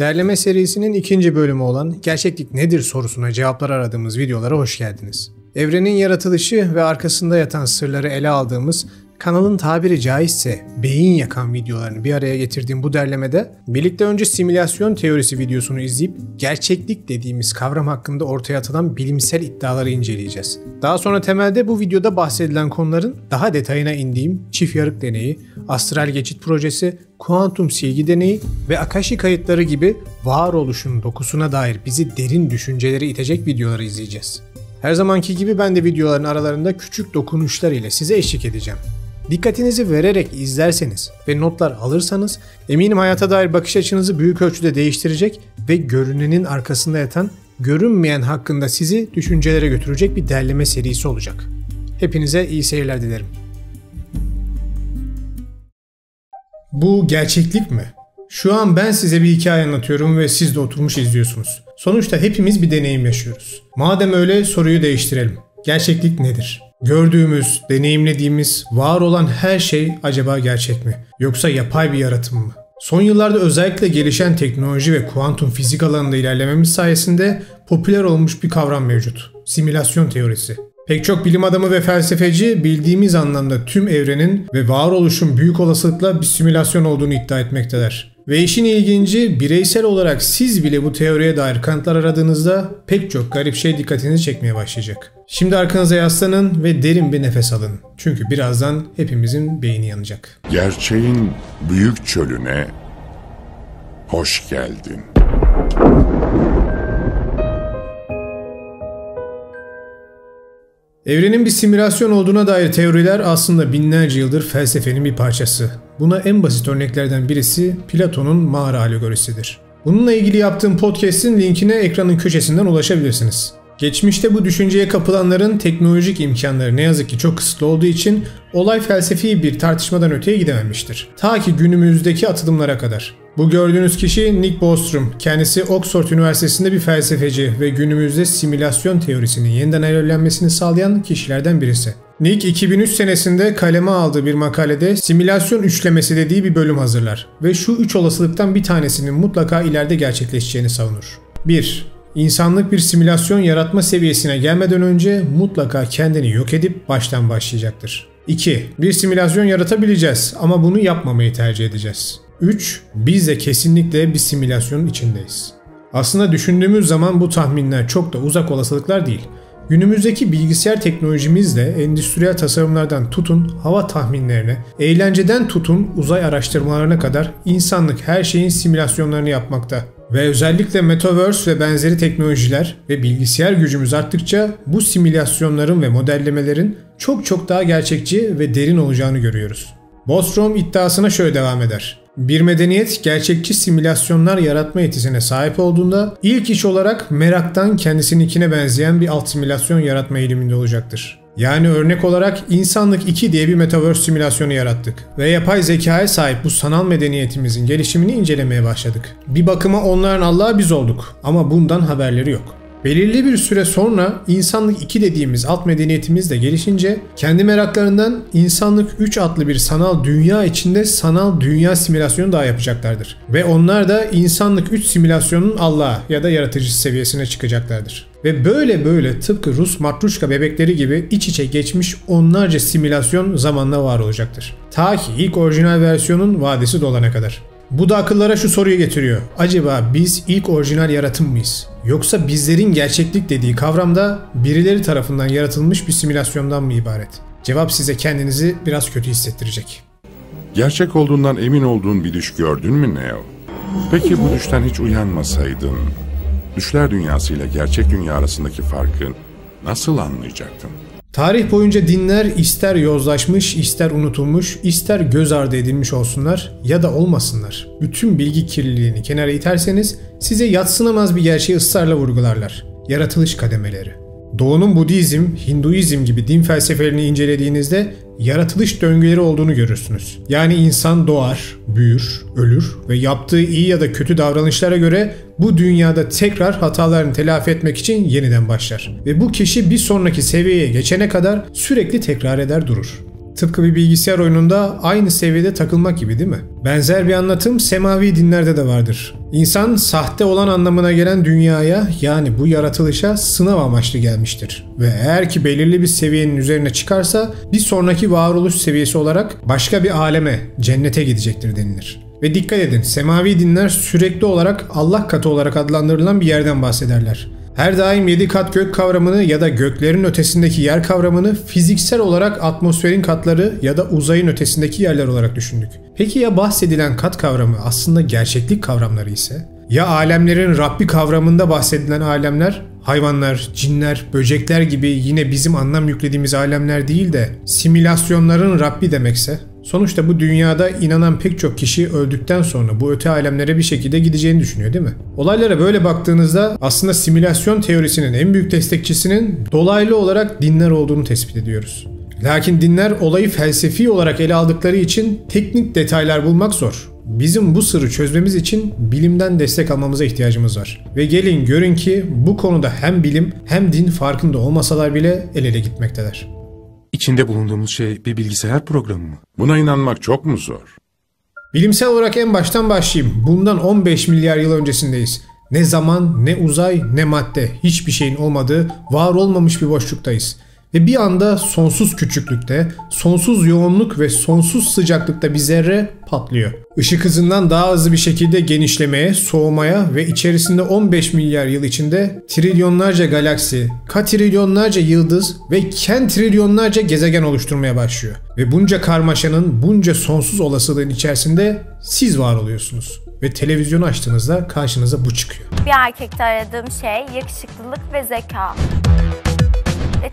Derleme serisinin ikinci bölümü olan gerçeklik nedir sorusuna cevaplar aradığımız videolara hoş geldiniz. Evrenin yaratılışı ve arkasında yatan sırları ele aldığımız kanalın tabiri caizse beyin yakan videolarını bir araya getirdiğim bu derlemede birlikte önce simülasyon teorisi videosunu izleyip gerçeklik dediğimiz kavram hakkında ortaya atılan bilimsel iddiaları inceleyeceğiz. Daha sonra temelde bu videoda bahsedilen konuların daha detayına indiğim çift yarık deneyi, astral geçit projesi, kuantum silgi deneyi ve Akashic kayıtları gibi varoluşun dokusuna dair bizi derin düşünceleri itecek videoları izleyeceğiz. Her zamanki gibi ben de videoların aralarında küçük dokunuşlar ile size eşlik edeceğim. Dikkatinizi vererek izlerseniz ve notlar alırsanız eminim hayata dair bakış açınızı büyük ölçüde değiştirecek ve görünenin arkasında yatan görünmeyen hakkında sizi düşüncelere götürecek bir derleme serisi olacak. Hepinize iyi seyirler dilerim. Bu gerçeklik mi? Şu an ben size bir hikaye anlatıyorum ve siz de oturmuş izliyorsunuz. Sonuçta hepimiz bir deneyim yaşıyoruz. Madem öyle soruyu değiştirelim. Gerçeklik nedir? Gördüğümüz, deneyimlediğimiz, var olan her şey acaba gerçek mi? Yoksa yapay bir yaratım mı? Son yıllarda özellikle gelişen teknoloji ve kuantum fizik alanında ilerlememiz sayesinde popüler olmuş bir kavram mevcut. Simülasyon teorisi. Pek çok bilim adamı ve felsefeci bildiğimiz anlamda tüm evrenin ve varoluşun büyük olasılıkla bir simülasyon olduğunu iddia etmektedir. Ve işin ilginci, bireysel olarak siz bile bu teoriye dair kanıtlar aradığınızda pek çok garip şey dikkatinizi çekmeye başlayacak. Şimdi arkanıza yaslanın ve derin bir nefes alın. Çünkü birazdan hepimizin beyni yanacak. Gerçeğin büyük çölüne hoş geldin. Evrenin bir simülasyon olduğuna dair teoriler aslında binlerce yıldır felsefenin bir parçası. Buna en basit örneklerden birisi Platon'un mağara alegorisidir. Bununla ilgili yaptığım podcast'in linkine ekranın köşesinden ulaşabilirsiniz. Geçmişte bu düşünceye kapılanların teknolojik imkanları ne yazık ki çok kısıtlı olduğu için olay felsefi bir tartışmadan öteye gidememiştir. Ta ki günümüzdeki atılımlara kadar. Bu gördüğünüz kişi Nick Bostrom. Kendisi Oxford Üniversitesi'nde bir felsefeci ve günümüzde simülasyon teorisinin yeniden evrenlenmesini sağlayan kişilerden birisi. Nick 2003 senesinde kaleme aldığı bir makalede simülasyon üçlemesi dediği bir bölüm hazırlar ve şu üç olasılıktan bir tanesinin mutlaka ileride gerçekleşeceğini savunur. 1. İnsanlık bir simülasyon yaratma seviyesine gelmeden önce mutlaka kendini yok edip baştan başlayacaktır. 2. Bir simülasyon yaratabileceğiz ama bunu yapmamayı tercih edeceğiz. 3. Biz de kesinlikle bir simülasyonun içindeyiz. Aslında düşündüğümüz zaman bu tahminler çok da uzak olasılıklar değil. Günümüzdeki bilgisayar teknolojimizle endüstriyel tasarımlardan tutun hava tahminlerine, eğlenceden tutun uzay araştırmalarına kadar insanlık her şeyin simülasyonlarını yapmakta. Ve özellikle Metaverse ve benzeri teknolojiler ve bilgisayar gücümüz arttıkça bu simülasyonların ve modellemelerin çok daha gerçekçi ve derin olacağını görüyoruz. Bostrom iddiasına şöyle devam eder. Bir medeniyet gerçekçi simülasyonlar yaratma yetisine sahip olduğunda ilk iş olarak meraktan kendisininkine benzeyen bir alt simülasyon yaratma eğiliminde olacaktır. Yani örnek olarak insanlık 2 diye bir Metaverse simülasyonu yarattık ve yapay zekaya sahip bu sanal medeniyetimizin gelişimini incelemeye başladık. Bir bakıma onların Allah'ı biz olduk ama bundan haberleri yok. Belirli bir süre sonra insanlık 2 dediğimiz alt medeniyetimiz de gelişince kendi meraklarından insanlık 3 adlı bir sanal dünya içinde sanal dünya simülasyonu daha yapacaklardır. Ve onlar da insanlık 3 simülasyonun Allah'a ya da yaratıcısı seviyesine çıkacaklardır. Ve böyle tıpkı Rus matruşka bebekleri gibi iç içe geçmiş onlarca simülasyon zamanla var olacaktır. Ta ki ilk orijinal versiyonun vadesi dolana kadar. Bu da akıllara şu soruyu getiriyor. Acaba biz ilk orijinal yaratım mıyız? Yoksa bizlerin gerçeklik dediği kavram da birileri tarafından yaratılmış bir simülasyondan mı ibaret? Cevap size kendinizi biraz kötü hissettirecek. Gerçek olduğundan emin olduğun bir düş gördün mü Neo? Peki bu düşten hiç uyanmasaydın, düşler dünyasıyla gerçek dünya arasındaki farkı nasıl anlayacaktın? Tarih boyunca dinler ister yozlaşmış, ister unutulmuş, ister göz ardı edilmiş olsunlar ya da olmasınlar. Bütün bilgi kirliliğini kenara iterseniz size yadsınamaz bir gerçeği ısrarla vurgularlar. Yaratılış kademeleri. Doğu'nun Budizm, Hinduizm gibi din felsefelerini incelediğinizde yaratılış döngüleri olduğunu görürsünüz. Yani insan doğar, büyür, ölür ve yaptığı iyi ya da kötü davranışlara göre bu dünyada tekrar hatalarını telafi etmek için yeniden başlar. Ve bu kişi bir sonraki seviyeye geçene kadar sürekli tekrar eder durur. Tıpkı bir bilgisayar oyununda aynı seviyede takılmak gibi değil mi? Benzer bir anlatım semavi dinlerde de vardır. İnsan sahte olan anlamına gelen dünyaya, yani bu yaratılışa sınav amaçlı gelmiştir. Ve eğer ki belirli bir seviyenin üzerine çıkarsa bir sonraki varoluş seviyesi olarak başka bir aleme, cennete gidecektir denilir. Ve dikkat edin, semavi dinler sürekli olarak Allah katı olarak adlandırılan bir yerden bahsederler. Her daim 7 kat gök kavramını ya da göklerin ötesindeki yer kavramını fiziksel olarak atmosferin katları ya da uzayın ötesindeki yerler olarak düşündük. Peki ya bahsedilen kat kavramı aslında gerçeklik kavramları ise? Ya alemlerin Rabbi kavramında bahsedilen alemler, hayvanlar, cinler, böcekler gibi yine bizim anlam yüklediğimiz alemler değil de simülasyonların Rabbi demekse? Sonuçta bu dünyada inanan pek çok kişi öldükten sonra bu öte alemlere bir şekilde gideceğini düşünüyor değil mi? Olaylara böyle baktığınızda aslında simülasyon teorisinin en büyük destekçisinin dolaylı olarak dinler olduğunu tespit ediyoruz. Lakin dinler olayı felsefi olarak ele aldıkları için teknik detaylar bulmak zor. Bizim bu sırrı çözmemiz için bilimden destek almamıza ihtiyacımız var. Ve gelin görün ki bu konuda hem bilim hem din farkında olmasalar bile el ele gitmekteler. İçinde bulunduğumuz şey bir bilgisayar programı mı? Buna inanmak çok mu zor? Bilimsel olarak en baştan başlayayım. Bundan 15 milyar yıl öncesindeyiz. Ne zaman, ne uzay, ne madde, hiçbir şeyin olmadığı, var olmamış bir boşluktayız. Ve bir anda sonsuz küçüklükte, sonsuz yoğunluk ve sonsuz sıcaklıkta bir zerre patlıyor. Işık hızından daha hızlı bir şekilde genişlemeye, soğumaya ve içerisinde 15 milyar yıl içinde trilyonlarca galaksi, katrilyonlarca yıldız ve kentrilyonlarca gezegen oluşturmaya başlıyor. Ve bunca karmaşanın, bunca sonsuz olasılığın içerisinde siz var oluyorsunuz. Ve televizyonu açtığınızda karşınıza bu çıkıyor. Bir erkekte aradığım şey yakışıklılık ve zeka.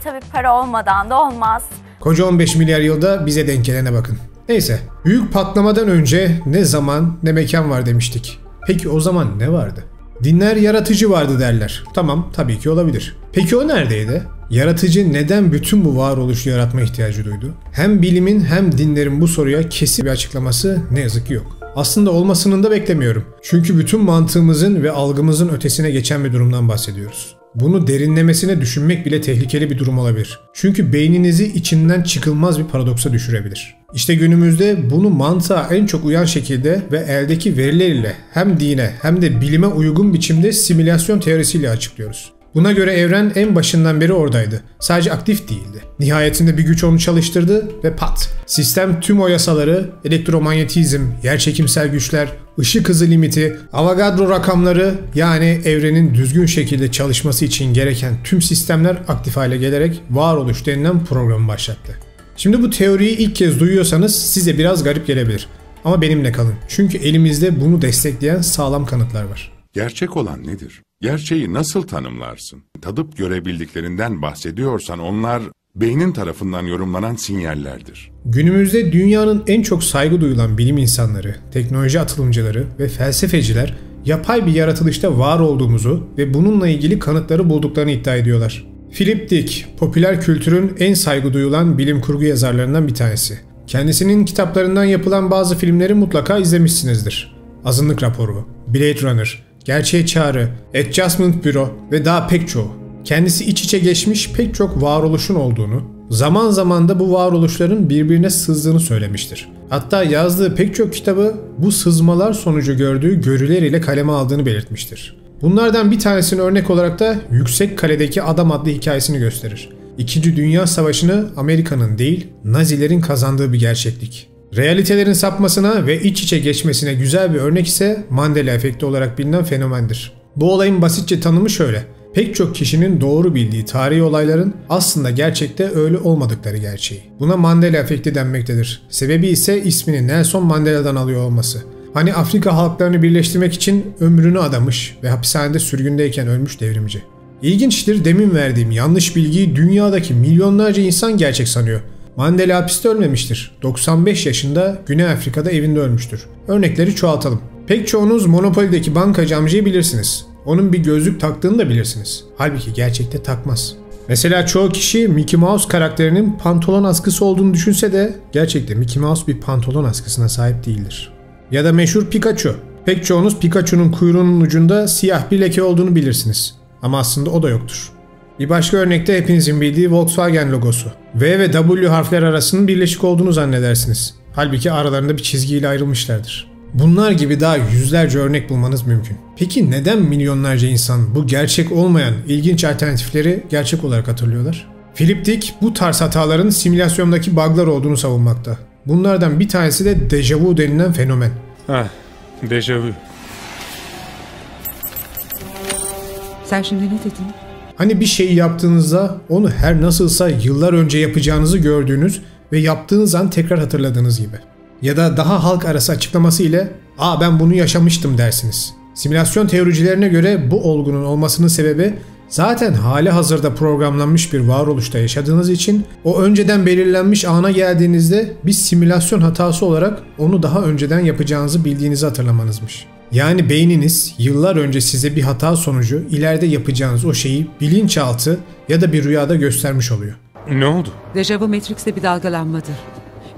Tabii para olmadan da olmaz. Koca 15 milyar yılda bize denk gelene bakın. Neyse, büyük patlamadan önce ne zaman ne mekan var demiştik. Peki o zaman ne vardı? Dinler yaratıcı vardı derler. Tamam, tabii ki olabilir. Peki o neredeydi? Yaratıcı neden bütün bu varoluşu yaratma ihtiyacı duydu? Hem bilimin hem dinlerin bu soruya kesin bir açıklaması ne yazık ki yok. Aslında olmasının da beklemiyorum. Çünkü bütün mantığımızın ve algımızın ötesine geçen bir durumdan bahsediyoruz. Bunu derinlemesine düşünmek bile tehlikeli bir durum olabilir. Çünkü beyninizi içinden çıkılmaz bir paradoksa düşürebilir. İşte günümüzde bunu mantığa en çok uyan şekilde ve eldeki veriler ile hem dine hem de bilime uygun biçimde simülasyon teorisiyle açıklıyoruz. Buna göre evren en başından beri oradaydı. Sadece aktif değildi. Nihayetinde bir güç onu çalıştırdı ve pat! Sistem tüm o yasaları, elektromanyetizm, yerçekimsel güçler, ışık hızı limiti, Avogadro rakamları, yani evrenin düzgün şekilde çalışması için gereken tüm sistemler aktif hale gelerek varoluş denilen programı başlattı. Şimdi bu teoriyi ilk kez duyuyorsanız size biraz garip gelebilir. Ama benimle kalın. Çünkü elimizde bunu destekleyen sağlam kanıtlar var. Gerçek olan nedir? Gerçeği nasıl tanımlarsın? Tadıp görebildiklerinden bahsediyorsan onlar beynin tarafından yorumlanan sinyallerdir. Günümüzde dünyanın en çok saygı duyulan bilim insanları, teknoloji atılımcıları ve felsefeciler yapay bir yaratılışta var olduğumuzu ve bununla ilgili kanıtları bulduklarını iddia ediyorlar. Philip Dick, popüler kültürün en saygı duyulan bilim kurgu yazarlarından bir tanesi. Kendisinin kitaplarından yapılan bazı filmleri mutlaka izlemişsinizdir. Azınlık Raporu, Blade Runner, Gerçeğe Çağrı, Adjustment Bureau ve daha pek çoğu. Kendisi iç içe geçmiş pek çok varoluşun olduğunu, zaman zaman da bu varoluşların birbirine sızdığını söylemiştir. Hatta yazdığı pek çok kitabı bu sızmalar sonucu gördüğü görüler ile kaleme aldığını belirtmiştir. Bunlardan bir tanesini örnek olarak da Yüksek Kale'deki Adam adlı hikayesini gösterir. İkinci Dünya Savaşı'nı Amerika'nın değil, Nazilerin kazandığı bir gerçeklik. Realitelerin sapmasına ve iç içe geçmesine güzel bir örnek ise Mandela efekti olarak bilinen fenomendir. Bu olayın basitçe tanımı şöyle: pek çok kişinin doğru bildiği tarihi olayların aslında gerçekte öyle olmadıkları gerçeği. Buna Mandela efekti denmektedir. Sebebi ise ismini Nelson Mandela'dan alıyor olması. Hani Afrika halklarını birleştirmek için ömrünü adamış ve hapishanede sürgündeyken ölmüş devrimci. İlginçtir, demin verdiğim yanlış bilgiyi dünyadaki milyonlarca insan gerçek sanıyor. Mandela hapiste ölmemiştir. 95 yaşında Güney Afrika'da evinde ölmüştür. Örnekleri çoğaltalım. Pek çoğunuz Monopoly'deki bankacı amcayı bilirsiniz. Onun bir gözlük taktığını da bilirsiniz. Halbuki gerçekte takmaz. Mesela çoğu kişi Mickey Mouse karakterinin pantolon askısı olduğunu düşünse de gerçekte Mickey Mouse bir pantolon askısına sahip değildir. Ya da meşhur Pikachu. Pek çoğunuz Pikachu'nun kuyruğunun ucunda siyah bir leke olduğunu bilirsiniz. Ama aslında o da yoktur. Bir başka örnekte hepinizin bildiği Volkswagen logosu. V ve W harfler arasının birleşik olduğunu zannedersiniz. Halbuki aralarında bir çizgiyle ayrılmışlardır. Bunlar gibi daha yüzlerce örnek bulmanız mümkün. Peki neden milyonlarca insan bu gerçek olmayan ilginç alternatifleri gerçek olarak hatırlıyorlar? Philip Dick bu tarz hataların simülasyondaki bug'lar olduğunu savunmakta. Bunlardan bir tanesi de dejavu denilen fenomen. Dejavu. Sen şimdi ne dedin? Hani bir şeyi yaptığınızda onu her nasılsa yıllar önce yapacağınızı gördüğünüz ve yaptığınız an tekrar hatırladığınız gibi. Ya da daha halk arası açıklaması ile ben bunu yaşamıştım dersiniz. Simülasyon teoricilerine göre bu olgunun olmasının sebebi zaten hali hazırda programlanmış bir varoluşta yaşadığınız için o önceden belirlenmiş ana geldiğinizde bir simülasyon hatası olarak onu daha önceden yapacağınızı bildiğinizi hatırlamanızmış. Yani beyniniz yıllar önce size bir hata sonucu ileride yapacağınız o şeyi bilinçaltı ya da bir rüyada göstermiş oluyor. Ne oldu? Dejavu Matrix'te bir dalgalanmadır.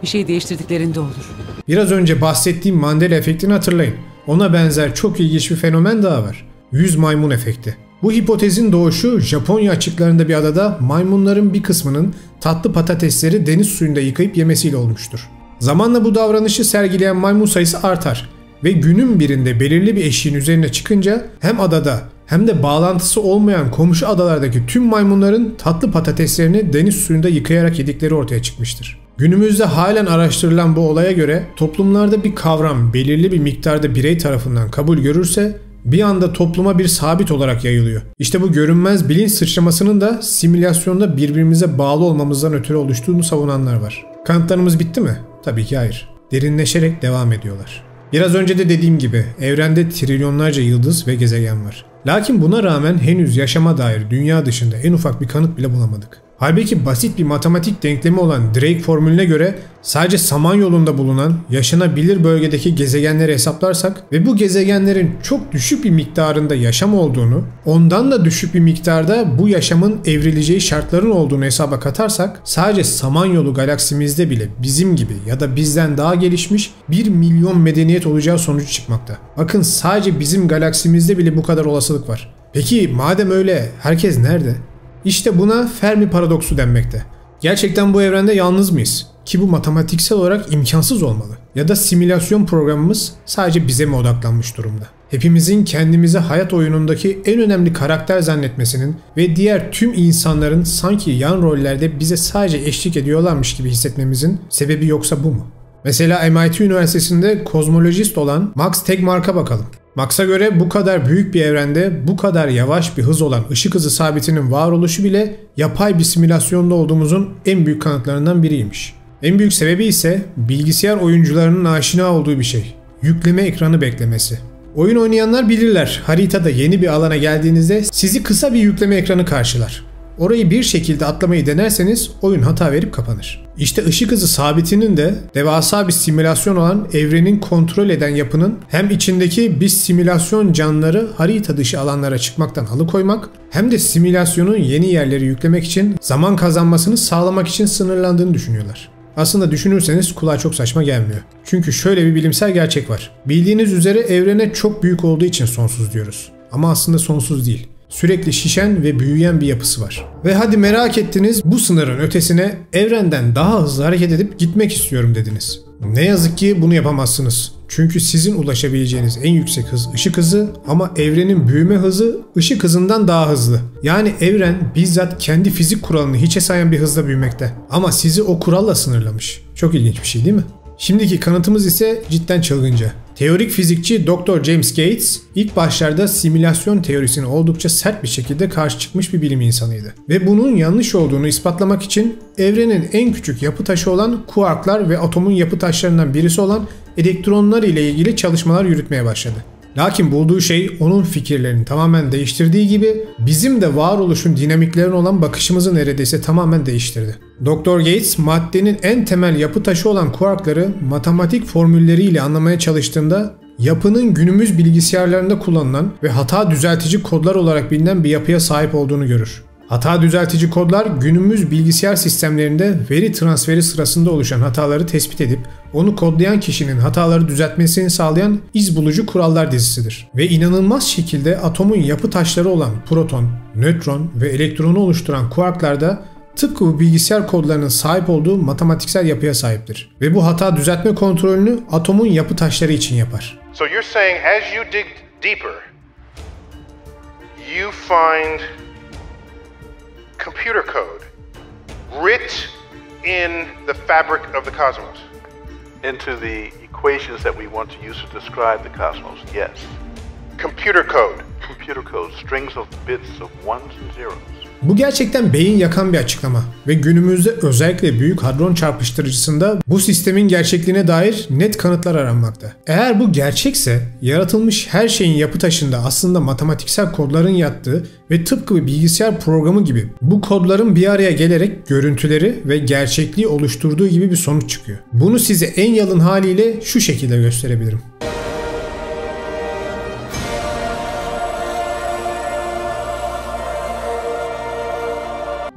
Bir şey değiştirdiklerinde olur. Biraz önce bahsettiğim Mandela efektini hatırlayın. Ona benzer çok ilginç bir fenomen daha var. 100 maymun efekti. Bu hipotezin doğuşu Japonya açıklarında bir adada maymunların bir kısmının tatlı patatesleri deniz suyunda yıkayıp yemesiyle olmuştur. Zamanla bu davranışı sergileyen maymun sayısı artar ve günün birinde belirli bir eşiğin üzerine çıkınca hem adada hem de bağlantısı olmayan komşu adalardaki tüm maymunların tatlı patateslerini deniz suyunda yıkayarak yedikleri ortaya çıkmıştır. Günümüzde halen araştırılan bu olaya göre toplumlarda bir kavram belirli bir miktarda birey tarafından kabul görürse bir anda topluma bir sabit olarak yayılıyor. İşte bu görünmez bilinç sıçramasının da simülasyonda birbirimize bağlı olmamızdan ötürü oluştuğunu savunanlar var. Kanıtlarımız bitti mi? Tabii ki hayır. Derinleşerek devam ediyorlar. Biraz önce de dediğim gibi evrende trilyonlarca yıldız ve gezegen var. Lakin buna rağmen henüz yaşama dair dünya dışında en ufak bir kanıt bile bulamadık. Halbuki basit bir matematik denklemi olan Drake formülüne göre sadece Samanyolu'nda bulunan yaşanabilir bölgedeki gezegenleri hesaplarsak ve bu gezegenlerin çok düşük bir miktarında yaşam olduğunu, ondan da düşük bir miktarda bu yaşamın evrileceği şartların olduğunu hesaba katarsak sadece Samanyolu galaksimizde bile bizim gibi ya da bizden daha gelişmiş 1 milyon medeniyet olacağı sonucu çıkmakta. Bakın sadece bizim galaksimizde bile bu kadar olasılık var. Peki madem öyle herkes nerede? İşte buna Fermi paradoksu denmekte. Gerçekten bu evrende yalnız mıyız? Ki bu matematiksel olarak imkansız olmalı. Ya da simülasyon programımız sadece bize mi odaklanmış durumda? Hepimizin kendimizi hayat oyunundaki en önemli karakter zannetmesinin ve diğer tüm insanların sanki yan rollerde bize sadece eşlik ediyorlarmış gibi hissetmemizin sebebi yoksa bu mu? Mesela MIT Üniversitesi'nde kozmolojist olan Max Tegmark'a bakalım. Max'a göre bu kadar büyük bir evrende bu kadar yavaş bir hız olan ışık hızı sabitinin varoluşu bile yapay bir simülasyonda olduğumuzun en büyük kanıtlarından biriymiş. En büyük sebebi ise bilgisayar oyuncularının aşina olduğu bir şey. Yükleme ekranı beklemesi. Oyun oynayanlar bilirler, haritada yeni bir alana geldiğinizde sizi kısa bir yükleme ekranı karşılar. Orayı bir şekilde atlamayı denerseniz oyun hata verip kapanır. İşte ışık hızı sabitinin de devasa bir simülasyon olan evrenin kontrol eden yapının hem içindeki biz simülasyon canlıları harita dışı alanlara çıkmaktan alıkoymak hem de simülasyonun yeni yerleri yüklemek için zaman kazanmasını sağlamak için sınırlandığını düşünüyorlar. Aslında düşünürseniz kulağa çok saçma gelmiyor. Çünkü şöyle bir bilimsel gerçek var. Bildiğiniz üzere evrene çok büyük olduğu için sonsuz diyoruz. Ama aslında sonsuz değil. Sürekli şişen ve büyüyen bir yapısı var. Ve hadi merak ettiniz bu sınırın ötesine evrenden daha hızlı hareket edip gitmek istiyorum dediniz. Ne yazık ki bunu yapamazsınız. Çünkü sizin ulaşabileceğiniz en yüksek hız ışık hızı ama evrenin büyüme hızı ışık hızından daha hızlı. Yani evren bizzat kendi fizik kuralını hiçe sayan bir hızla büyümekte. Ama sizi o kuralla sınırlamış. Çok ilginç bir şey değil mi? Şimdiki kanıtımız ise cidden çılgınca. Teorik fizikçi Dr. James Gates ilk başlarda simülasyon teorisine oldukça sert bir şekilde karşı çıkmış bir bilim insanıydı. Ve bunun yanlış olduğunu ispatlamak için evrenin en küçük yapı taşı olan kuarklar ve atomun yapı taşlarından birisi olan elektronlar ile ilgili çalışmalar yürütmeye başladı. Lakin bulduğu şey onun fikirlerini tamamen değiştirdiği gibi bizim de varoluşun dinamiklerine olan bakışımızı neredeyse tamamen değiştirdi. Dr. Gates maddenin en temel yapı taşı olan kuarkları matematik formülleriyle anlamaya çalıştığında yapının günümüz bilgisayarlarında kullanılan ve hata düzeltici kodlar olarak bilinen bir yapıya sahip olduğunu görür. Hata düzeltici kodlar günümüz bilgisayar sistemlerinde veri transferi sırasında oluşan hataları tespit edip onu kodlayan kişinin hataları düzeltmesini sağlayan iz bulucu kurallar dizisidir. Ve inanılmaz şekilde atomun yapı taşları olan proton, nötron ve elektronu oluşturan kuarklar da tıpkı bu bilgisayar kodlarının sahip olduğu matematiksel yapıya sahiptir. Ve bu hata düzeltme kontrolünü atomun yapı taşları için yapar. So you're saying as you dig deeper, you find computer code writ in the fabric of the cosmos. Into the equations that we want to use to describe the cosmos, yes. Computer code. Computer code, strings of bits of ones and zeros. Bu gerçekten beyin yakan bir açıklama ve günümüzde özellikle Büyük Hadron Çarpıştırıcısında bu sistemin gerçekliğine dair net kanıtlar aranmakta. Eğer bu gerçekse yaratılmış her şeyin yapı taşında aslında matematiksel kodların yattığı ve tıpkı bir bilgisayar programı gibi bu kodların bir araya gelerek görüntüleri ve gerçekliği oluşturduğu gibi bir sonuç çıkıyor. Bunu size en yalın haliyle şu şekilde gösterebilirim.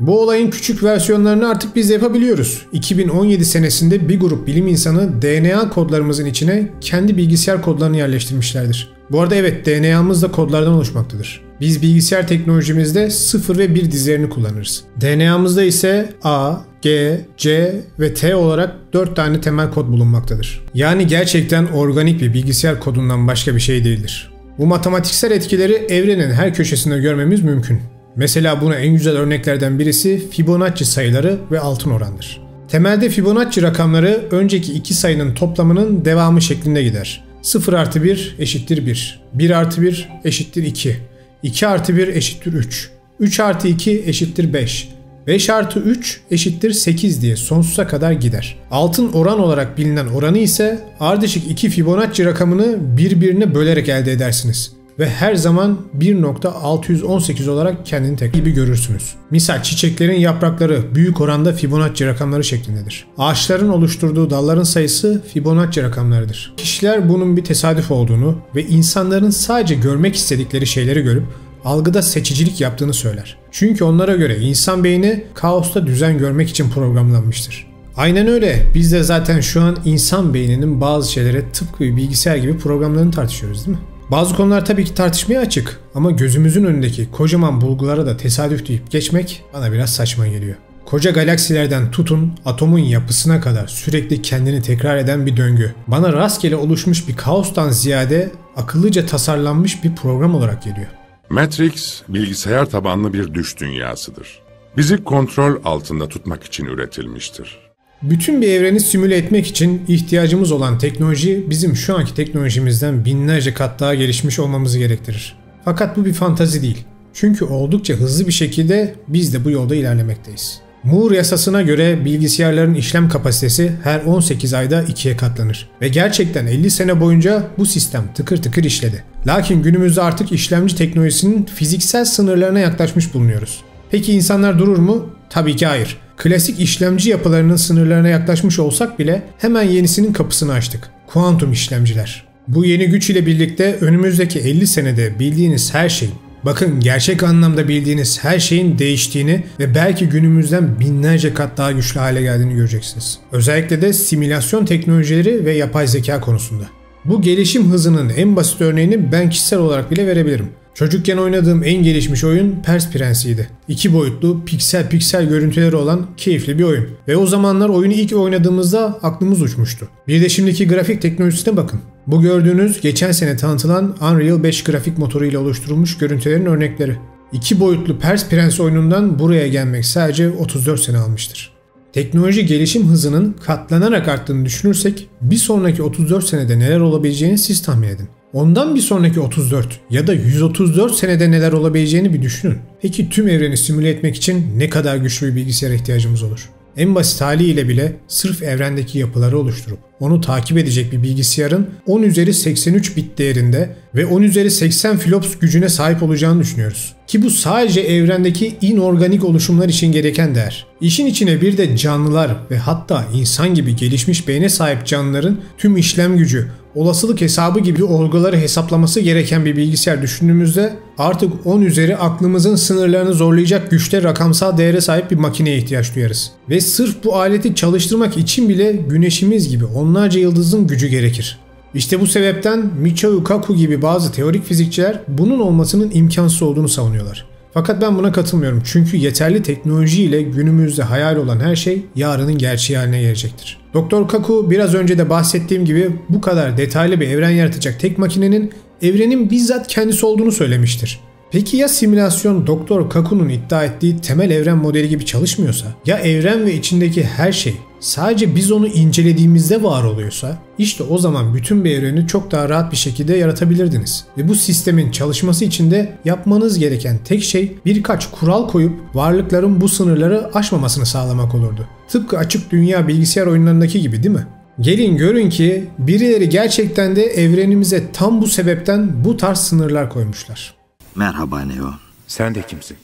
Bu olayın küçük versiyonlarını artık biz de yapabiliyoruz. 2017 senesinde bir grup bilim insanı DNA kodlarımızın içine kendi bilgisayar kodlarını yerleştirmişlerdir. Bu arada evet, DNA'mız da kodlardan oluşmaktadır. Biz bilgisayar teknolojimizde 0 ve 1 dizilerini kullanırız. DNA'mızda ise A, G, C ve T olarak 4 tane temel kod bulunmaktadır. Yani gerçekten organik bir bilgisayar kodundan başka bir şey değildir. Bu matematiksel etkileri evrenin her köşesinde görmemiz mümkün. Mesela buna en güzel örneklerden birisi Fibonacci sayıları ve altın orandır. Temelde Fibonacci rakamları önceki iki sayının toplamının devamı şeklinde gider. 0 artı 1 eşittir 1, 1 artı 1 eşittir 2, 2 artı 1 eşittir 3, 3 artı 2 eşittir 5, 5 artı 3 eşittir 8 diye sonsuza kadar gider. Altın oran olarak bilinen oranı ise ardışık iki Fibonacci rakamını birbirine bölerek elde edersiniz. Ve her zaman 1.618 olarak kendini tekrar gibi görürsünüz. Misal çiçeklerin yaprakları büyük oranda Fibonacci rakamları şeklindedir. Ağaçların oluşturduğu dalların sayısı Fibonacci rakamlarıdır. Kişiler bunun bir tesadüf olduğunu ve insanların sadece görmek istedikleri şeyleri görüp algıda seçicilik yaptığını söyler. Çünkü onlara göre insan beyni kaosta düzen görmek için programlanmıştır. Aynen öyle. Biz de zaten şu an insan beyninin bazı şeylere tıpkı bir bilgisayar gibi programlarını tartışıyoruz, değil mi? Bazı konular tabii ki tartışmaya açık ama gözümüzün önündeki kocaman bulgulara da tesadüf deyip geçmek bana biraz saçma geliyor. Koca galaksilerden tutun atomun yapısına kadar sürekli kendini tekrar eden bir döngü. Bana rastgele oluşmuş bir kaostan ziyade akıllıca tasarlanmış bir program olarak geliyor. Matrix, bilgisayar tabanlı bir düş dünyasıdır. Bizi kontrol altında tutmak için üretilmiştir. Bütün bir evreni simüle etmek için ihtiyacımız olan teknoloji bizim şu anki teknolojimizden binlerce kat daha gelişmiş olmamızı gerektirir. Fakat bu bir fantazi değil. Çünkü oldukça hızlı bir şekilde biz de bu yolda ilerlemekteyiz. Moore yasasına göre bilgisayarların işlem kapasitesi her 18 ayda 2'ye katlanır. Ve gerçekten 50 sene boyunca bu sistem tıkır tıkır işledi. Lakin günümüzde artık işlemci teknolojisinin fiziksel sınırlarına yaklaşmış bulunuyoruz. Peki insanlar durur mu? Tabii ki hayır. Klasik işlemci yapılarının sınırlarına yaklaşmış olsak bile hemen yenisinin kapısını açtık. Kuantum işlemciler. Bu yeni güç ile birlikte önümüzdeki 50 senede bildiğiniz her şeyin, bakın gerçek anlamda bildiğiniz her şeyin değiştiğini ve belki günümüzden binlerce kat daha güçlü hale geldiğini göreceksiniz. Özellikle de simülasyon teknolojileri ve yapay zeka konusunda. Bu gelişim hızının en basit örneğini ben kişisel olarak bile verebilirim. Çocukken oynadığım en gelişmiş oyun Pers Prensi'ydi. 2 boyutlu piksel görüntüleri olan keyifli bir oyun. Ve o zamanlar oyunu ilk oynadığımızda aklımız uçmuştu. Bir de şimdiki grafik teknolojisine bakın. Bu gördüğünüz geçen sene tanıtılan Unreal 5 grafik motoru ile oluşturulmuş görüntülerin örnekleri. 2 boyutlu Pers Prensi oyunundan buraya gelmek sadece 34 sene almıştır. Teknoloji gelişim hızının katlanarak arttığını düşünürsek bir sonraki 34 senede neler olabileceğini siz tahmin edin. Ondan bir sonraki 34 ya da 134 senede neler olabileceğini bir düşünün. Peki tüm evreni simüle etmek için ne kadar güçlü bir bilgisayara ihtiyacımız olur? En basit haliyle bile sırf evrendeki yapıları oluşturup onu takip edecek bir bilgisayarın 10 üzeri 83 bit değerinde ve 10 üzeri 80 flops gücüne sahip olacağını düşünüyoruz. Ki bu sadece evrendeki inorganik oluşumlar için gereken değer. İşin içine bir de canlılar ve hatta insan gibi gelişmiş beyne sahip canlıların tüm işlem gücü, olasılık hesabı gibi olguları hesaplaması gereken bir bilgisayar düşündüğümüzde artık 10 üzeri aklımızın sınırlarını zorlayacak güçte rakamsal değere sahip bir makineye ihtiyaç duyarız. Ve sırf bu aleti çalıştırmak için bile güneşimiz gibi onlarca yıldızın gücü gerekir. İşte bu sebepten Michio Kaku gibi bazı teorik fizikçiler bunun olmasının imkansız olduğunu savunuyorlar. Fakat ben buna katılmıyorum çünkü yeterli teknolojiyle günümüzde hayal olan her şey yarının gerçeği haline gelecektir. Dr. Kaku biraz önce de bahsettiğim gibi bu kadar detaylı bir evren yaratacak tek makinenin evrenin bizzat kendisi olduğunu söylemiştir. Peki ya simülasyon Dr. Kaku'nun iddia ettiği temel evren modeli gibi çalışmıyorsa? Ya evren ve içindeki her şey sadece biz onu incelediğimizde var oluyorsa? İşte o zaman bütün bir evreni çok daha rahat bir şekilde yaratabilirdiniz. Ve bu sistemin çalışması için de yapmanız gereken tek şey birkaç kural koyup varlıkların bu sınırları aşmamasını sağlamak olurdu. Tıpkı açık dünya bilgisayar oyunlarındaki gibi değil mi? Gelin görün ki birileri gerçekten de evrenimize tam bu sebepten bu tarz sınırlar koymuşlar. Merhaba Neo. Sen de kimsin?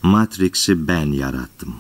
Matrix'i ben yarattım.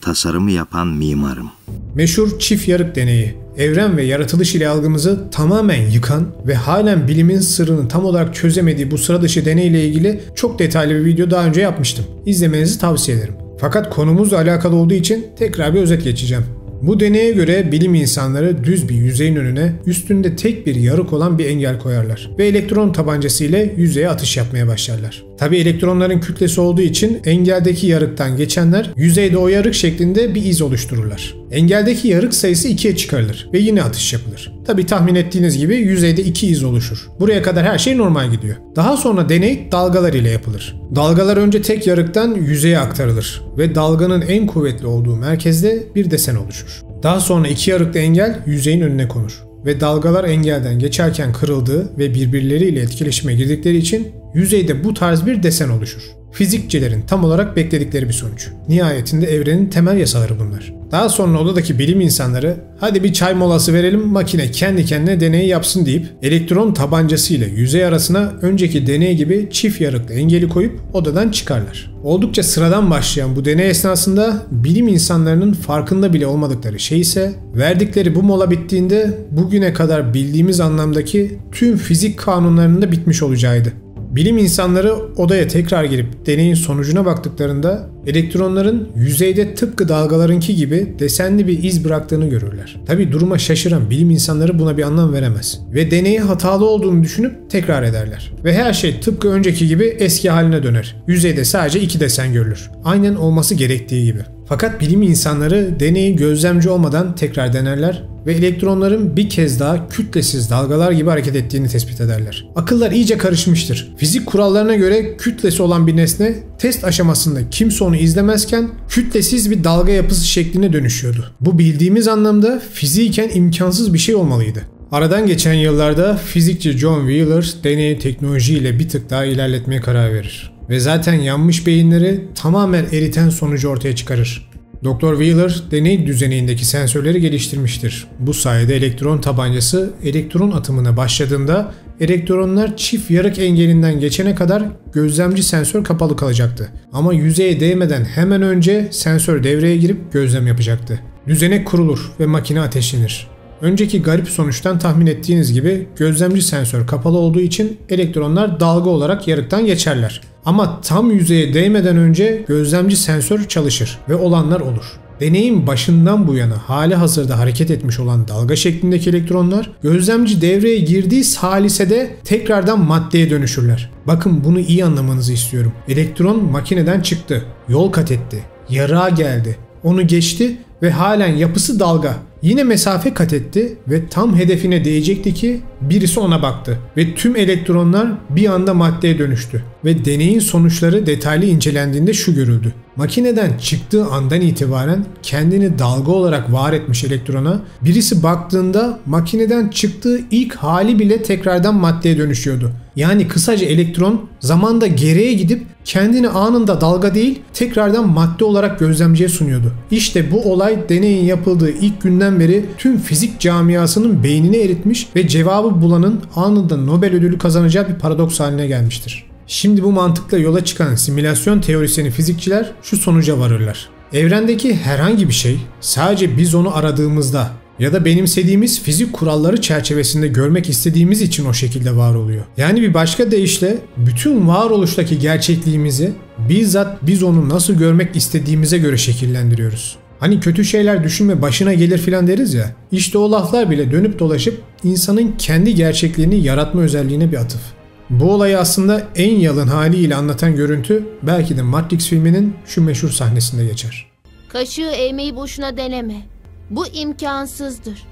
Tasarımı yapan mimarım. Meşhur çift yarık deneyi, evren ve yaratılış ile algımızı tamamen yıkan ve halen bilimin sırrını tam olarak çözemediği bu sıra dışı deney ile ilgili çok detaylı bir video daha önce yapmıştım. İzlemenizi tavsiye ederim. Fakat konumuzla alakalı olduğu için tekrar bir özet geçeceğim. Bu deneye göre bilim insanları düz bir yüzeyin önüne üstünde tek bir yarık olan bir engel koyarlar ve elektron tabancası ile yüzeye atış yapmaya başlarlar. Tabi elektronların kütlesi olduğu için engeldeki yarıktan geçenler yüzeyde o yarık şeklinde bir iz oluştururlar. Engeldeki yarık sayısı 2'ye çıkarılır ve yine atış yapılır. Tabi tahmin ettiğiniz gibi yüzeyde 2 iz oluşur. Buraya kadar her şey normal gidiyor. Daha sonra deney dalgalar ile yapılır. Dalgalar önce tek yarıktan yüzeye aktarılır ve dalganın en kuvvetli olduğu merkezde bir desen oluşur. Daha sonra iki yarıklı engel yüzeyin önüne konur ve dalgalar engelden geçerken kırıldığı ve birbirleriyle etkileşime girdikleri için yüzeyde bu tarz bir desen oluşur. Fizikçilerin tam olarak bekledikleri bir sonuç. Nihayetinde evrenin temel yasaları bunlar. Daha sonra odadaki bilim insanları hadi bir çay molası verelim makine kendi kendine deneyi yapsın deyip elektron tabancası ile yüzey arasına önceki deney gibi çift yarıklı engeli koyup odadan çıkarlar. Oldukça sıradan başlayan bu deney esnasında bilim insanlarının farkında bile olmadıkları şey ise verdikleri bu mola bittiğinde bugüne kadar bildiğimiz anlamdaki tüm fizik kanunlarının da bitmiş olacağıydı. Bilim insanları odaya tekrar girip deneyin sonucuna baktıklarında elektronların yüzeyde tıpkı dalgalarınki gibi desenli bir iz bıraktığını görürler. Tabi duruma şaşıran bilim insanları buna bir anlam veremez ve deneyi hatalı olduğunu düşünüp tekrar ederler. Ve her şey tıpkı önceki gibi eski haline döner. Yüzeyde sadece 2 desen görülür. Aynen olması gerektiği gibi. Fakat bilim insanları deneyi gözlemci olmadan tekrar denerler ve elektronların bir kez daha kütlesiz dalgalar gibi hareket ettiğini tespit ederler. Akıllar iyice karışmıştır. Fizik kurallarına göre kütlesi olan bir nesne test aşamasında kimse onu izlemezken kütlesiz bir dalga yapısı şekline dönüşüyordu. Bu bildiğimiz anlamda fiziken imkansız bir şey olmalıydı. Aradan geçen yıllarda fizikçi John Wheeler deneyi teknolojiyle bir tık daha ilerletmeye karar verir. Ve zaten yanmış beyinleri tamamen eriten sonucu ortaya çıkarır. Dr. Wheeler deney düzenindeki sensörleri geliştirmiştir. Bu sayede elektron tabancası elektron atımına başladığında elektronlar çift yarık engelinden geçene kadar gözlemci sensör kapalı kalacaktı. Ama yüzeye değmeden hemen önce sensör devreye girip gözlem yapacaktı. Düzenek kurulur ve makine ateşlenir. Önceki garip sonuçtan tahmin ettiğiniz gibi gözlemci sensör kapalı olduğu için elektronlar dalga olarak yarıktan geçerler. Ama tam yüzeye değmeden önce gözlemci sensör çalışır ve olanlar olur. Deneyin başından bu yana hali hazırda hareket etmiş olan dalga şeklindeki elektronlar gözlemci devreye girdiği salisede tekrardan maddeye dönüşürler. Bakın bunu iyi anlamanızı istiyorum. Elektron makineden çıktı, yol kat etti, yarığa geldi, onu geçti ve halen yapısı dalga. Yine mesafe kat etti ve tam hedefine değecekti ki birisi ona baktı ve tüm elektronlar bir anda maddeye dönüştü ve deneyin sonuçları detaylı incelendiğinde şu görüldü. Makineden çıktığı andan itibaren kendini dalga olarak var etmiş elektrona birisi baktığında makineden çıktığı ilk hali bile tekrardan maddeye dönüşüyordu. Yani kısaca elektron zamanda geriye gidip kendini anında dalga değil tekrardan madde olarak gözlemciye sunuyordu. İşte bu olay deneyin yapıldığı ilk günden beri tüm fizik camiasının beynini eritmiş ve cevabı bulanın anında Nobel ödülü kazanacağı bir paradoks haline gelmiştir. Şimdi bu mantıkla yola çıkan simülasyon teorisyeni fizikçiler şu sonuca varırlar. Evrendeki herhangi bir şey sadece biz onu aradığımızda Ya da benimsediğimiz fizik kuralları çerçevesinde görmek istediğimiz için o şekilde var oluyor. Yani bir başka deyişle bütün varoluştaki gerçekliğimizi bizzat biz onu nasıl görmek istediğimize göre şekillendiriyoruz. Hani kötü şeyler düşünme başına gelir filan deriz ya. İşte o laflar bile dönüp dolaşıp insanın kendi gerçekliğini yaratma özelliğine bir atıf. Bu olayı aslında en yalın haliyle anlatan görüntü belki de Matrix filminin şu meşhur sahnesinde geçer. Kaşığı eğmeyi boşuna deneme. Bu imkansızdır.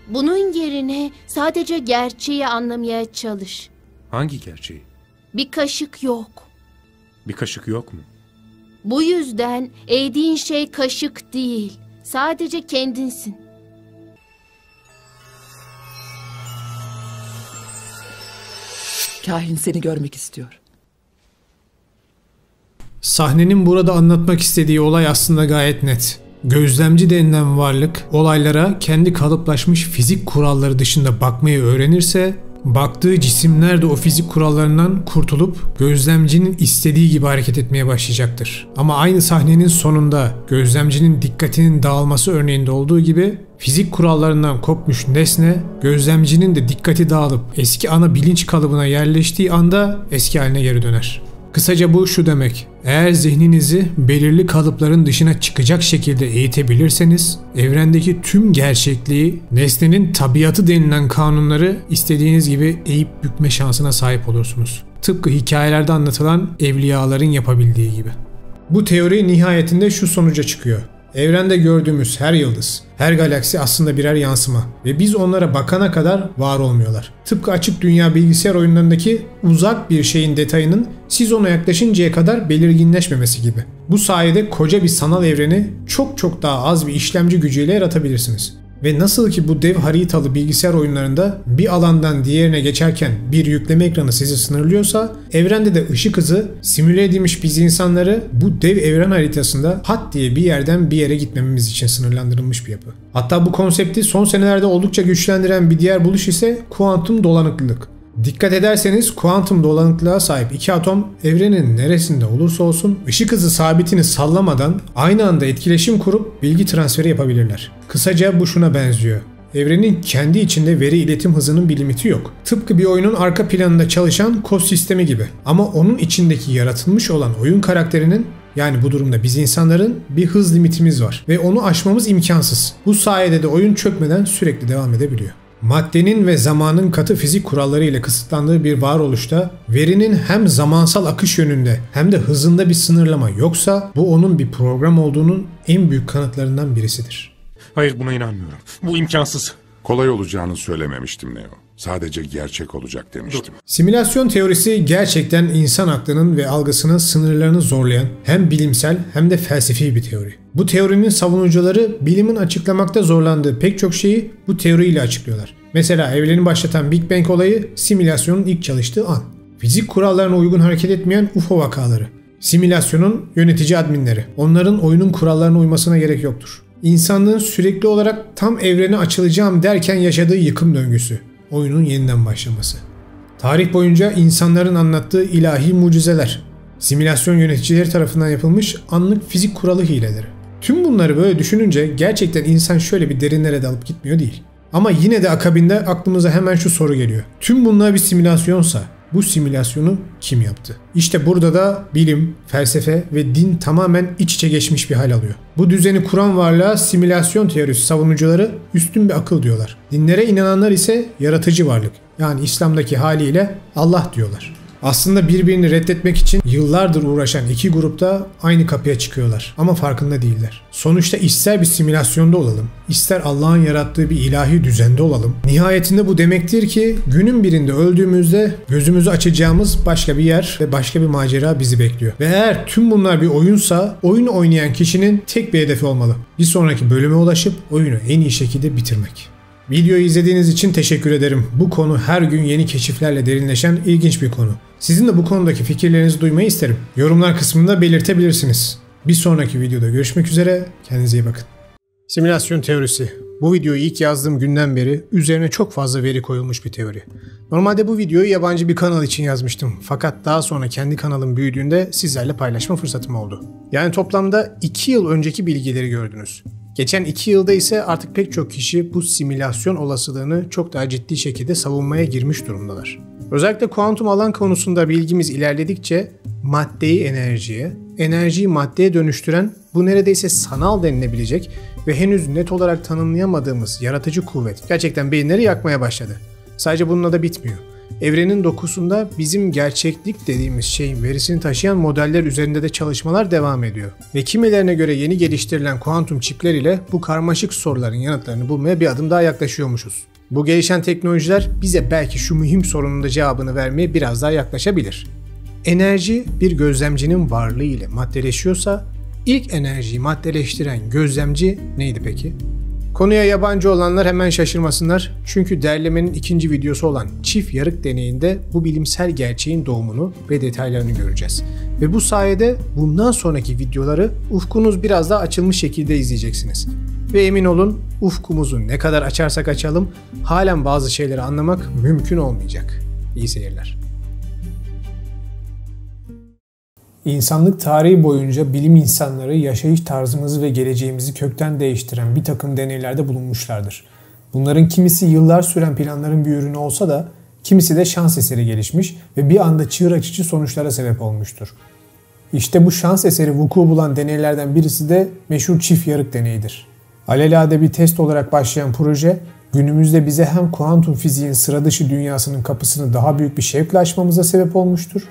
Bunun yerine sadece gerçeği anlamaya çalış. Hangi gerçeği? Bir kaşık yok. Bir kaşık yok mu? Bu yüzden eğdiğin şey kaşık değil. Sadece kendinsin. Kahin seni görmek istiyor. Sahnenin burada anlatmak istediği olay aslında gayet net. Gözlemci denilen varlık olaylara kendi kalıplaşmış fizik kuralları dışında bakmayı öğrenirse, baktığı cisimler de o fizik kurallarından kurtulup gözlemcinin istediği gibi hareket etmeye başlayacaktır. Ama aynı sahnenin sonunda gözlemcinin dikkatinin dağılması örneğinde olduğu gibi fizik kurallarından kopmuş nesne gözlemcinin de dikkati dağılıp eski ana bilinç kalıbına yerleştiği anda eski haline geri döner. Kısaca bu şu demek: eğer zihninizi belirli kalıpların dışına çıkacak şekilde eğitebilirseniz, evrendeki tüm gerçekliği, nesnenin tabiatı denilen kanunları istediğiniz gibi eğip bükme şansına sahip olursunuz. Tıpkı hikayelerde anlatılan evliyaların yapabildiği gibi. Bu teori nihayetinde şu sonuca çıkıyor: evrende gördüğümüz her yıldız, her galaksi aslında birer yansıma ve biz onlara bakana kadar var olmuyorlar. Tıpkı açık dünya bilgisayar oyunlarındaki uzak bir şeyin detayının siz ona yaklaşıncaya kadar belirginleşmemesi gibi. Bu sayede koca bir sanal evreni çok daha az bir işlemci gücüyle yaratabilirsiniz. Ve nasıl ki bu dev haritalı bilgisayar oyunlarında bir alandan diğerine geçerken bir yükleme ekranı sizi sınırlıyorsa, evrende de ışık hızı simüle edilmiş biz insanları bu dev evren haritasında pat diye bir yerden bir yere gitmememiz için sınırlandırılmış bir yapı. Hatta bu konsepti son senelerde oldukça güçlendiren bir diğer buluş ise kuantum dolanıklılık. Dikkat ederseniz kuantum dolanıklığa sahip iki atom evrenin neresinde olursa olsun ışık hızı sabitini sallamadan aynı anda etkileşim kurup bilgi transferi yapabilirler. Kısaca bu şuna benziyor: evrenin kendi içinde veri iletim hızının bir limiti yok. Tıpkı bir oyunun arka planında çalışan kod sistemi gibi. Ama onun içindeki yaratılmış olan oyun karakterinin, yani bu durumda biz insanların bir hız limitimiz var ve onu aşmamız imkansız. Bu sayede de oyun çökmeden sürekli devam edebiliyor. Maddenin ve zamanın katı fizik kuralları ile kısıtlandığı bir varoluşta verinin hem zamansal akış yönünde hem de hızında bir sınırlama yoksa bu onun bir program olduğunun en büyük kanıtlarından birisidir. Hayır, buna inanmıyorum. Bu imkansız. Kolay olacağını söylememiştim Neo. Sadece gerçek olacak demiştim. Simülasyon teorisi gerçekten insan aklının ve algısının sınırlarını zorlayan hem bilimsel hem de felsefi bir teori. Bu teorinin savunucuları bilimin açıklamakta zorlandığı pek çok şeyi bu teoriyle açıklıyorlar. Mesela evreni başlatan Big Bang olayı simülasyonun ilk çalıştığı an. Fizik kurallarına uygun hareket etmeyen UFO vakaları. Simülasyonun yönetici adminleri. Onların oyunun kurallarına uymasına gerek yoktur. İnsanlığın sürekli olarak tam evrene açılacağım derken yaşadığı yıkım döngüsü. Oyunun yeniden başlaması. Tarih boyunca insanların anlattığı ilahi mucizeler. Simülasyon yöneticileri tarafından yapılmış anlık fizik kuralı hileleri. Tüm bunları böyle düşününce gerçekten insan şöyle bir derinlere dalıp gitmiyor değil. Ama yine de akabinde aklımıza hemen şu soru geliyor: tüm bunlar bir simülasyonsa bu simülasyonu kim yaptı? İşte burada da bilim, felsefe ve din tamamen iç içe geçmiş bir hal alıyor. Bu düzeni kuran varlığa simülasyon teorisi savunucuları üstün bir akıl diyorlar. Dinlere inananlar ise yaratıcı varlık, yani İslam'daki haliyle Allah diyorlar. Aslında birbirini reddetmek için yıllardır uğraşan iki grupta aynı kapıya çıkıyorlar ama farkında değiller. Sonuçta ister bir simülasyonda olalım, ister Allah'ın yarattığı bir ilahi düzende olalım, nihayetinde bu demektir ki günün birinde öldüğümüzde gözümüzü açacağımız başka bir yer ve başka bir macera bizi bekliyor. Ve eğer tüm bunlar bir oyunsa, oyunu oynayan kişinin tek bir hedefi olmalı: bir sonraki bölüme ulaşıp oyunu en iyi şekilde bitirmek. Videoyu izlediğiniz için teşekkür ederim. Bu konu her gün yeni keşiflerle derinleşen ilginç bir konu. Sizin de bu konudaki fikirlerinizi duymayı isterim. Yorumlar kısmında belirtebilirsiniz. Bir sonraki videoda görüşmek üzere. Kendinize iyi bakın. Simülasyon teorisi. Bu videoyu ilk yazdığım günden beri üzerine çok fazla veri koyulmuş bir teori. Normalde bu videoyu yabancı bir kanal için yazmıştım. Fakat daha sonra kendi kanalım büyüdüğünde sizlerle paylaşma fırsatım oldu. Yani toplamda 2 yıl önceki bilgileri gördünüz. Geçen 2 yılda ise artık pek çok kişi bu simülasyon olasılığını çok daha ciddi şekilde savunmaya girmiş durumdalar. Özellikle kuantum alan konusunda bilgimiz ilerledikçe maddeyi enerjiye, enerjiyi maddeye dönüştüren bu neredeyse sanal denilebilecek ve henüz net olarak tanımlayamadığımız yaratıcı kuvvet gerçekten beyinleri yakmaya başladı. Sadece bununla da bitmiyor. Evrenin dokusunda bizim gerçeklik dediğimiz şeyin verisini taşıyan modeller üzerinde de çalışmalar devam ediyor. Ve kimilerine göre yeni geliştirilen kuantum çipler ile bu karmaşık soruların yanıtlarını bulmaya bir adım daha yaklaşıyormuşuz. Bu gelişen teknolojiler bize belki şu mühim sorunun da cevabını vermeye biraz daha yaklaşabilir. Enerji bir gözlemcinin varlığı ile maddeleşiyorsa ilk enerjiyi maddeleştiren gözlemci neydi peki? Konuya yabancı olanlar hemen şaşırmasınlar çünkü derlemenin ikinci videosu olan çift yarık deneyinde bu bilimsel gerçeğin doğumunu ve detaylarını göreceğiz. Ve bu sayede bundan sonraki videoları ufkunuz biraz daha açılmış şekilde izleyeceksiniz. Ve emin olun ufkumuzu ne kadar açarsak açalım halen bazı şeyleri anlamak mümkün olmayacak. İyi seyirler. İnsanlık tarihi boyunca bilim insanları yaşayış tarzımızı ve geleceğimizi kökten değiştiren bir takım deneylerde bulunmuşlardır. Bunların kimisi yıllar süren planların bir ürünü olsa da kimisi de şans eseri gelişmiş ve bir anda çığır açıcı sonuçlara sebep olmuştur. İşte bu şans eseri vuku bulan deneylerden birisi de meşhur çift yarık deneyidir. Alelade bir test olarak başlayan proje günümüzde bize hem kuantum fiziğin sıra dışı dünyasının kapısını daha büyük bir şevkle açmamıza sebep olmuştur,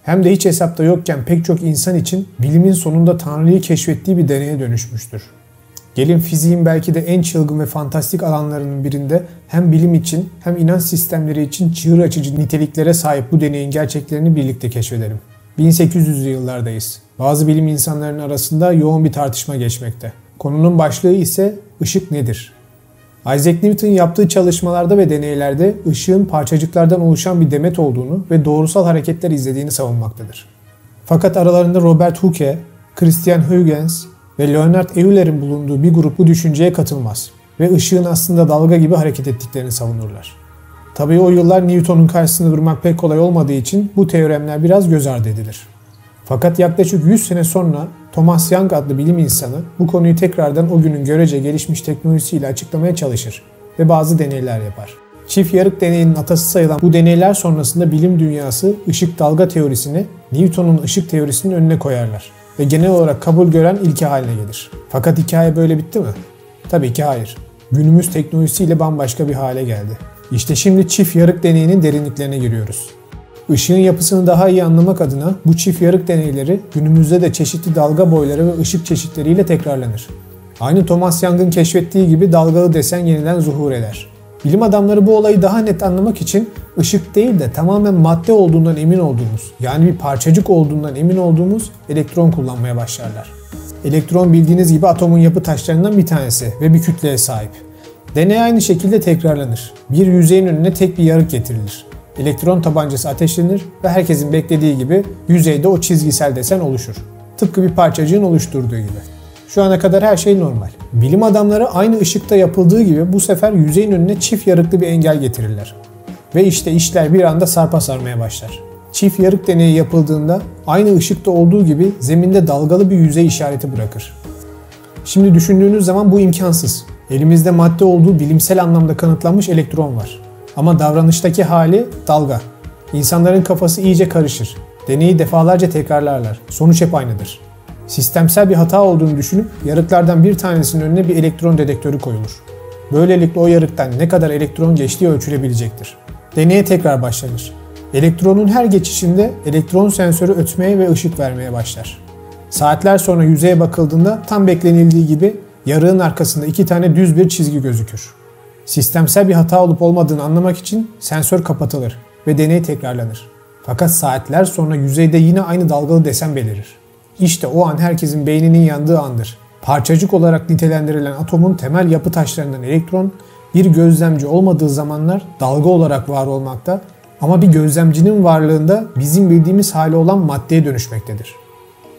hem de hiç hesapta yokken pek çok insan için bilimin sonunda Tanrı'yı keşfettiği bir deneye dönüşmüştür. Gelin fiziğin belki de en çılgın ve fantastik alanlarının birinde hem bilim için hem inanç sistemleri için çığır açıcı niteliklere sahip bu deneyin gerçeklerini birlikte keşfedelim. 1800'lü yıllardayız. Bazı bilim insanlarının arasında yoğun bir tartışma geçmekte. Konunun başlığı ise ışık nedir? Isaac Newton yaptığı çalışmalarda ve deneylerde ışığın parçacıklardan oluşan bir demet olduğunu ve doğrusal hareketler izlediğini savunmaktadır. Fakat aralarında Robert Hooke, Christian Huygens ve Leonard Euler'in bulunduğu bir grup bu düşünceye katılmaz ve ışığın aslında dalga gibi hareket ettiklerini savunurlar. Tabii o yıllar Newton'un karşısında durmak pek kolay olmadığı için bu teoremler biraz göz ardı edilir. Fakat yaklaşık 100 sene sonra Thomas Young adlı bilim insanı bu konuyu tekrardan o günün görece gelişmiş teknolojisiyle açıklamaya çalışır ve bazı deneyler yapar. Çift yarık deneyinin atası sayılan bu deneyler sonrasında bilim dünyası ışık dalga teorisini Newton'un ışık teorisinin önüne koyarlar ve genel olarak kabul gören ilke haline gelir. Fakat hikaye böyle bitti mi? Tabii ki hayır. Günümüz teknolojisiyle bambaşka bir hale geldi. İşte şimdi çift yarık deneyinin derinliklerine giriyoruz. Işığın yapısını daha iyi anlamak adına bu çift yarık deneyleri günümüzde de çeşitli dalga boyları ve ışık çeşitleriyle tekrarlanır. Aynı Thomas Young'ın keşfettiği gibi dalgalı desen yeniden zuhur eder. Bilim adamları bu olayı daha net anlamak için ışık değil de tamamen madde olduğundan emin olduğumuz, yani bir parçacık olduğundan emin olduğumuz elektron kullanmaya başlarlar. Elektron bildiğiniz gibi atomun yapı taşlarından bir tanesi ve bir kütleye sahip. Deney aynı şekilde tekrarlanır. Bir yüzeyin önüne tek bir yarık getirilir. Elektron tabancası ateşlenir ve herkesin beklediği gibi yüzeyde o çizgisel desen oluşur. Tıpkı bir parçacığın oluşturduğu gibi. Şu ana kadar her şey normal. Bilim adamları aynı ışıkta yapıldığı gibi bu sefer yüzeyin önüne çift yarıklı bir engel getirirler. Ve işte işler bir anda sarpa sarmaya başlar. Çift yarık deneyi yapıldığında aynı ışıkta olduğu gibi zeminde dalgalı bir yüzey işareti bırakır. Şimdi düşündüğünüz zaman bu imkansız. Elimizde madde olduğu bilimsel anlamda kanıtlanmış elektron var. Ama davranıştaki hali dalga. İnsanların kafası iyice karışır. Deneyi defalarca tekrarlarlar. Sonuç hep aynıdır. Sistemsel bir hata olduğunu düşünüp yarıklardan bir tanesinin önüne bir elektron dedektörü koyulur. Böylelikle o yarıktan ne kadar elektron geçtiği ölçülebilecektir. Deneye tekrar başlanır. Elektronun her geçişinde elektron sensörü ötmeye ve ışık vermeye başlar. Saatler sonra yüzeye bakıldığında tam beklenildiği gibi yarığın arkasında iki tane düz bir çizgi gözükür. Sistemsel bir hata olup olmadığını anlamak için sensör kapatılır ve deney tekrarlanır. Fakat saatler sonra yüzeyde yine aynı dalgalı desen belirir. İşte o an herkesin beyninin yandığı andır. Parçacık olarak nitelendirilen atomun temel yapı taşlarından elektron, bir gözlemci olmadığı zamanlar dalga olarak var olmakta ama bir gözlemcinin varlığında bizim bildiğimiz hali olan maddeye dönüşmektedir.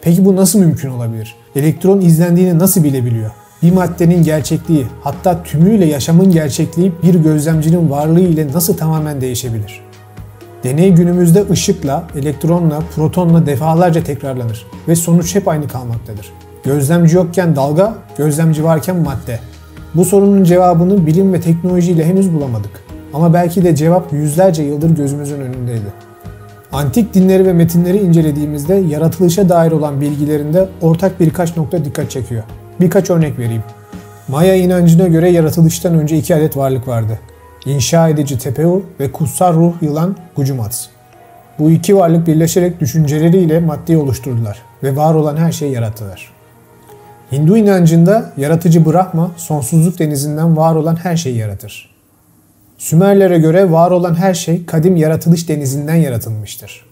Peki bu nasıl mümkün olabilir? Elektron izlendiğini nasıl bilebiliyor? Bir maddenin gerçekliği, hatta tümüyle yaşamın gerçekliği bir gözlemcinin varlığı ile nasıl tamamen değişebilir? Deney günümüzde ışıkla, elektronla, protonla defalarca tekrarlanır ve sonuç hep aynı kalmaktadır. Gözlemci yokken dalga, gözlemci varken madde. Bu sorunun cevabını bilim ve teknolojiyle henüz bulamadık. Ama belki de cevap yüzlerce yıldır gözümüzün önündeydi. Antik dinleri ve metinleri incelediğimizde yaratılışa dair olan bilgilerinde ortak birkaç nokta dikkat çekiyor. Birkaç örnek vereyim. Maya inancına göre yaratılıştan önce 2 adet varlık vardı. İnşa edici Tepeu ve kutsal ruh yılan Gucumatz. Bu 2 varlık birleşerek düşünceleriyle maddeyi oluşturdular ve var olan her şeyi yarattılar. Hindu inancında yaratıcı Brahma sonsuzluk denizinden var olan her şeyi yaratır. Sümerlere göre var olan her şey kadim yaratılış denizinden yaratılmıştır.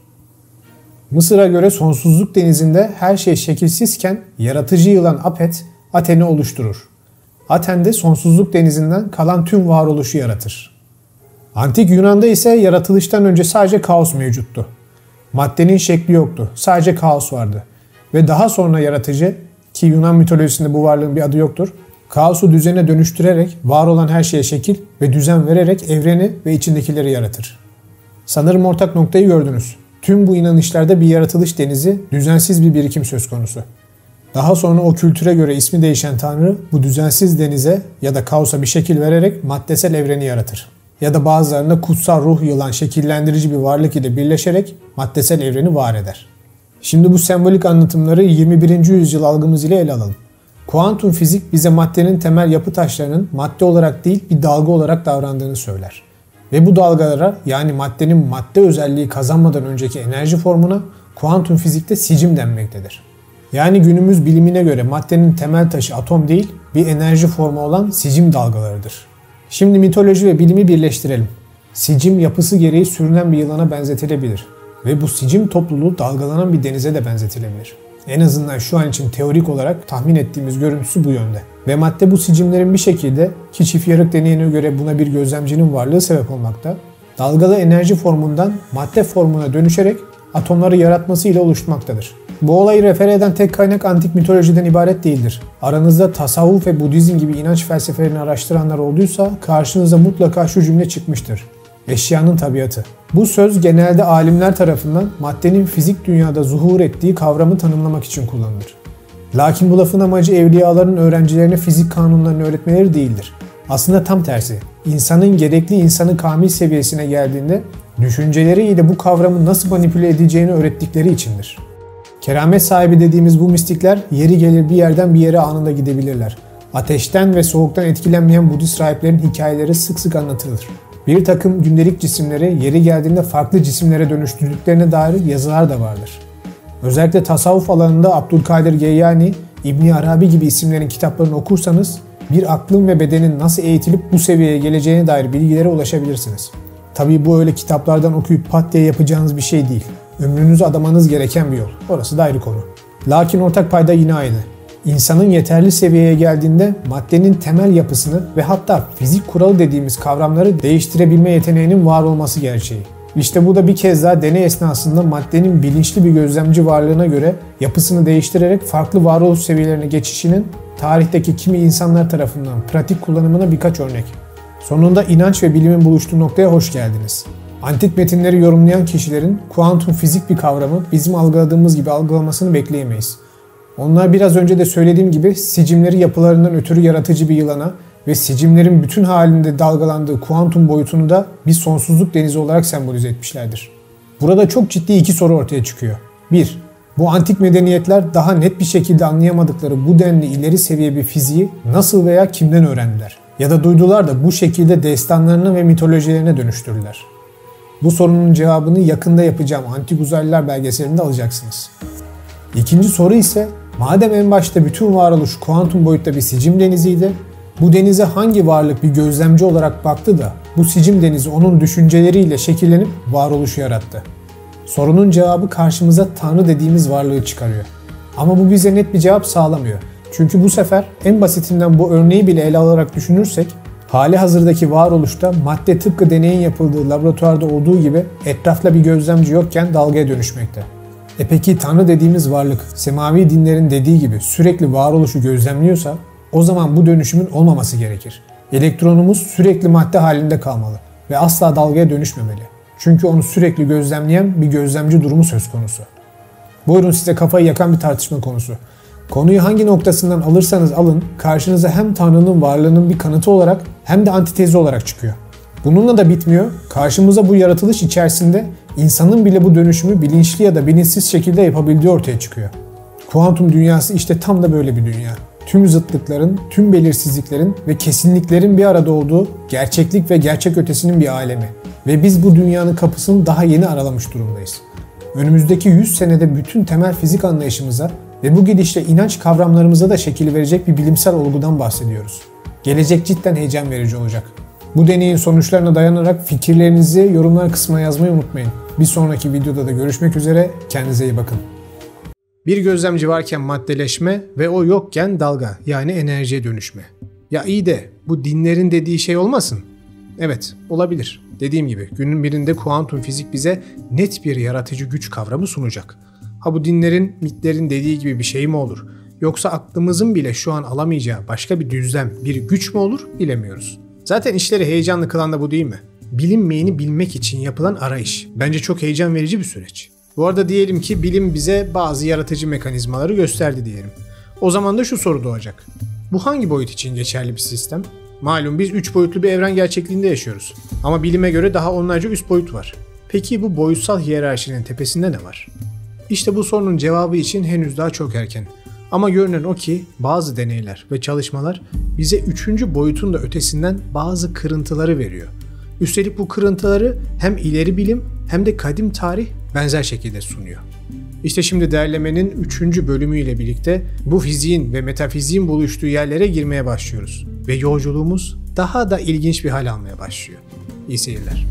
Mısır'a göre sonsuzluk denizinde her şey şekilsizken yaratıcı yılan Apet, Aten'i oluşturur. Aten de sonsuzluk denizinden kalan tüm varoluşu yaratır. Antik Yunan'da ise yaratılıştan önce sadece kaos mevcuttu. Maddenin şekli yoktu, sadece kaos vardı. Ve daha sonra yaratıcı, ki Yunan mitolojisinde bu varlığın bir adı yoktur, kaosu düzene dönüştürerek var olan her şeye şekil ve düzen vererek evreni ve içindekileri yaratır. Sanırım ortak noktayı gördünüz. Tüm bu inanışlarda bir yaratılış denizi, düzensiz bir birikim söz konusu. Daha sonra o kültüre göre ismi değişen Tanrı bu düzensiz denize ya da kaosa bir şekil vererek maddesel evreni yaratır. Ya da bazılarında kutsal ruh yılan şekillendirici bir varlık ile birleşerek maddesel evreni var eder. Şimdi bu sembolik anlatımları 21. yüzyıl algımız ile ele alalım. Kuantum fizik bize maddenin temel yapı taşlarının madde olarak değil bir dalga olarak davrandığını söyler. Ve bu dalgalara, yani maddenin madde özelliği kazanmadan önceki enerji formuna kuantum fizikte sicim denmektedir. Yani günümüz bilimine göre maddenin temel taşı atom değil, bir enerji formu olan sicim dalgalarıdır. Şimdi mitoloji ve bilimi birleştirelim. Sicim yapısı gereği sürünen bir yılana benzetilebilir. Ve bu sicim topluluğu dalgalanan bir denize de benzetilebilir. En azından şu an için teorik olarak tahmin ettiğimiz görüntüsü bu yönde. Ve madde bu sicimlerin bir şekilde, ki çift yarık deneyine göre buna bir gözlemcinin varlığı sebep olmakta, dalgalı enerji formundan madde formuna dönüşerek atomları yaratmasıyla oluşmaktadır. Bu olayı refere eden tek kaynak antik mitolojiden ibaret değildir. Aranızda tasavvuf ve Budizm gibi inanç felsefelerini araştıranlar olduysa karşınıza mutlaka şu cümle çıkmıştır. Eşyanın tabiatı. Bu söz genelde alimler tarafından maddenin fizik dünyada zuhur ettiği kavramı tanımlamak için kullanılır. Lakin bu lafın amacı evliyaların öğrencilerine fizik kanunlarını öğretmeleri değildir. Aslında tam tersi. İnsanın gerekli insanı kamil seviyesine geldiğinde düşünceleriyle bu kavramı nasıl manipüle edeceğini öğrettikleri içindir. Keramet sahibi dediğimiz bu mistikler yeri gelir bir yerden bir yere anında gidebilirler. Ateşten ve soğuktan etkilenmeyen Budist rahiplerin hikayeleri sık sık anlatılır. Bir takım gündelik cisimleri yeri geldiğinde farklı cisimlere dönüştürdüklerine dair yazılar da vardır. Özellikle tasavvuf alanında Abdülkadir Geylani, İbn Arabi gibi isimlerin kitaplarını okursanız bir aklın ve bedenin nasıl eğitilip bu seviyeye geleceğine dair bilgilere ulaşabilirsiniz. Tabii bu öyle kitaplardan okuyup pat diye yapacağınız bir şey değil. Ömrünüzü adamanız gereken bir yol. Orası da ayrı konu. Lakin ortak payda yine aynı. İnsanın yeterli seviyeye geldiğinde maddenin temel yapısını ve hatta fizik kuralı dediğimiz kavramları değiştirebilme yeteneğinin var olması gerçeği. İşte bu da bir kez daha deney esnasında maddenin bilinçli bir gözlemci varlığına göre yapısını değiştirerek farklı varoluş seviyelerine geçişinin tarihteki kimi insanlar tarafından pratik kullanımına birkaç örnek. Sonunda inanç ve bilimin buluştuğu noktaya hoş geldiniz. Antik metinleri yorumlayan kişilerin kuantum fizik bir kavramı bizim algıladığımız gibi algılamasını bekleyemeyiz. Onlar biraz önce de söylediğim gibi sicimleri yapılarından ötürü yaratıcı bir yılana ve sicimlerin bütün halinde dalgalandığı kuantum boyutunu da bir sonsuzluk denizi olarak sembolize etmişlerdir. Burada çok ciddi 2 soru ortaya çıkıyor. 1. Bu antik medeniyetler daha net bir şekilde anlayamadıkları bu denli ileri seviye bir fiziği nasıl veya kimden öğrendiler? Ya da duydular da bu şekilde destanlarına ve mitolojilerine dönüştürdüler. Bu sorunun cevabını yakında yapacağım Antik Uzaylılar belgeselinde alacaksınız. İkinci soru ise, madem en başta bütün varoluş kuantum boyutta bir sicim deniziydi, bu denize hangi varlık bir gözlemci olarak baktı da bu sicim denizi onun düşünceleriyle şekillenip varoluşu yarattı? Sorunun cevabı karşımıza Tanrı dediğimiz varlığı çıkarıyor. Ama bu bize net bir cevap sağlamıyor. Çünkü bu sefer en basitinden bu örneği bile ele alarak düşünürsek, hali hazırdaki varoluşta madde tıpkı deneyin yapıldığı laboratuvarda olduğu gibi etrafta bir gözlemci yokken dalgaya dönüşmekte. Peki Tanrı dediğimiz varlık, semavi dinlerin dediği gibi sürekli varoluşu gözlemliyorsa, o zaman bu dönüşümün olmaması gerekir. Elektronumuz sürekli madde halinde kalmalı ve asla dalgaya dönüşmemeli. Çünkü onu sürekli gözlemleyen bir gözlemci durumu söz konusu. Buyurun size kafayı yakan bir tartışma konusu. Konuyu hangi noktasından alırsanız alın, karşınıza hem Tanrı'nın varlığının bir kanıtı olarak hem de antitezi olarak çıkıyor. Bununla da bitmiyor. Karşımıza bu yaratılış içerisinde insanın bile bu dönüşümü bilinçli ya da bilinçsiz şekilde yapabildiği ortaya çıkıyor. Kuantum dünyası işte tam da böyle bir dünya. Tüm zıtlıkların, tüm belirsizliklerin ve kesinliklerin bir arada olduğu gerçeklik ve gerçek ötesinin bir alemi. Ve biz bu dünyanın kapısını daha yeni aralamış durumdayız. Önümüzdeki 100 senede bütün temel fizik anlayışımıza ve bu gidişle inanç kavramlarımıza da şekil verecek bir bilimsel olgudan bahsediyoruz. Gelecek cidden heyecan verici olacak. Bu deneyin sonuçlarına dayanarak fikirlerinizi yorumlar kısmına yazmayı unutmayın. Bir sonraki videoda da görüşmek üzere, kendinize iyi bakın. Bir gözlemci varken maddeleşme ve o yokken dalga, yani enerjiye dönüşme. Ya iyi de bu dinlerin dediği şey olmasın? Evet, olabilir. Dediğim gibi günün birinde kuantum fizik bize net bir yaratıcı güç kavramı sunacak. Ha bu dinlerin, mitlerin dediği gibi bir şey mi olur? Yoksa aklımızın bile şu an alamayacağı başka bir düzlem, bir güç mü olur bilemiyoruz. Zaten işleri heyecanlı kılan da bu değil mi? Bilinmeyeni bilmek için yapılan arayış. Bence çok heyecan verici bir süreç. Bu arada diyelim ki bilim bize bazı yaratıcı mekanizmaları gösterdi diyelim. O zaman da şu soru doğacak. Bu hangi boyut için geçerli bir sistem? Malum biz 3 boyutlu bir evren gerçekliğinde yaşıyoruz. Ama bilime göre daha onlarca üst boyut var. Peki bu boyutsal hiyerarşinin tepesinde ne var? İşte bu sorunun cevabı için henüz daha çok erken. Ama görünen o ki bazı deneyler ve çalışmalar bize 3. boyutun da ötesinden bazı kırıntıları veriyor. Üstelik bu kırıntıları hem ileri bilim hem de kadim tarih benzer şekilde sunuyor. İşte şimdi derlemenin 3. bölümüyle birlikte bu fiziğin ve metafiziğin buluştuğu yerlere girmeye başlıyoruz. Ve yolculuğumuz daha da ilginç bir hal almaya başlıyor. İyi seyirler.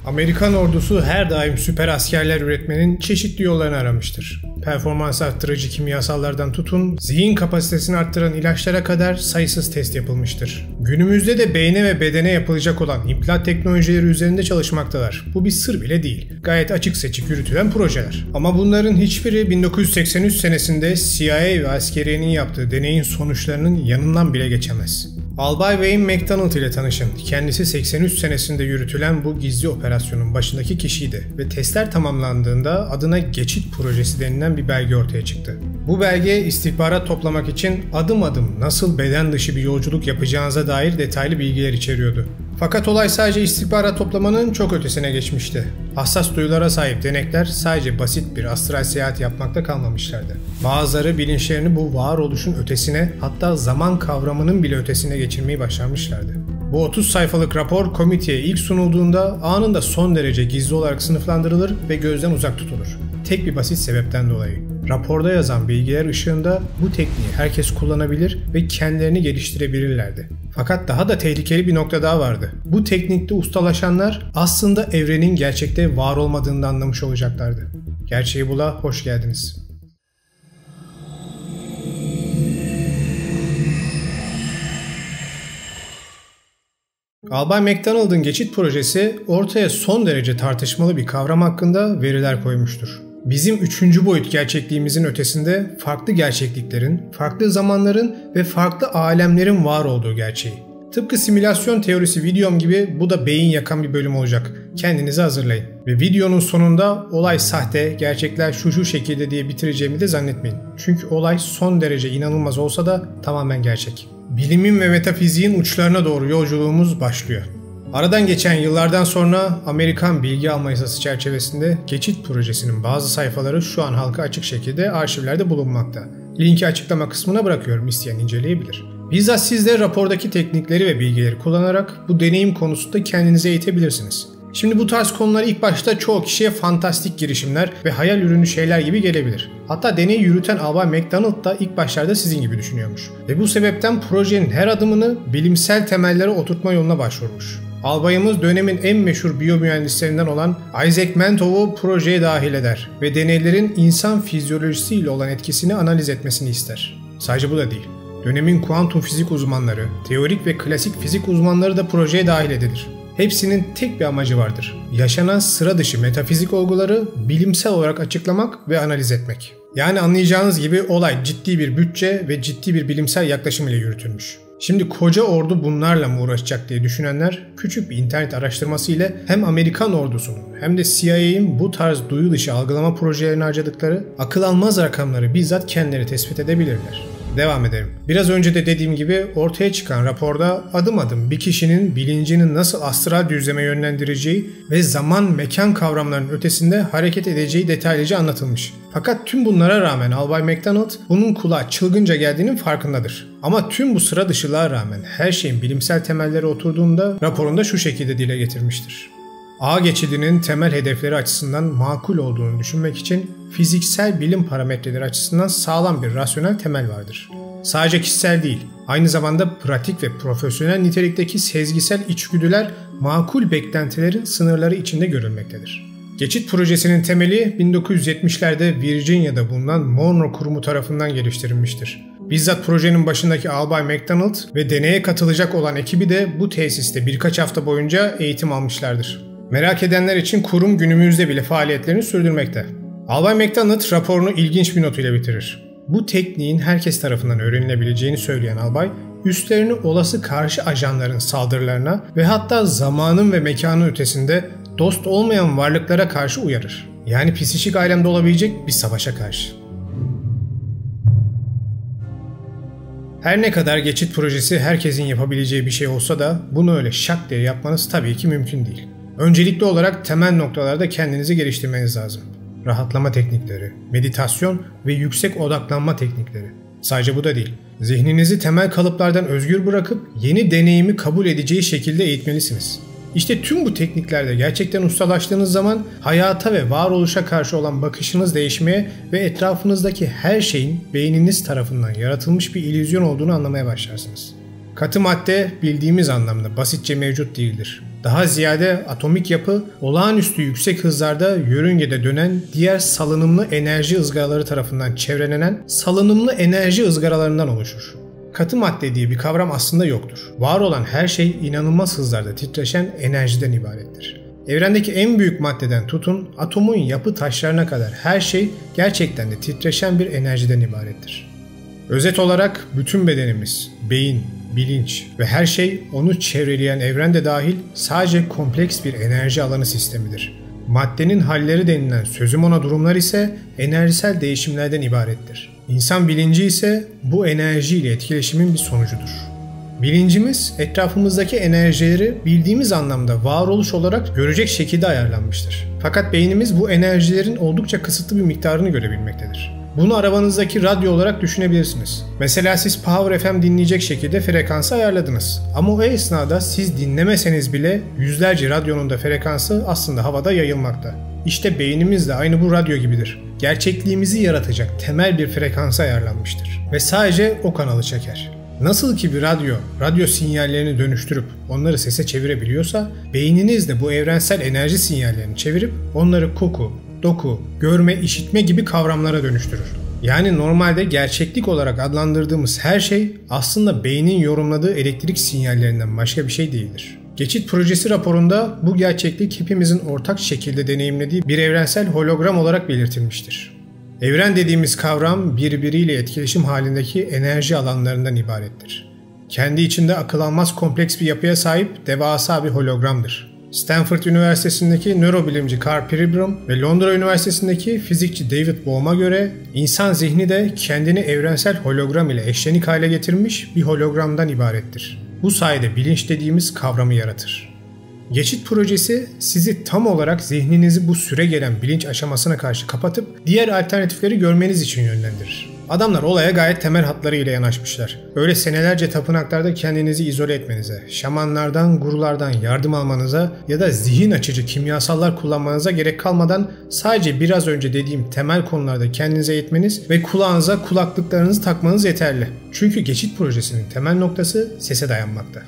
Amerikan ordusu her daim süper askerler üretmenin çeşitli yollarını aramıştır. Performans arttırıcı kimyasallardan tutun, zihin kapasitesini arttıran ilaçlara kadar sayısız test yapılmıştır. Günümüzde de beyne ve bedene yapılacak olan implant teknolojileri üzerinde çalışmaktalar. Bu bir sır bile değil. Gayet açık seçik yürütülen projeler. Ama bunların hiçbiri 1983 senesinde CIA ve askeriyenin yaptığı deneyin sonuçlarının yanından bile geçemez. Albay Wayne McDonald ile tanışın. Kendisi 83 senesinde yürütülen bu gizli operasyonun başındaki kişiydi ve testler tamamlandığında adına Geçit Projesi denilen bir belge ortaya çıktı. Bu belge istihbarat toplamak için adım adım nasıl beden dışı bir yolculuk yapacağınıza dair detaylı bilgiler içeriyordu. Fakat olay sadece istihbarat toplamanın çok ötesine geçmişti. Hassas duyulara sahip denekler sadece basit bir astral seyahat yapmakta kalmamışlardı. Bazıları bilinçlerini bu varoluşun ötesine, hatta zaman kavramının bile ötesine geçirmeyi başarmışlardı. Bu 30 sayfalık rapor komiteye ilk sunulduğunda anında son derece gizli olarak sınıflandırılır ve gözden uzak tutulur. Tek bir basit sebepten dolayı. Raporda yazan bilgiler ışığında bu tekniği herkes kullanabilir ve kendilerini geliştirebilirlerdi. Fakat daha da tehlikeli bir nokta daha vardı. Bu teknikte ustalaşanlar aslında evrenin gerçekte var olmadığını anlamış olacaklardı. Gerçeği bula hoş geldiniz. Albay McDonald'ın Geçit Projesi ortaya son derece tartışmalı bir kavram hakkında veriler koymuştur. Bizim 3. boyut gerçekliğimizin ötesinde farklı gerçekliklerin, farklı zamanların ve farklı alemlerin var olduğu gerçeği. Tıpkı simülasyon teorisi videom gibi bu da beyin yakan bir bölüm olacak. Kendinizi hazırlayın. Ve videonun sonunda olay sahte, gerçekler şu şekilde diye bitireceğimi de zannetmeyin. Çünkü olay son derece inanılmaz olsa da tamamen gerçek. Bilimin ve metafiziğin uçlarına doğru yolculuğumuz başlıyor. Aradan geçen yıllardan sonra Amerikan Bilgi Alma Yasası çerçevesinde Geçit Projesi'nin bazı sayfaları şu an halka açık şekilde arşivlerde bulunmakta. Linki açıklama kısmına bırakıyorum, isteyen inceleyebilir. Bizzat siz de rapordaki teknikleri ve bilgileri kullanarak bu deneyim konusunda kendinizi eğitebilirsiniz. Şimdi bu tarz konular ilk başta çoğu kişiye fantastik girişimler ve hayal ürünü şeyler gibi gelebilir. Hatta deneyi yürüten Albay McDonald da ilk başlarda sizin gibi düşünüyormuş. Ve bu sebepten projenin her adımını bilimsel temellere oturtma yoluna başvurmuş. Albayımız dönemin en meşhur biyomühendislerinden olan Isaac Mantov'u projeye dahil eder ve deneylerin insan fizyolojisiyle olan etkisini analiz etmesini ister. Sadece bu da değil. Dönemin kuantum fizik uzmanları, teorik ve klasik fizik uzmanları da projeye dahil edilir. Hepsinin tek bir amacı vardır. Yaşanan sıra dışı metafizik olguları bilimsel olarak açıklamak ve analiz etmek. Yani anlayacağınız gibi olay ciddi bir bütçe ve ciddi bir bilimsel yaklaşım ile yürütülmüş. Şimdi koca ordu bunlarla mı uğraşacak diye düşünenler küçük bir internet araştırması ile hem Amerikan ordusunun hem de CIA'in bu tarz duyu dışı algılama projelerine harcadıkları akıl almaz rakamları bizzat kendileri tespit edebilirler. Devam edelim. Biraz önce de dediğim gibi ortaya çıkan raporda adım adım bir kişinin bilincini nasıl astral düzleme yönlendireceği ve zaman mekan kavramlarının ötesinde hareket edeceği detaylıca anlatılmış. Fakat tüm bunlara rağmen Albay McDonald bunun kulağa çılgınca geldiğinin farkındadır. Ama tüm bu sıra dışılığa rağmen her şeyin bilimsel temelleri oturduğunda raporunda şu şekilde dile getirmiştir. A geçidinin temel hedefleri açısından makul olduğunu düşünmek için fiziksel bilim parametreleri açısından sağlam bir rasyonel temel vardır. Sadece kişisel değil, aynı zamanda pratik ve profesyonel nitelikteki sezgisel içgüdüler makul beklentilerin sınırları içinde görülmektedir. Geçit projesinin temeli 1970'lerde Virginia'da bulunan Monroe Kurumu tarafından geliştirilmiştir. Bizzat projenin başındaki Albay McDonald ve deneye katılacak olan ekibi de bu tesiste birkaç hafta boyunca eğitim almışlardır. Merak edenler için kurum günümüzde bile faaliyetlerini sürdürmekte. Albay McDonald raporunu ilginç bir notuyla bitirir. Bu tekniğin herkes tarafından öğrenilebileceğini söyleyen albay, üstlerini olası karşı ajanların saldırılarına ve hatta zamanın ve mekanın ötesinde dost olmayan varlıklara karşı uyarır. Yani psikik alemde olabilecek bir savaşa karşı. Her ne kadar geçit projesi herkesin yapabileceği bir şey olsa da bunu öyle şak diye yapmanız tabii ki mümkün değil. Öncelikli olarak temel noktalarda kendinizi geliştirmeniz lazım. Rahatlama teknikleri, meditasyon ve yüksek odaklanma teknikleri. Sadece bu da değil. Zihninizi temel kalıplardan özgür bırakıp yeni deneyimi kabul edeceği şekilde eğitmelisiniz. İşte tüm bu tekniklerde gerçekten ustalaştığınız zaman hayata ve varoluşa karşı olan bakışınız değişmeye ve etrafınızdaki her şeyin beyniniz tarafından yaratılmış bir illüzyon olduğunu anlamaya başlarsınız. Katı madde bildiğimiz anlamda basitçe mevcut değildir. Daha ziyade atomik yapı olağanüstü yüksek hızlarda yörüngede dönen diğer salınımlı enerji ızgaraları tarafından çevrelenen salınımlı enerji ızgaralarından oluşur. Katı madde diye bir kavram aslında yoktur. Var olan her şey inanılmaz hızlarda titreşen enerjiden ibarettir. Evrendeki en büyük maddeden tutun atomun yapı taşlarına kadar her şey gerçekten de titreşen bir enerjiden ibarettir. Özet olarak bütün bedenimiz, beyin, bilinç ve her şey onu çevreleyen evren de dahil sadece kompleks bir enerji alanı sistemidir. Maddenin halleri denilen sözüm ona durumlar ise enerjisel değişimlerden ibarettir. İnsan bilinci ise bu enerjiyle etkileşimin bir sonucudur. Bilincimiz etrafımızdaki enerjileri bildiğimiz anlamda varoluş olarak görecek şekilde ayarlanmıştır. Fakat beynimiz bu enerjilerin oldukça kısıtlı bir miktarını görebilmektedir. Bunu arabanızdaki radyo olarak düşünebilirsiniz. Mesela siz Power FM dinleyecek şekilde frekansı ayarladınız. Ama o esnada siz dinlemeseniz bile yüzlerce radyonun da frekansı aslında havada yayılmakta. İşte beynimiz de aynı bu radyo gibidir. Gerçekliğimizi yaratacak temel bir frekansa ayarlanmıştır. Ve sadece o kanalı çeker. Nasıl ki bir radyo sinyallerini dönüştürüp onları sese çevirebiliyorsa, beyniniz de bu evrensel enerji sinyallerini çevirip onları koku, doku, görme, işitme gibi kavramlara dönüştürür. Yani normalde gerçeklik olarak adlandırdığımız her şey aslında beynin yorumladığı elektrik sinyallerinden başka bir şey değildir. Geçit projesi raporunda bu gerçeklik hepimizin ortak şekilde deneyimlediği bir evrensel hologram olarak belirtilmiştir. Evren dediğimiz kavram birbiriyle etkileşim halindeki enerji alanlarından ibarettir. Kendi içinde akıl almaz kompleks bir yapıya sahip devasa bir hologramdır. Stanford Üniversitesi'ndeki nörobilimci Carl Pilgrim ve Londra Üniversitesi'ndeki fizikçi David Bohm'a göre insan zihni de kendini evrensel hologram ile eşlenik hale getirmiş bir hologramdan ibarettir. Bu sayede bilinç dediğimiz kavramı yaratır. Geçit projesi sizi tam olarak zihninizi bu süre gelen bilinç aşamasına karşı kapatıp diğer alternatifleri görmeniz için yönlendirir. Adamlar olaya gayet temel hatlarıyla yanaşmışlar. Öyle senelerce tapınaklarda kendinizi izole etmenize, şamanlardan, gurulardan yardım almanıza ya da zihin açıcı kimyasallar kullanmanıza gerek kalmadan sadece biraz önce dediğim temel konularda kendinize eğitmeniz ve kulağınıza kulaklıklarınızı takmanız yeterli. Çünkü geçit projesinin temel noktası sese dayanmakta.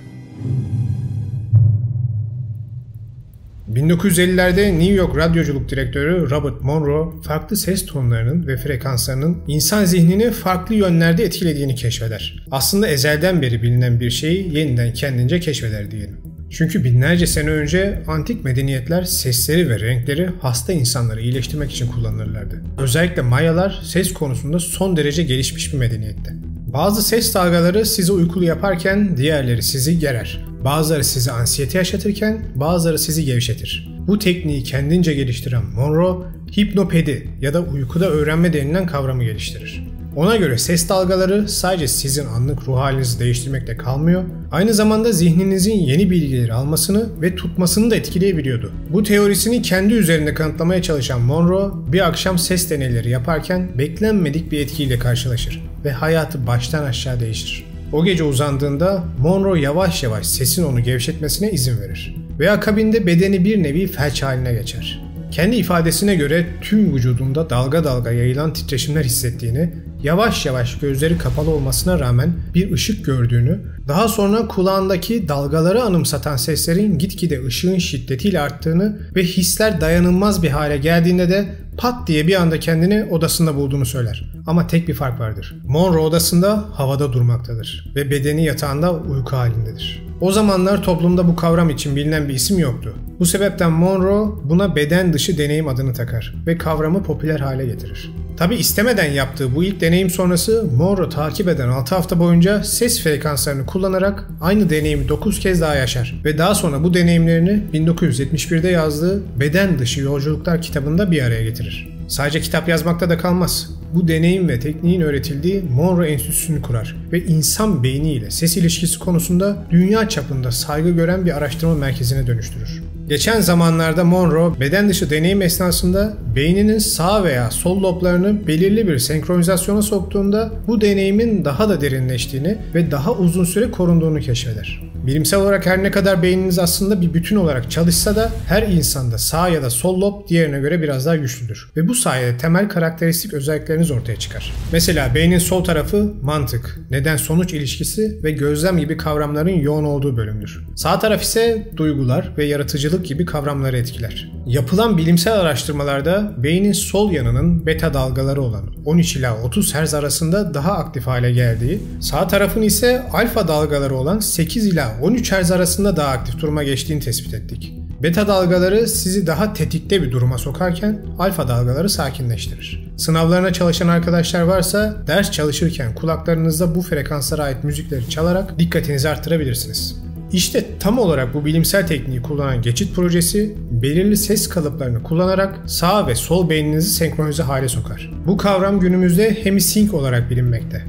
1950'lerde New York radyoculuk direktörü Robert Monroe farklı ses tonlarının ve frekanslarının insan zihnini farklı yönlerde etkilediğini keşfeder. Aslında ezelden beri bilinen bir şeyi yeniden kendince keşfeder diyelim. Çünkü binlerce sene önce antik medeniyetler sesleri ve renkleri hasta insanları iyileştirmek için kullanırlardı. Özellikle Mayalar ses konusunda son derece gelişmiş bir medeniyetti. Bazı ses dalgaları sizi uykulu yaparken diğerleri sizi gerer. Bazıları sizi ansiyete yaşatırken bazıları sizi gevşetir. Bu tekniği kendince geliştiren Monroe, hipnopedi ya da uykuda öğrenme denilen kavramı geliştirir. Ona göre ses dalgaları sadece sizin anlık ruh halinizi değiştirmekle kalmıyor, aynı zamanda zihninizin yeni bilgileri almasını ve tutmasını da etkileyebiliyordu. Bu teorisini kendi üzerinde kanıtlamaya çalışan Monroe, bir akşam ses deneyleri yaparken beklenmedik bir etkiyle karşılaşır ve hayatı baştan aşağı değişir. O gece uzandığında Monroe yavaş yavaş sesin onu gevşetmesine izin verir ve akabinde bedeni bir nevi felç haline geçer. Kendi ifadesine göre tüm vücudunda dalga dalga yayılan titreşimler hissettiğini, yavaş yavaş gözleri kapalı olmasına rağmen bir ışık gördüğünü, daha sonra kulağındaki dalgaları anımsatan seslerin gitgide ışığın şiddetiyle arttığını ve hisler dayanılmaz bir hale geldiğinde de pat diye bir anda kendini odasında bulduğunu söyler. Ama tek bir fark vardır. Monroe odasında havada durmaktadır ve bedeni yatağında uyku halindedir. O zamanlar toplumda bu kavram için bilinen bir isim yoktu. Bu sebepten Monroe buna beden dışı deneyim adını takar ve kavramı popüler hale getirir. Tabi istemeden yaptığı bu ilk deneyim sonrası Monroe takip eden 6 hafta boyunca ses frekanslarını kullanarak aynı deneyimi 9 kez daha yaşar ve daha sonra bu deneyimlerini 1971'de yazdığı Beden Dışı Yolculuklar kitabında bir araya getirir. Sadece kitap yazmakta da kalmaz. Bu deneyim ve tekniğin öğretildiği Monroe Enstitüsü'nü kurar ve insan beyni ile ses ilişkisi konusunda dünya çapında saygı gören bir araştırma merkezine dönüştürür. Geçen zamanlarda Monroe, beden dışı deneyim esnasında beyninin sağ veya sol loblarını belirli bir senkronizasyona soktuğunda bu deneyimin daha da derinleştiğini ve daha uzun süre korunduğunu keşfeder. Bilimsel olarak her ne kadar beyniniz aslında bir bütün olarak çalışsa da her insanda sağ ya da sol lob diğerine göre biraz daha güçlüdür ve bu sayede temel karakteristik özellikleriniz ortaya çıkar. Mesela beynin sol tarafı mantık, neden-sonuç ilişkisi ve gözlem gibi kavramların yoğun olduğu bölümdür. Sağ taraf ise duygular ve yaratıcılık gibi kavramları etkiler. Yapılan bilimsel araştırmalarda beynin sol yanının beta dalgaları olan 13 ila 30 Hz arasında daha aktif hale geldiği, sağ tarafın ise alfa dalgaları olan 8 ila 13 Hz arasında daha aktif duruma geçtiğini tespit ettik. Beta dalgaları sizi daha tetikte bir duruma sokarken alfa dalgaları sakinleştirir. Sınavlarına çalışan arkadaşlar varsa ders çalışırken kulaklarınızda bu frekanslara ait müzikleri çalarak dikkatinizi arttırabilirsiniz. İşte tam olarak bu bilimsel tekniği kullanan Geçit projesi belirli ses kalıplarını kullanarak sağ ve sol beyninizi senkronize hale sokar. Bu kavram günümüzde hemisync olarak bilinmekte.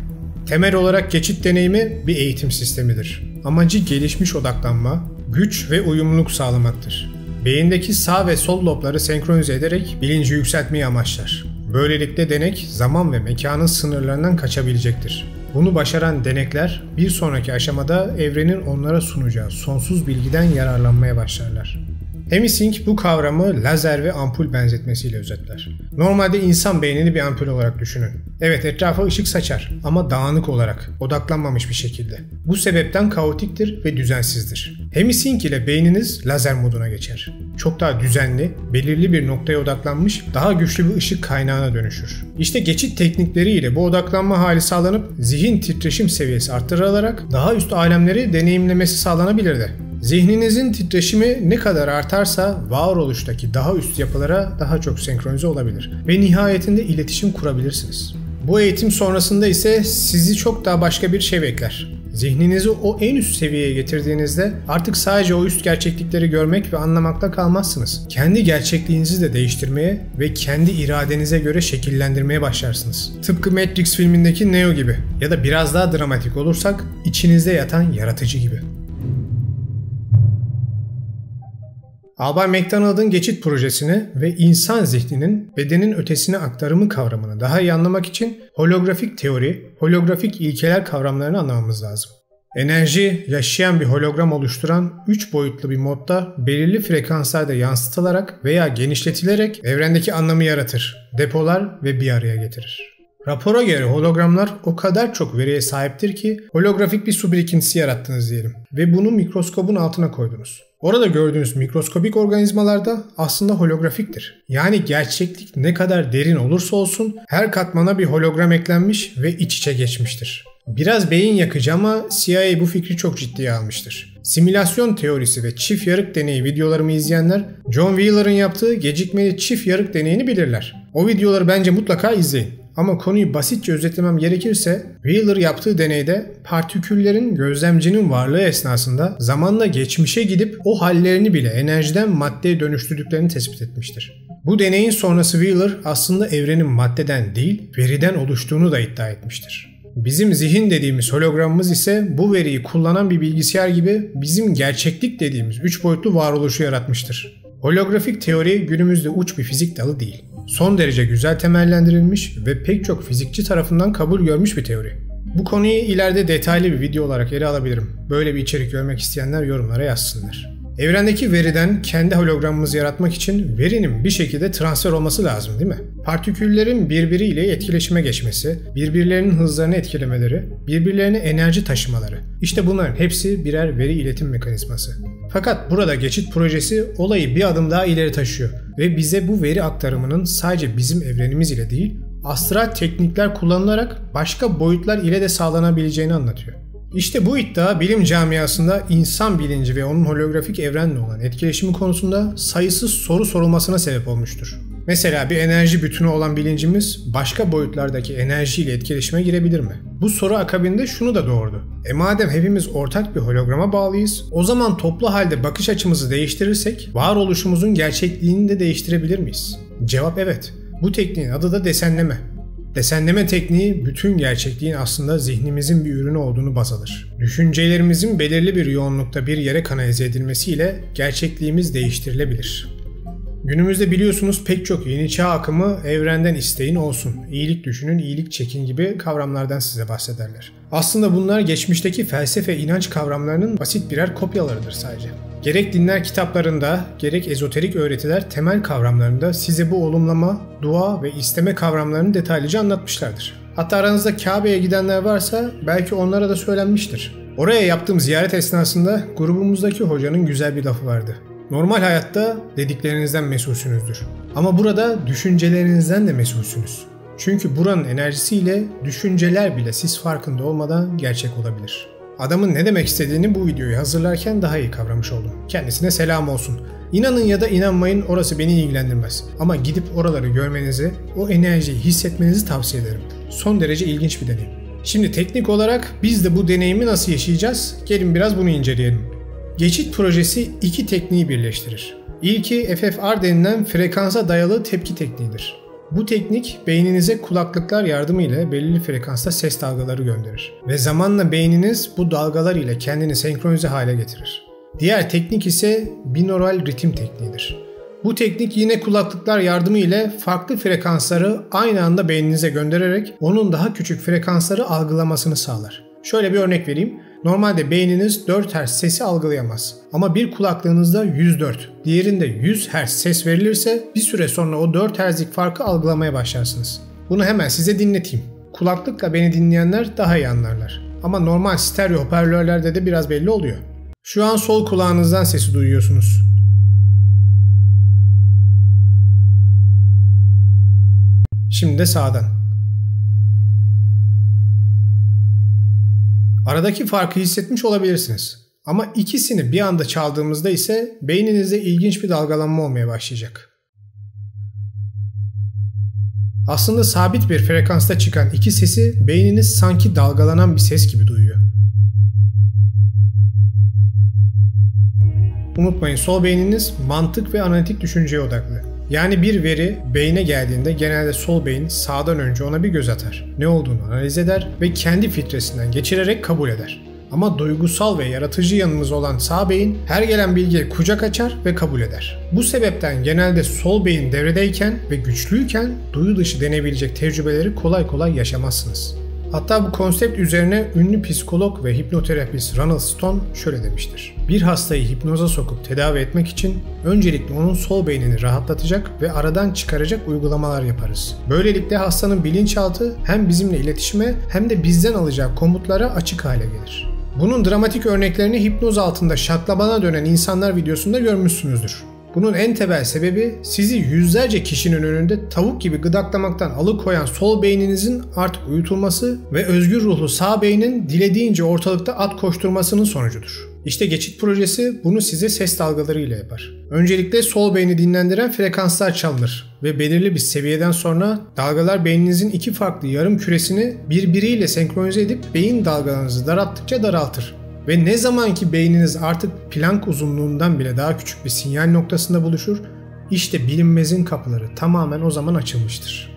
Temel olarak geçit deneyimi bir eğitim sistemidir. Amacı gelişmiş odaklanma, güç ve uyumluluk sağlamaktır. Beyindeki sağ ve sol lobları senkronize ederek bilinci yükseltmeyi amaçlar. Böylelikle denek zaman ve mekanın sınırlarından kaçabilecektir. Bunu başaran denekler bir sonraki aşamada evrenin onlara sunacağı sonsuz bilgiden yararlanmaya başlarlar. Hemisync bu kavramı lazer ve ampul benzetmesiyle özetler. Normalde insan beynini bir ampul olarak düşünün. Evet, etrafa ışık saçar ama dağınık olarak, odaklanmamış bir şekilde. Bu sebepten kaotiktir ve düzensizdir. Hemisync ile beyniniz lazer moduna geçer. Çok daha düzenli, belirli bir noktaya odaklanmış, daha güçlü bir ışık kaynağına dönüşür. İşte geçit teknikleriyle bu odaklanma hali sağlanıp zihin titreşim seviyesi arttırılarak daha üst alemleri deneyimlemesi sağlanabilirdi. Zihninizin titreşimi ne kadar artarsa varoluştaki daha üst yapılara daha çok senkronize olabilir ve nihayetinde iletişim kurabilirsiniz. Bu eğitim sonrasında ise sizi çok daha başka bir şey bekler. Zihninizi o en üst seviyeye getirdiğinizde artık sadece o üst gerçeklikleri görmek ve anlamakla kalmazsınız. Kendi gerçekliğinizi de değiştirmeye ve kendi iradenize göre şekillendirmeye başlarsınız. Tıpkı Matrix filmindeki Neo gibi ya da biraz daha dramatik olursak içinizde yatan yaratıcı gibi. Albay McDonald'ın geçit projesini ve insan zihninin bedenin ötesine aktarımı kavramını daha iyi anlamak için holografik teori, holografik ilkeler kavramlarını anlamamız lazım. Enerji, yaşayan bir hologram oluşturan 3 boyutlu bir modda belirli frekanslarda yansıtılarak veya genişletilerek evrendeki anlamı yaratır, depolar ve bir araya getirir. Rapora göre hologramlar o kadar çok veriye sahiptir ki holografik bir su birikintisi yarattınız diyelim ve bunu mikroskobun altına koydunuz. Orada gördüğünüz mikroskobik organizmalarda aslında holografiktir. Yani gerçeklik ne kadar derin olursa olsun her katmana bir hologram eklenmiş ve iç içe geçmiştir. Biraz beyin yakıcı ama CIA bu fikri çok ciddiye almıştır. Simülasyon teorisi ve çift yarık deneyi videolarımı izleyenler John Wheeler'ın yaptığı gecikmeli çift yarık deneyini bilirler. O videoları bence mutlaka izleyin. Ama konuyu basitçe özetlemem gerekirse Wheeler yaptığı deneyde partiküllerin gözlemcinin varlığı esnasında zamanla geçmişe gidip o hallerini bile enerjiden maddeye dönüştürdüklerini tespit etmiştir. Bu deneyin sonrası Wheeler aslında evrenin maddeden değil veriden oluştuğunu da iddia etmiştir. Bizim zihin dediğimiz hologramımız ise bu veriyi kullanan bir bilgisayar gibi bizim gerçeklik dediğimiz 3 boyutlu varoluşu yaratmıştır. Holografik teori günümüzde uç bir fizik dalı değil. Son derece güzel temellendirilmiş ve pek çok fizikçi tarafından kabul görmüş bir teori. Bu konuyu ileride detaylı bir video olarak ele alabilirim. Böyle bir içerik görmek isteyenler yorumlara yazsınlar. Evrendeki veriden kendi hologramımızı yaratmak için verinin bir şekilde transfer olması lazım değil mi? Partiküllerin birbiriyle etkileşime geçmesi, birbirlerinin hızlarını etkilemeleri, birbirlerine enerji taşımaları. İşte bunların hepsi birer veri iletim mekanizması. Fakat burada geçit projesi olayı bir adım daha ileri taşıyor ve bize bu veri aktarımının sadece bizim evrenimiz ile değil, astral teknikler kullanılarak başka boyutlar ile de sağlanabileceğini anlatıyor. İşte bu iddia bilim camiasında insan bilinci ve onun holografik evrenle olan etkileşimi konusunda sayısız soru sorulmasına sebep olmuştur. Mesela bir enerji bütünü olan bilincimiz başka boyutlardaki enerjiyle etkileşime girebilir mi? Bu soru akabinde şunu da doğurdu. Madem hepimiz ortak bir holograma bağlıyız, o zaman toplu halde bakış açımızı değiştirirsek varoluşumuzun gerçekliğini de değiştirebilir miyiz? Cevap evet. Bu tekniğin adı da desenleme. Desenleme tekniği bütün gerçekliğin aslında zihnimizin bir ürünü olduğunu baz alır. Düşüncelerimizin belirli bir yoğunlukta bir yere kanalize edilmesiyle gerçekliğimiz değiştirilebilir. Günümüzde biliyorsunuz pek çok yeni çağ akımı evrenden isteğin olsun, iyilik düşünün, iyilik çekin gibi kavramlardan size bahsederler. Aslında bunlar geçmişteki felsefe inanç kavramlarının basit birer kopyalarıdır sadece. Gerek dinler kitaplarında, gerek ezoterik öğretiler temel kavramlarında size bu olumlama, dua ve isteme kavramlarını detaylıca anlatmışlardır. Hatta aranızda Kabe'ye gidenler varsa belki onlara da söylenmiştir. Oraya yaptığım ziyaret esnasında grubumuzdaki hocanın güzel bir lafı vardı. Normal hayatta dediklerinizden mesulsünüzdür. Ama burada düşüncelerinizden de mesulsünüz. Çünkü buranın enerjisiyle düşünceler bile siz farkında olmadan gerçek olabilir. Adamın ne demek istediğini bu videoyu hazırlarken daha iyi kavramış oldum. Kendisine selam olsun. İnanın ya da inanmayın orası beni ilgilendirmez. Ama gidip oraları görmenizi, o enerjiyi hissetmenizi tavsiye ederim. Son derece ilginç bir deneyim. Şimdi teknik olarak biz de bu deneyimi nasıl yaşayacağız? Gelin biraz bunu inceleyelim. Geçit projesi iki tekniği birleştirir. İlki FFR denilen frekansa dayalı tepki tekniğidir. Bu teknik beyninize kulaklıklar yardımıyla belirli frekansta ses dalgaları gönderir. Ve zamanla beyniniz bu dalgalar ile kendini senkronize hale getirir. Diğer teknik ise binaural ritim tekniğidir. Bu teknik yine kulaklıklar yardımı ile farklı frekansları aynı anda beyninize göndererek onun daha küçük frekansları algılamasını sağlar. Şöyle bir örnek vereyim. Normalde beyniniz 4 Hz sesi algılayamaz. Ama bir kulaklığınızda 104, diğerinde 100 Hz ses verilirse bir süre sonra o 4 Hz'lik farkı algılamaya başlarsınız. Bunu hemen size dinleteyim. Kulaklıkla beni dinleyenler daha iyi anlarlar. Ama normal stereo hoparlörlerde de biraz belli oluyor. Şu an sol kulağınızdan sesi duyuyorsunuz. Şimdi de sağdan. Aradaki farkı hissetmiş olabilirsiniz. Ama ikisini bir anda çaldığımızda ise beyninizde ilginç bir dalgalanma olmaya başlayacak. Aslında sabit bir frekansta çıkan iki sesi beyniniz sanki dalgalanan bir ses gibi duyuyor. Unutmayın, sol beyniniz mantık ve analitik düşünceye odaklı. Yani bir veri beyne geldiğinde genelde sol beyin sağdan önce ona bir göz atar. Ne olduğunu analiz eder ve kendi filtresinden geçirerek kabul eder. Ama duygusal ve yaratıcı yanımız olan sağ beyin her gelen bilgiye kucak açar ve kabul eder. Bu sebepten genelde sol beyin devredeyken ve güçlüyken duyu dışı denebilecek tecrübeleri kolay kolay yaşamazsınız. Hatta bu konsept üzerine ünlü psikolog ve hipnoterapist Ronald Stone şöyle demiştir. Bir hastayı hipnoza sokup tedavi etmek için öncelikle onun sol beynini rahatlatacak ve aradan çıkaracak uygulamalar yaparız. Böylelikle hastanın bilinçaltı hem bizimle iletişime hem de bizden alacağı komutlara açık hale gelir. Bunun dramatik örneklerini hipnoz altında şaklabana dönen insanlar videosunda görmüşsünüzdür. Bunun en temel sebebi sizi yüzlerce kişinin önünde tavuk gibi gıdaklamaktan alıkoyan sol beyninizin artık uyutulması ve özgür ruhlu sağ beynin dilediğince ortalıkta at koşturmasının sonucudur. İşte geçit projesi bunu size ses dalgalarıyla yapar. Öncelikle sol beyni dinlendiren frekanslar çalınır ve belirli bir seviyeden sonra dalgalar beyninizin iki farklı yarım küresini birbiriyle senkronize edip beyin dalgalarınızı daralttıkça daraltır. Ve ne zaman ki beyniniz artık Planck uzunluğundan bile daha küçük bir sinyal noktasında buluşur, işte bilinmezin kapıları tamamen o zaman açılmıştır.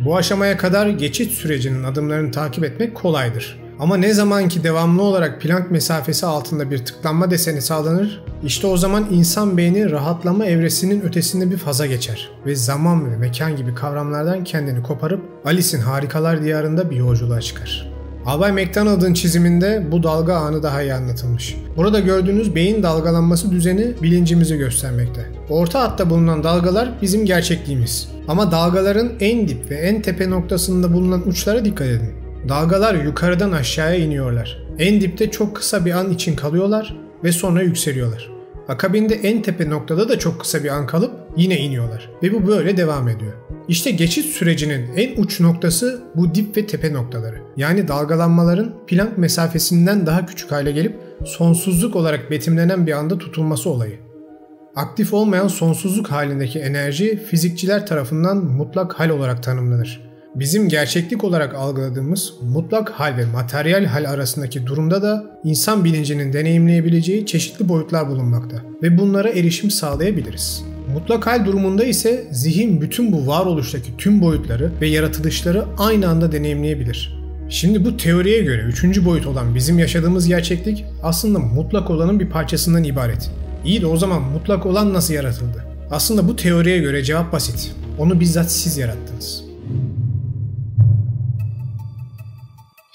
Bu aşamaya kadar geçit sürecinin adımlarını takip etmek kolaydır. Ama ne zaman ki devamlı olarak Planck mesafesi altında bir tıklanma deseni sağlanır, işte o zaman insan beyni rahatlama evresinin ötesinde bir faza geçer ve zaman ve mekan gibi kavramlardan kendini koparıp Alice'in Harikalar Diyarında bir yolculuğa çıkar. Albay McDonald'ın çiziminde bu dalga anı daha iyi anlatılmış. Burada gördüğünüz beyin dalgalanması düzeni bilincimizi göstermekte. Orta hatta bulunan dalgalar bizim gerçekliğimiz. Ama dalgaların en dip ve en tepe noktasında bulunan uçlara dikkat edin. Dalgalar yukarıdan aşağıya iniyorlar. En dipte çok kısa bir an için kalıyorlar ve sonra yükseliyorlar. Akabinde en tepe noktada da çok kısa bir an kalıp yine iniyorlar. Ve bu böyle devam ediyor. İşte geçit sürecinin en uç noktası bu dip ve tepe noktaları. Yani dalgalanmaların Planck mesafesinden daha küçük hale gelip sonsuzluk olarak betimlenen bir anda tutulması olayı. Aktif olmayan sonsuzluk halindeki enerji fizikçiler tarafından mutlak hal olarak tanımlanır. Bizim gerçeklik olarak algıladığımız mutlak hal ve materyal hal arasındaki durumda da insan bilincinin deneyimleyebileceği çeşitli boyutlar bulunmakta ve bunlara erişim sağlayabiliriz. Mutlak hal durumunda ise zihin bütün bu varoluştaki tüm boyutları ve yaratılışları aynı anda deneyimleyebilir. Şimdi bu teoriye göre üçüncü boyut olan bizim yaşadığımız gerçeklik aslında mutlak olanın bir parçasından ibaret. İyi de o zaman mutlak olan nasıl yaratıldı? Aslında bu teoriye göre cevap basit. Onu bizzat siz yarattınız.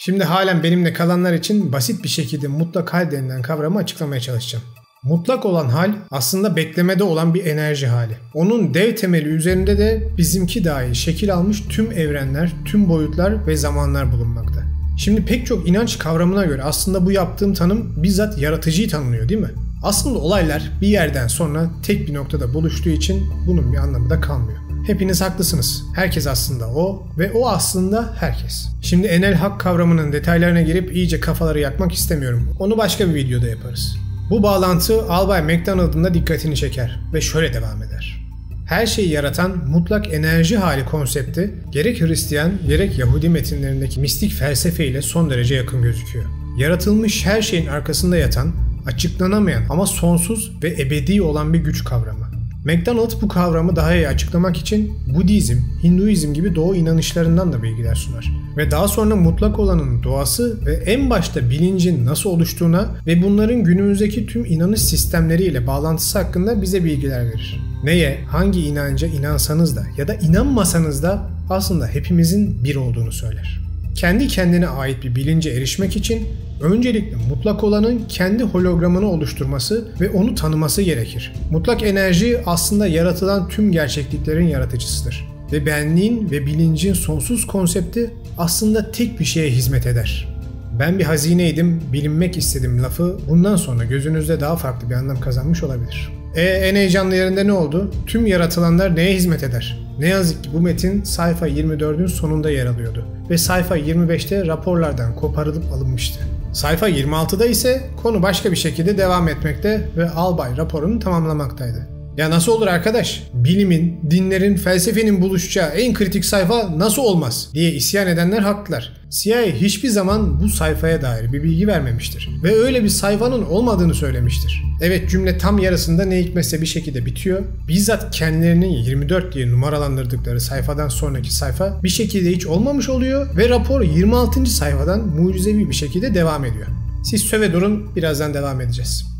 Şimdi halen benimle kalanlar için basit bir şekilde mutlak hal denilen kavramı açıklamaya çalışacağım. Mutlak olan hal aslında beklemede olan bir enerji hali. Onun dev temeli üzerinde de bizimki dahi şekil almış tüm evrenler, tüm boyutlar ve zamanlar bulunmakta. Şimdi pek çok inanç kavramına göre aslında bu yaptığım tanım bizzat yaratıcıyı tanımlıyor değil mi? Aslında olaylar bir yerden sonra tek bir noktada buluştuğu için bunun bir anlamı da kalmıyor. Hepiniz haklısınız. Herkes aslında o ve o aslında herkes. Şimdi enel hak kavramının detaylarına girip iyice kafaları yakmak istemiyorum. Onu başka bir videoda yaparız. Bu bağlantı Albay McDonald'ın da dikkatini çeker ve şöyle devam eder. Her şeyi yaratan mutlak enerji hali konsepti gerek Hristiyan gerek Yahudi metinlerindeki mistik felsefe ile son derece yakın gözüküyor. Yaratılmış her şeyin arkasında yatan, açıklanamayan ama sonsuz ve ebedi olan bir güç kavramı. McDonald bu kavramı daha iyi açıklamak için Budizm, Hinduizm gibi doğu inanışlarından da bilgiler sunar. Ve daha sonra mutlak olanın doğası ve en başta bilincin nasıl oluştuğuna ve bunların günümüzdeki tüm inanış sistemleriyle bağlantısı hakkında bize bilgiler verir. Neye, hangi inanca inansanız da ya da inanmasanız da aslında hepimizin bir olduğunu söyler. Kendi kendine ait bir bilince erişmek için öncelikle mutlak olanın kendi hologramını oluşturması ve onu tanıması gerekir. Mutlak enerji aslında yaratılan tüm gerçekliklerin yaratıcısıdır. Ve benliğin ve bilincin sonsuz konsepti aslında tek bir şeye hizmet eder. Ben bir hazineydim, bilinmek istedim lafı bundan sonra gözünüzde daha farklı bir anlam kazanmış olabilir. En heyecanlı yerinde ne oldu? Tüm yaratılanlar neye hizmet eder? Ne yazık ki bu metin sayfa 24'ün sonunda yer alıyordu ve sayfa 25'te raporlardan koparılıp alınmıştı. Sayfa 26'da ise konu başka bir şekilde devam etmekte ve albay raporunu tamamlamaktaydı. Ya nasıl olur arkadaş? Bilimin, dinlerin, felsefenin buluşacağı en kritik sayfa nasıl olmaz diye isyan edenler haklılar. CIA hiçbir zaman bu sayfaya dair bir bilgi vermemiştir ve öyle bir sayfanın olmadığını söylemiştir. Evet, cümle tam yarısında ne hikmetse bir şekilde bitiyor. Bizzat kendilerinin 24 diye numaralandırdıkları sayfadan sonraki sayfa bir şekilde hiç olmamış oluyor ve rapor 26. sayfadan mucizevi bir şekilde devam ediyor. Siz söve durun, birazdan devam edeceğiz.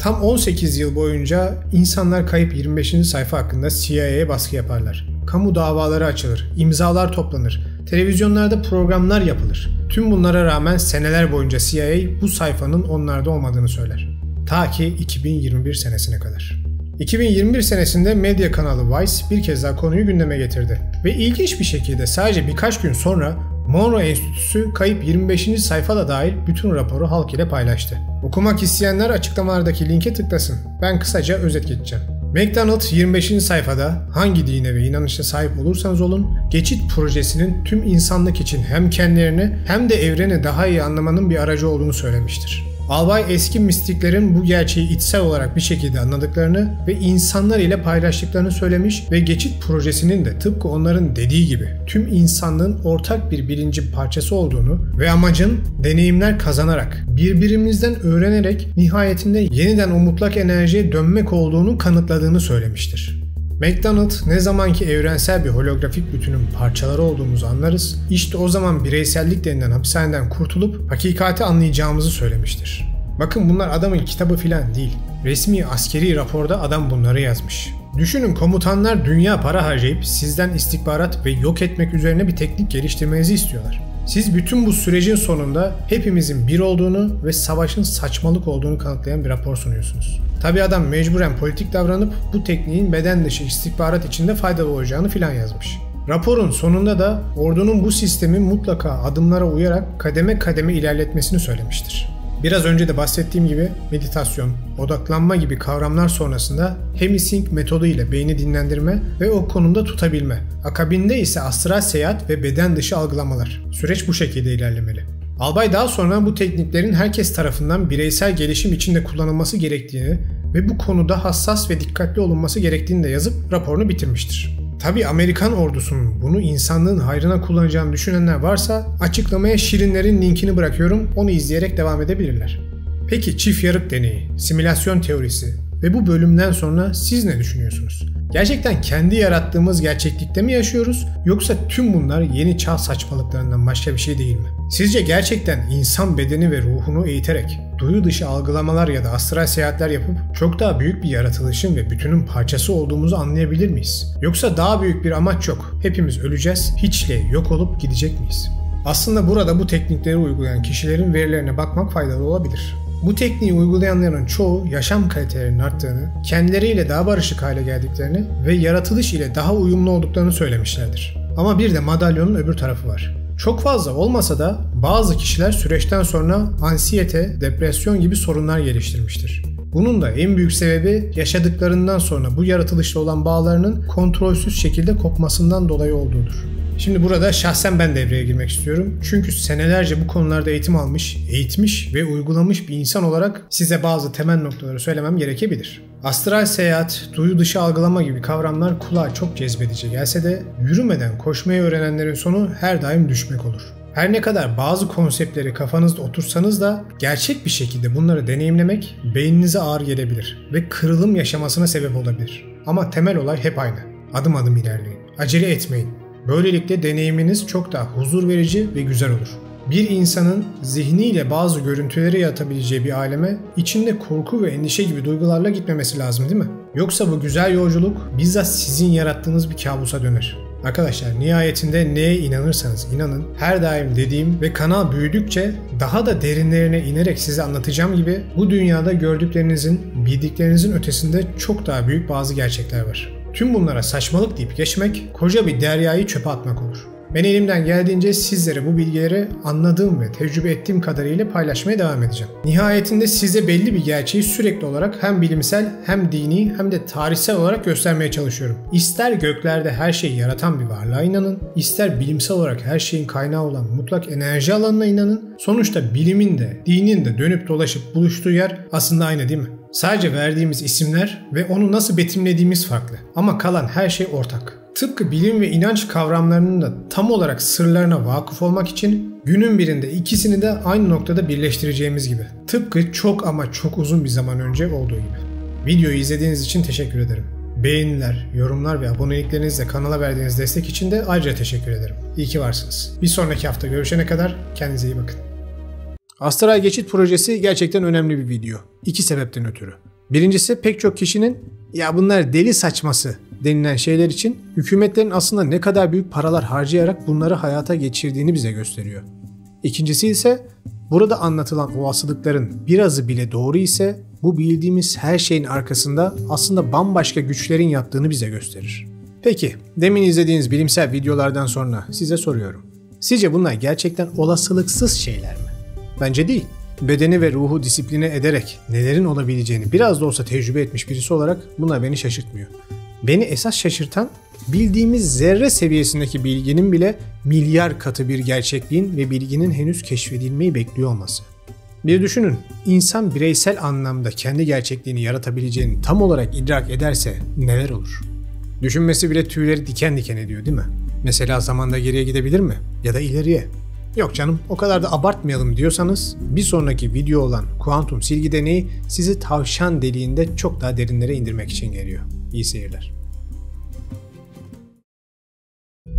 Tam 18 yıl boyunca insanlar kayıp 25. sayfa hakkında CIA'ye baskı yaparlar. Kamu davaları açılır, imzalar toplanır, televizyonlarda programlar yapılır. Tüm bunlara rağmen seneler boyunca CIA bu sayfanın onlarda olmadığını söyler. Ta ki 2021 senesine kadar. 2021 senesinde medya kanalı Vice bir kez daha konuyu gündeme getirdi. Ve ilginç bir şekilde sadece birkaç gün sonra Monroe Enstitüsü kayıp 25. sayfa da dahil bütün raporu halk ile paylaştı. Okumak isteyenler açıklamalardaki linke tıklasın. Ben kısaca özet geçeceğim. McDonald 25. sayfada hangi dine ve inanışa sahip olursanız olun, geçit projesinin tüm insanlık için hem kendilerini hem de evreni daha iyi anlamanın bir aracı olduğunu söylemiştir. Albay eski mistiklerin bu gerçeği içsel olarak bir şekilde anladıklarını ve insanlar ile paylaştıklarını söylemiş ve geçit projesinin de tıpkı onların dediği gibi tüm insanlığın ortak bir bilincin parçası olduğunu ve amacın deneyimler kazanarak, birbirimizden öğrenerek nihayetinde yeniden o mutlak enerjiye dönmek olduğunu kanıtladığını söylemiştir. McDonald ne zamanki evrensel bir holografik bütünün parçaları olduğumuzu anlarız, işte o zaman bireysellik denilen hapishaneden kurtulup hakikati anlayacağımızı söylemiştir. Bakın bunlar adamın kitabı filan değil. Resmi askeri raporda adam bunları yazmış. Düşünün, komutanlar dünya para harcayıp sizden istihbarat ve yok etmek üzerine bir teknik geliştirmenizi istiyorlar. Siz bütün bu sürecin sonunda hepimizin bir olduğunu ve savaşın saçmalık olduğunu kanıtlayan bir rapor sunuyorsunuz. Tabi adam mecburen politik davranıp bu tekniğin beden dışı istihbarat içinde faydalı olacağını filan yazmış. Raporun sonunda da ordunun bu sistemi mutlaka adımlara uyarak kademe kademe ilerletmesini söylemiştir. Biraz önce de bahsettiğim gibi meditasyon, odaklanma gibi kavramlar sonrasında Hemisync metodu ile beyni dinlendirme ve o konumda tutabilme. Akabinde ise astral seyahat ve beden dışı algılamalar. Süreç bu şekilde ilerlemeli. Albay daha sonra bu tekniklerin herkes tarafından bireysel gelişim için de kullanılması gerektiğini ve bu konuda hassas ve dikkatli olunması gerektiğini de yazıp raporunu bitirmiştir. Tabi Amerikan ordusunun bunu insanlığın hayrına kullanacağını düşünenler varsa açıklamaya Şirinlerin linkini bırakıyorum, onu izleyerek devam edebilirler. Peki çift yarık deneyi, simülasyon teorisi ve bu bölümden sonra siz ne düşünüyorsunuz? Gerçekten kendi yarattığımız gerçeklikte mi yaşıyoruz, yoksa tüm bunlar yeni çağ saçmalıklarından başka bir şey değil mi? Sizce gerçekten insan bedeni ve ruhunu eğiterek duyu dışı algılamalar ya da astral seyahatler yapıp çok daha büyük bir yaratılışın ve bütünün parçası olduğumuzu anlayabilir miyiz? Yoksa daha büyük bir amaç yok, hepimiz öleceğiz, hiçle yok olup gidecek miyiz? Aslında burada bu teknikleri uygulayan kişilerin verilerine bakmak faydalı olabilir. Bu tekniği uygulayanların çoğu yaşam kalitelerinin arttığını, kendileriyle daha barışık hale geldiklerini ve yaratılış ile daha uyumlu olduklarını söylemişlerdir. Ama bir de madalyonun öbür tarafı var. Çok fazla olmasa da bazı kişiler süreçten sonra ansiyete, depresyon gibi sorunlar geliştirmiştir. Bunun da en büyük sebebi yaşadıklarından sonra bu yaratılışla olan bağlarının kontrolsüz şekilde kopmasından dolayı olduğudur. Şimdi burada şahsen ben devreye girmek istiyorum. Çünkü senelerce bu konularda eğitim almış, eğitmiş ve uygulamış bir insan olarak size bazı temel noktaları söylemem gerekebilir. Astral seyahat, duyu dışı algılama gibi kavramlar kulağa çok cezbedici gelse de yürümeden koşmayı öğrenenlerin sonu her daim düşmek olur. Her ne kadar bazı konseptleri kafanızda otursanız da gerçek bir şekilde bunları deneyimlemek beyninize ağır gelebilir ve kırılım yaşamasına sebep olabilir. Ama temel olay hep aynı. Adım adım ilerleyin. Acele etmeyin. Böylelikle deneyiminiz çok daha huzur verici ve güzel olur. Bir insanın zihniyle bazı görüntüleri yaratabileceği bir aleme içinde korku ve endişe gibi duygularla gitmemesi lazım, değil mi? Yoksa bu güzel yolculuk bizzat sizin yarattığınız bir kabusa döner. Arkadaşlar, nihayetinde neye inanırsanız inanın, her daim dediğim ve kanal büyüdükçe daha da derinlerine inerek size anlatacağım gibi bu dünyada gördüklerinizin, bildiklerinizin ötesinde çok daha büyük bazı gerçekler var. Tüm bunlara saçmalık deyip geçmek, koca bir deryayı çöpe atmak olur. Ben elimden geldiğince sizlere bu bilgileri anladığım ve tecrübe ettiğim kadarıyla paylaşmaya devam edeceğim. Nihayetinde size belli bir gerçeği sürekli olarak hem bilimsel hem dini hem de tarihsel olarak göstermeye çalışıyorum. İster göklerde her şeyi yaratan bir varlığa inanın, ister bilimsel olarak her şeyin kaynağı olan mutlak enerji alanına inanın. Sonuçta bilimin de dinin de dönüp dolaşıp buluştuğu yer aslında aynı, değil mi? Sadece verdiğimiz isimler ve onu nasıl betimlediğimiz farklı. Ama kalan her şey ortak. Tıpkı bilim ve inanç kavramlarının da tam olarak sırlarına vakıf olmak için günün birinde ikisini de aynı noktada birleştireceğimiz gibi. Tıpkı çok ama çok uzun bir zaman önce olduğu gibi. Videoyu izlediğiniz için teşekkür ederim. Beğeniler, yorumlar ve aboneliklerinizle kanala verdiğiniz destek için de ayrıca teşekkür ederim. İyi ki varsınız. Bir sonraki hafta görüşene kadar kendinize iyi bakın. Astral Geçit projesi gerçekten önemli bir video. İki sebepten ötürü. Birincisi, pek çok kişinin "ya bunlar deli saçması" denilen şeyler için hükümetlerin aslında ne kadar büyük paralar harcayarak bunları hayata geçirdiğini bize gösteriyor. İkincisi ise burada anlatılan olasılıkların birazı bile doğru ise bu bildiğimiz her şeyin arkasında aslında bambaşka güçlerin yattığını bize gösterir. Peki, demin izlediğiniz bilimsel videolardan sonra size soruyorum. Sizce bunlar gerçekten olasılıksız şeyler mi? Bence değil. Bedeni ve ruhu disipline ederek nelerin olabileceğini biraz da olsa tecrübe etmiş birisi olarak bunlar beni şaşırtmıyor. Beni esas şaşırtan bildiğimiz zerre seviyesindeki bilginin bile milyar katı bir gerçekliğin ve bilginin henüz keşfedilmeyi bekliyor olması. Bir düşünün, insan bireysel anlamda kendi gerçekliğini yaratabileceğini tam olarak idrak ederse neler olur? Düşünmesi bile tüyleri diken diken ediyor değil mi? Mesela zamanda geriye gidebilir mi? Ya da ileriye? Yok canım, o kadar da abartmayalım diyorsanız bir sonraki video olan kuantum silgi deneyi sizi tavşan deliğinde çok daha derinlere indirmek için geliyor. İyi seyirler.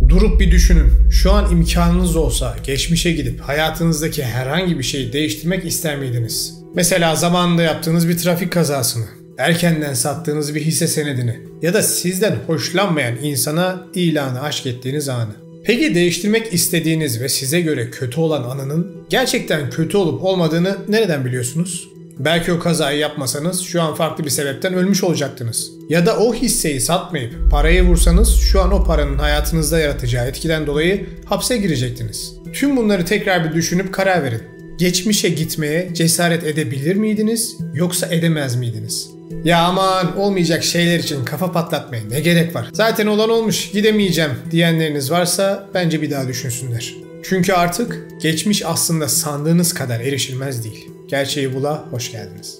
Durup bir düşünün. Şu an imkanınız olsa geçmişe gidip hayatınızdaki herhangi bir şeyi değiştirmek ister miydiniz? Mesela zamanında yaptığınız bir trafik kazasını, erkenden sattığınız bir hisse senedini ya da sizden hoşlanmayan insana ilanı aşk ettiğiniz anı. Peki değiştirmek istediğiniz ve size göre kötü olan anının gerçekten kötü olup olmadığını nereden biliyorsunuz? Belki o kazayı yapmasanız şu an farklı bir sebepten ölmüş olacaktınız. Ya da o hisseyi satmayıp parayı vursanız şu an o paranın hayatınızda yaratacağı etkiden dolayı hapse girecektiniz. Tüm bunları tekrar bir düşünüp karar verin. Geçmişe gitmeye cesaret edebilir miydiniz yoksa edemez miydiniz? Ya aman olmayacak şeyler için kafa patlatmaya ne gerek var? Zaten olan olmuş, gidemeyeceğim diyenleriniz varsa bence bir daha düşünsünler. Çünkü artık geçmiş aslında sandığınız kadar erişilmez değil. Gerçeği bula hoş geldiniz.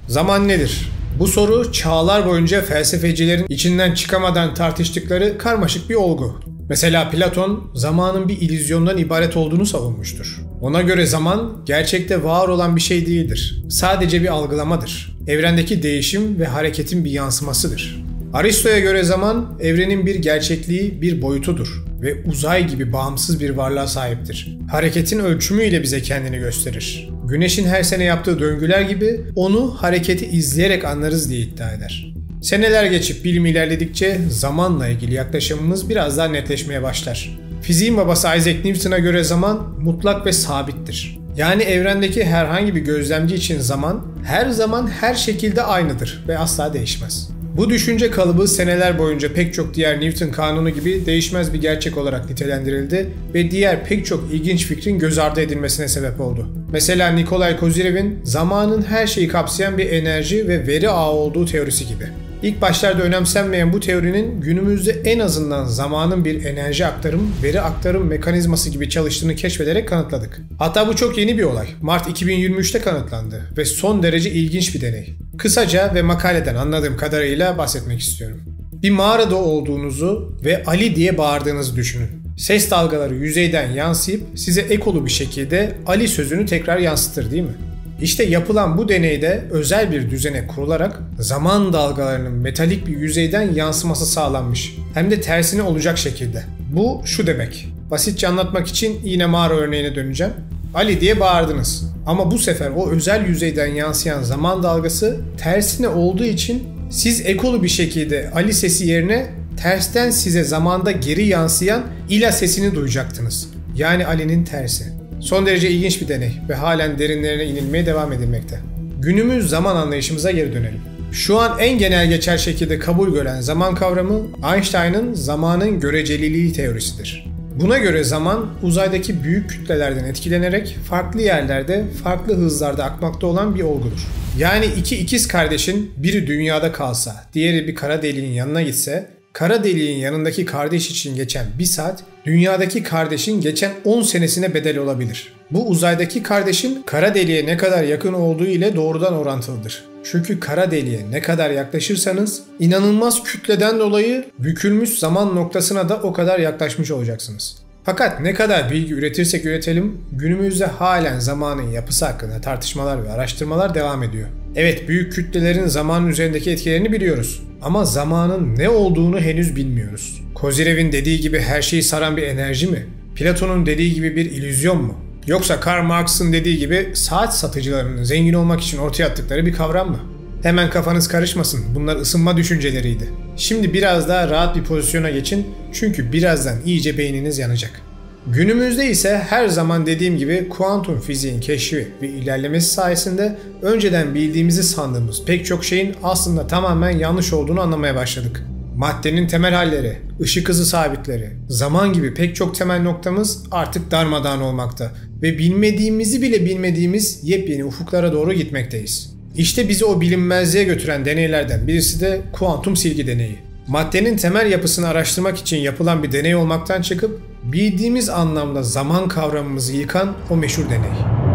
Zaman nedir? Bu soru çağlar boyunca felsefecilerin içinden çıkamadan tartıştıkları karmaşık bir olgu. Mesela Platon zamanın bir illüzyondan ibaret olduğunu savunmuştur. Ona göre zaman gerçekte var olan bir şey değildir. Sadece bir algılamadır. Evrendeki değişim ve hareketin bir yansımasıdır. Aristo'ya göre zaman evrenin bir gerçekliği, bir boyutudur ve uzay gibi bağımsız bir varlığa sahiptir. Hareketin ölçümüyle bize kendini gösterir. Güneşin her sene yaptığı döngüler gibi onu hareketi izleyerek anlarız diye iddia eder. Seneler geçip bilim ilerledikçe zamanla ilgili yaklaşımımız biraz daha netleşmeye başlar. Fiziğin babası Isaac Newton'a göre zaman mutlak ve sabittir. Yani evrendeki herhangi bir gözlemci için zaman her zaman her şekilde aynıdır ve asla değişmez. Bu düşünce kalıbı seneler boyunca pek çok diğer Newton kanunu gibi değişmez bir gerçek olarak nitelendirildi ve diğer pek çok ilginç fikrin göz ardı edilmesine sebep oldu. Mesela Nikolay Kozyrev'in zamanın her şeyi kapsayan bir enerji ve veri ağı olduğu teorisi gibi. İlk başlarda önemsenmeyen bu teorinin günümüzde en azından zamanın bir enerji aktarım, veri aktarım mekanizması gibi çalıştığını keşfederek kanıtladık. Hatta bu çok yeni bir olay. Mart 2023'te kanıtlandı ve son derece ilginç bir deney. Kısaca ve makaleden anladığım kadarıyla bahsetmek istiyorum. Bir mağarada olduğunuzu ve Ali diye bağırdığınızı düşünün. Ses dalgaları yüzeyden yansıyıp size ekolu bir şekilde Ali sözünü tekrar yansıtır değil mi? İşte yapılan bu deneyde özel bir düzene kurularak zaman dalgalarının metalik bir yüzeyden yansıması sağlanmış. Hem de tersine olacak şekilde. Bu şu demek. Basitçe anlatmak için yine mağara örneğine döneceğim. Ali diye bağırdınız. Ama bu sefer o özel yüzeyden yansıyan zaman dalgası tersine olduğu için siz ekolu bir şekilde Ali sesi yerine tersten size zamanda geri yansıyan İla sesini duyacaktınız. Yani Ali'nin tersi. Son derece ilginç bir deney ve halen derinlerine inilmeye devam edilmekte. Günümüz zaman anlayışımıza geri dönelim. Şu an en genel geçer şekilde kabul gören zaman kavramı Einstein'ın zamanın göreceliliği teorisidir. Buna göre zaman uzaydaki büyük kütlelerden etkilenerek farklı yerlerde farklı hızlarda akmakta olan bir olgudur. Yani iki ikiz kardeşin biri dünyada kalsa, diğeri bir kara deliğin yanına gitse, kara deliğin yanındaki kardeş için geçen bir saat, dünyadaki kardeşin geçen 10 senesine bedel olabilir. Bu uzaydaki kardeşin kara deliğe ne kadar yakın olduğu ile doğrudan orantılıdır. Çünkü kara deliğe ne kadar yaklaşırsanız inanılmaz kütleden dolayı bükülmüş zaman noktasına da o kadar yaklaşmış olacaksınız. Fakat ne kadar bilgi üretirsek üretelim, günümüzde halen zamanın yapısı hakkında tartışmalar ve araştırmalar devam ediyor. Evet, büyük kütlelerin zamanın üzerindeki etkilerini biliyoruz. Ama zamanın ne olduğunu henüz bilmiyoruz. Kozyrev'in dediği gibi her şeyi saran bir enerji mi? Platon'un dediği gibi bir illüzyon mu? Yoksa Karl Marx'ın dediği gibi saat satıcılarının zengin olmak için ortaya attıkları bir kavram mı? Hemen kafanız karışmasın, bunlar ısınma düşünceleriydi. Şimdi biraz daha rahat bir pozisyona geçin çünkü birazdan iyice beyniniz yanacak. Günümüzde ise her zaman dediğim gibi kuantum fiziğin keşfi ve ilerlemesi sayesinde önceden bildiğimizi sandığımız pek çok şeyin aslında tamamen yanlış olduğunu anlamaya başladık. Maddenin temel halleri, ışık hızı sabitleri, zaman gibi pek çok temel noktamız artık darmadağın olmakta ve bilmediğimizi bile bilmediğimiz yepyeni ufuklara doğru gitmekteyiz. İşte bizi o bilinmezliğe götüren deneylerden birisi de kuantum silgi deneyi. Maddenin temel yapısını araştırmak için yapılan bir deney olmaktan çıkıp bildiğimiz anlamda zaman kavramımızı yıkan o meşhur deney.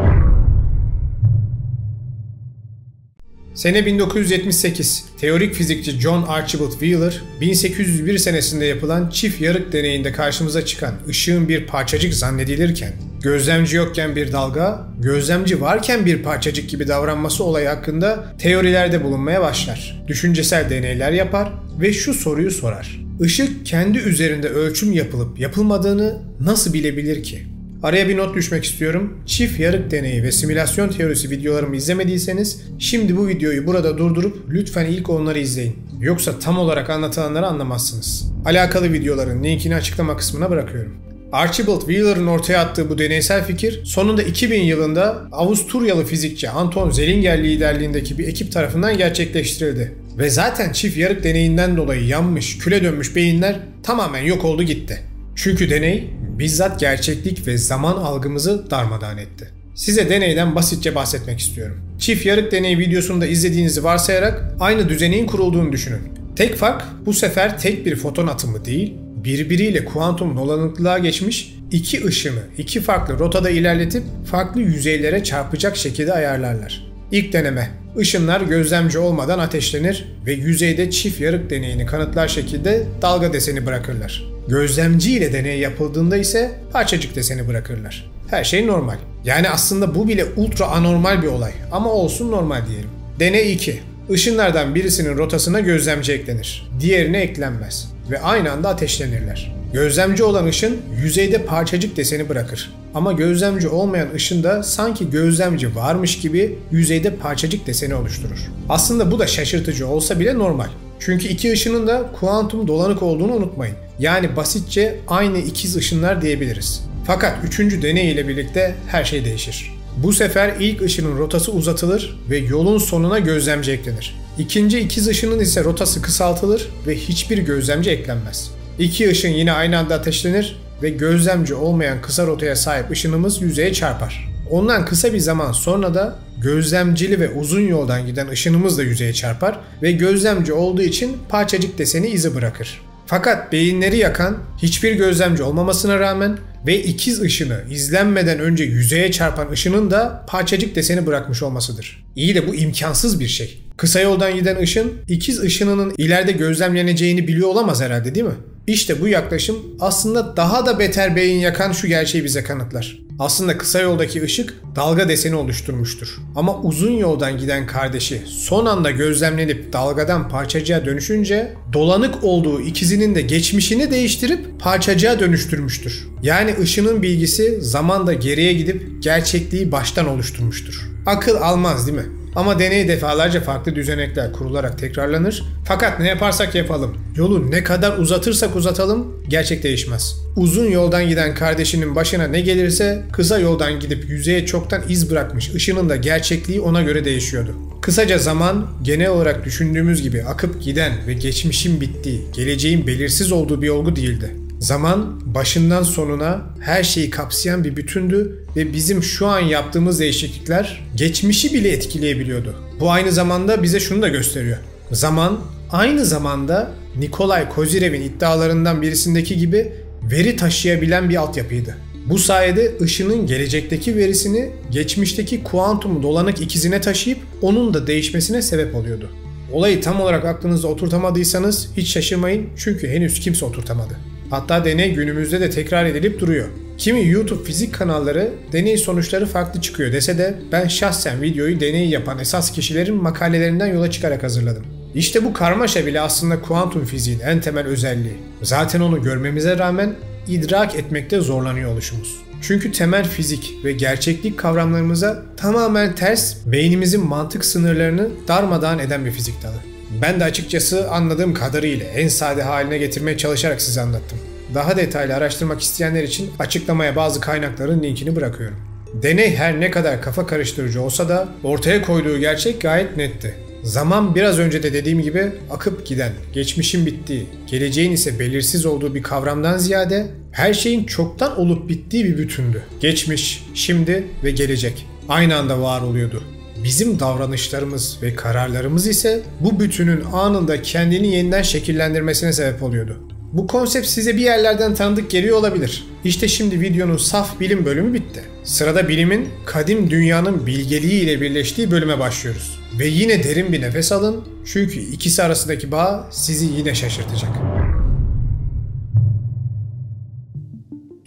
Sene 1978, teorik fizikçi John Archibald Wheeler, 1801 senesinde yapılan çift yarık deneyinde karşımıza çıkan ışığın bir parçacık zannedilirken, gözlemci yokken bir dalga, gözlemci varken bir parçacık gibi davranması olayı hakkında teorilerde bulunmaya başlar. Düşüncesel deneyler yapar ve şu soruyu sorar: Işık kendi üzerinde ölçüm yapılıp yapılmadığını nasıl bilebilir ki? Araya bir not düşmek istiyorum. Çift yarık deneyi ve simülasyon teorisi videolarımı izlemediyseniz şimdi bu videoyu burada durdurup lütfen ilk onları izleyin. Yoksa tam olarak anlatılanları anlamazsınız. Alakalı videoların linkini açıklama kısmına bırakıyorum. Archibald Wheeler'ın ortaya attığı bu deneysel fikir sonunda 2000 yılında Avusturyalı fizikçi Anton Zeilinger liderliğindeki bir ekip tarafından gerçekleştirildi. Ve zaten çift yarık deneyinden dolayı yanmış, küle dönmüş beyinler tamamen yok oldu gitti. Çünkü deney bizzat gerçeklik ve zaman algımızı darmadağın etti. Size deneyden basitçe bahsetmek istiyorum. Çift yarık deneyi videosunu da izlediğinizi varsayarak aynı düzeneğin kurulduğunu düşünün. Tek fark bu sefer tek bir foton atımı değil, birbiriyle kuantum dolanıklılığa geçmiş iki ışını iki farklı rotada ilerletip farklı yüzeylere çarpacak şekilde ayarlarlar. İlk deneme: ışınlar gözlemci olmadan ateşlenir ve yüzeyde çift yarık deneyini kanıtlar şekilde dalga deseni bırakırlar. Gözlemci ile deney yapıldığında ise parçacık deseni bırakırlar. Her şey normal. Yani aslında bu bile ultra anormal bir olay ama olsun normal diyelim. Deney 2. Işınlardan birisinin rotasına gözlemci eklenir. Diğerine eklenmez ve aynı anda ateşlenirler. Gözlemci olan ışın yüzeyde parçacık deseni bırakır. Ama gözlemci olmayan ışın da sanki gözlemci varmış gibi yüzeyde parçacık deseni oluşturur. Aslında bu da şaşırtıcı olsa bile normal. Çünkü iki ışının da kuantum dolanık olduğunu unutmayın. Yani basitçe aynı ikiz ışınlar diyebiliriz. Fakat 3. deney ile birlikte her şey değişir. Bu sefer ilk ışının rotası uzatılır ve yolun sonuna gözlemci eklenir. İkinci ikiz ışının ise rotası kısaltılır ve hiçbir gözlemci eklenmez. İki ışın yine aynı anda ateşlenir ve gözlemci olmayan kısa rotaya sahip ışınımız yüzeye çarpar. Ondan kısa bir zaman sonra da gözlemcili ve uzun yoldan giden ışınımız da yüzeye çarpar ve gözlemci olduğu için parçacık deseni izi bırakır. Fakat beyinleri yakan, hiçbir gözlemci olmamasına rağmen ve ikiz ışını izlenmeden önce yüzeye çarpan ışının da parçacık deseni bırakmış olmasıdır. İyi de bu imkansız bir şey. Kısa yoldan giden ışın, ikiz ışınının ileride gözlemleneceğini biliyor olamaz herhalde, değil mi? İşte bu yaklaşım aslında daha da beter beyin yakan şu gerçeği bize kanıtlar. Aslında kısa yoldaki ışık dalga deseni oluşturmuştur. Ama uzun yoldan giden kardeşi son anda gözlemlenip dalgadan parçacığa dönüşünce dolanık olduğu ikizinin de geçmişini değiştirip parçacığa dönüştürmüştür. Yani ışının bilgisi zamanda geriye gidip gerçekliği baştan oluşturmuştur. Akıl almaz değil mi? Ama deney defalarca farklı düzenekler kurularak tekrarlanır. Fakat ne yaparsak yapalım, yolu ne kadar uzatırsak uzatalım gerçek değişmez. Uzun yoldan giden kardeşinin başına ne gelirse kısa yoldan gidip yüzeye çoktan iz bırakmış ışının da gerçekliği ona göre değişiyordu. Kısaca zaman genel olarak düşündüğümüz gibi akıp giden ve geçmişin bittiği, geleceğin belirsiz olduğu bir olgu değildi. Zaman başından sonuna her şeyi kapsayan bir bütündü ve bizim şu an yaptığımız değişiklikler geçmişi bile etkileyebiliyordu. Bu aynı zamanda bize şunu da gösteriyor. Zaman aynı zamanda Nikolay Kozyrev'in iddialarından birisindeki gibi veri taşıyabilen bir altyapıydı. Bu sayede ışının gelecekteki verisini geçmişteki kuantum dolanık ikizine taşıyıp onun da değişmesine sebep oluyordu. Olayı tam olarak aklınızda oturtamadıysanız hiç şaşırmayın çünkü henüz kimse oturtamadı. Hatta deney günümüzde de tekrar edilip duruyor. Kimi YouTube fizik kanalları deney sonuçları farklı çıkıyor dese de ben şahsen videoyu deneyi yapan esas kişilerin makalelerinden yola çıkarak hazırladım. İşte bu karmaşa bile aslında kuantum fiziğin en temel özelliği. Zaten onu görmemize rağmen idrak etmekte zorlanıyor oluşumuz. Çünkü temel fizik ve gerçeklik kavramlarımıza tamamen ters, beynimizin mantık sınırlarını darmadağın eden bir fizik dalı. Ben de açıkçası anladığım kadarıyla en sade haline getirmeye çalışarak size anlattım. Daha detaylı araştırmak isteyenler için açıklamaya bazı kaynakların linkini bırakıyorum. Deney her ne kadar kafa karıştırıcı olsa da ortaya koyduğu gerçek gayet netti. Zaman biraz önce de dediğim gibi akıp giden, geçmişin bittiği, geleceğin ise belirsiz olduğu bir kavramdan ziyade her şeyin çoktan olup bittiği bir bütündü. Geçmiş, şimdi ve gelecek aynı anda var oluyordu. Bizim davranışlarımız ve kararlarımız ise bu bütünün anında kendini yeniden şekillendirmesine sebep oluyordu. Bu konsept size bir yerlerden tanıdık geliyor olabilir. İşte şimdi videonun saf bilim bölümü bitti. Sırada bilimin kadim dünyanın bilgeliği ile birleştiği bölüme başlıyoruz. Ve yine derin bir nefes alın çünkü ikisi arasındaki bağ sizi yine şaşırtacak.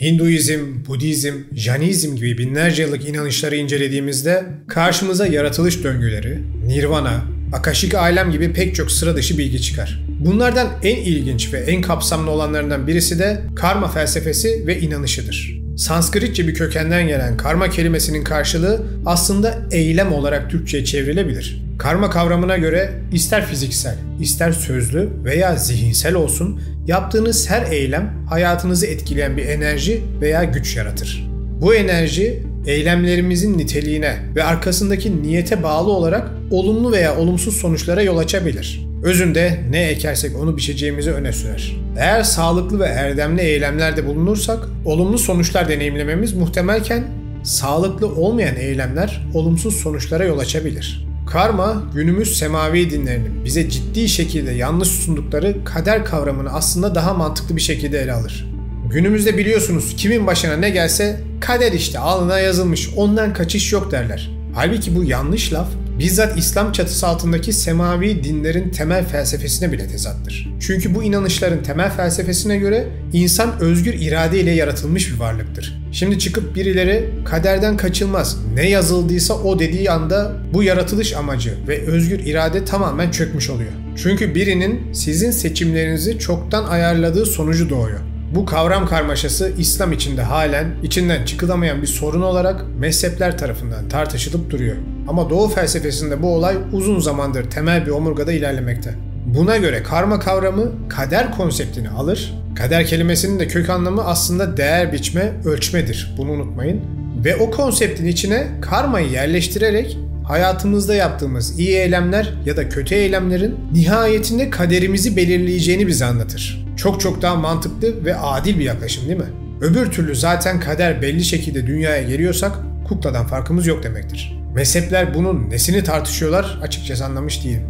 Hinduizm, Budizm, Jainizm gibi binlerce yıllık inanışları incelediğimizde karşımıza yaratılış döngüleri, nirvana, akashik alem gibi pek çok sıra dışı bilgi çıkar. Bunlardan en ilginç ve en kapsamlı olanlarından birisi de karma felsefesi ve inanışıdır. Sanskritçe bir kökenden gelen karma kelimesinin karşılığı aslında eylem olarak Türkçe'ye çevrilebilir. Karma kavramına göre ister fiziksel, ister sözlü veya zihinsel olsun yaptığınız her eylem hayatınızı etkileyen bir enerji veya güç yaratır. Bu enerji eylemlerimizin niteliğine ve arkasındaki niyete bağlı olarak olumlu veya olumsuz sonuçlara yol açabilir. Özünde ne ekersek onu biçeceğimizi öne sürer. Eğer sağlıklı ve erdemli eylemlerde bulunursak olumlu sonuçlar deneyimlememiz muhtemelken sağlıklı olmayan eylemler olumsuz sonuçlara yol açabilir. Karma, günümüz semavi dinlerinin bize ciddi şekilde yanlış sundukları kader kavramını aslında daha mantıklı bir şekilde ele alır. Günümüzde biliyorsunuz kimin başına ne gelse kader işte alnına yazılmış, ondan kaçış yok derler. Halbuki bu yanlış laf bizzat İslam çatısı altındaki semavi dinlerin temel felsefesine bile tezattır. Çünkü bu inanışların temel felsefesine göre insan özgür irade ile yaratılmış bir varlıktır. Şimdi çıkıp birileri kaderden kaçılmaz, ne yazıldıysa o dediği anda bu yaratılış amacı ve özgür irade tamamen çökmüş oluyor. Çünkü birinin sizin seçimlerinizi çoktan ayarladığı sonucu doğuyor. Bu kavram karmaşası İslam içinde halen içinden çıkılamayan bir sorun olarak mezhepler tarafından tartışılıp duruyor. Ama Doğu felsefesinde bu olay uzun zamandır temel bir omurgada ilerlemekte. Buna göre karma kavramı kader konseptini alır. Kader kelimesinin de kök anlamı aslında değer biçme, ölçmedir. Bunu unutmayın. Ve o konseptin içine karmayı yerleştirerek hayatımızda yaptığımız iyi eylemler ya da kötü eylemlerin nihayetinde kaderimizi belirleyeceğini bize anlatır. Çok daha mantıklı ve adil bir yaklaşım değil mi? Öbür türlü zaten kader belli şekilde dünyaya geliyorsak kukladan farkımız yok demektir. Mezhepler bunun nesini tartışıyorlar açıkçası anlamış değilim.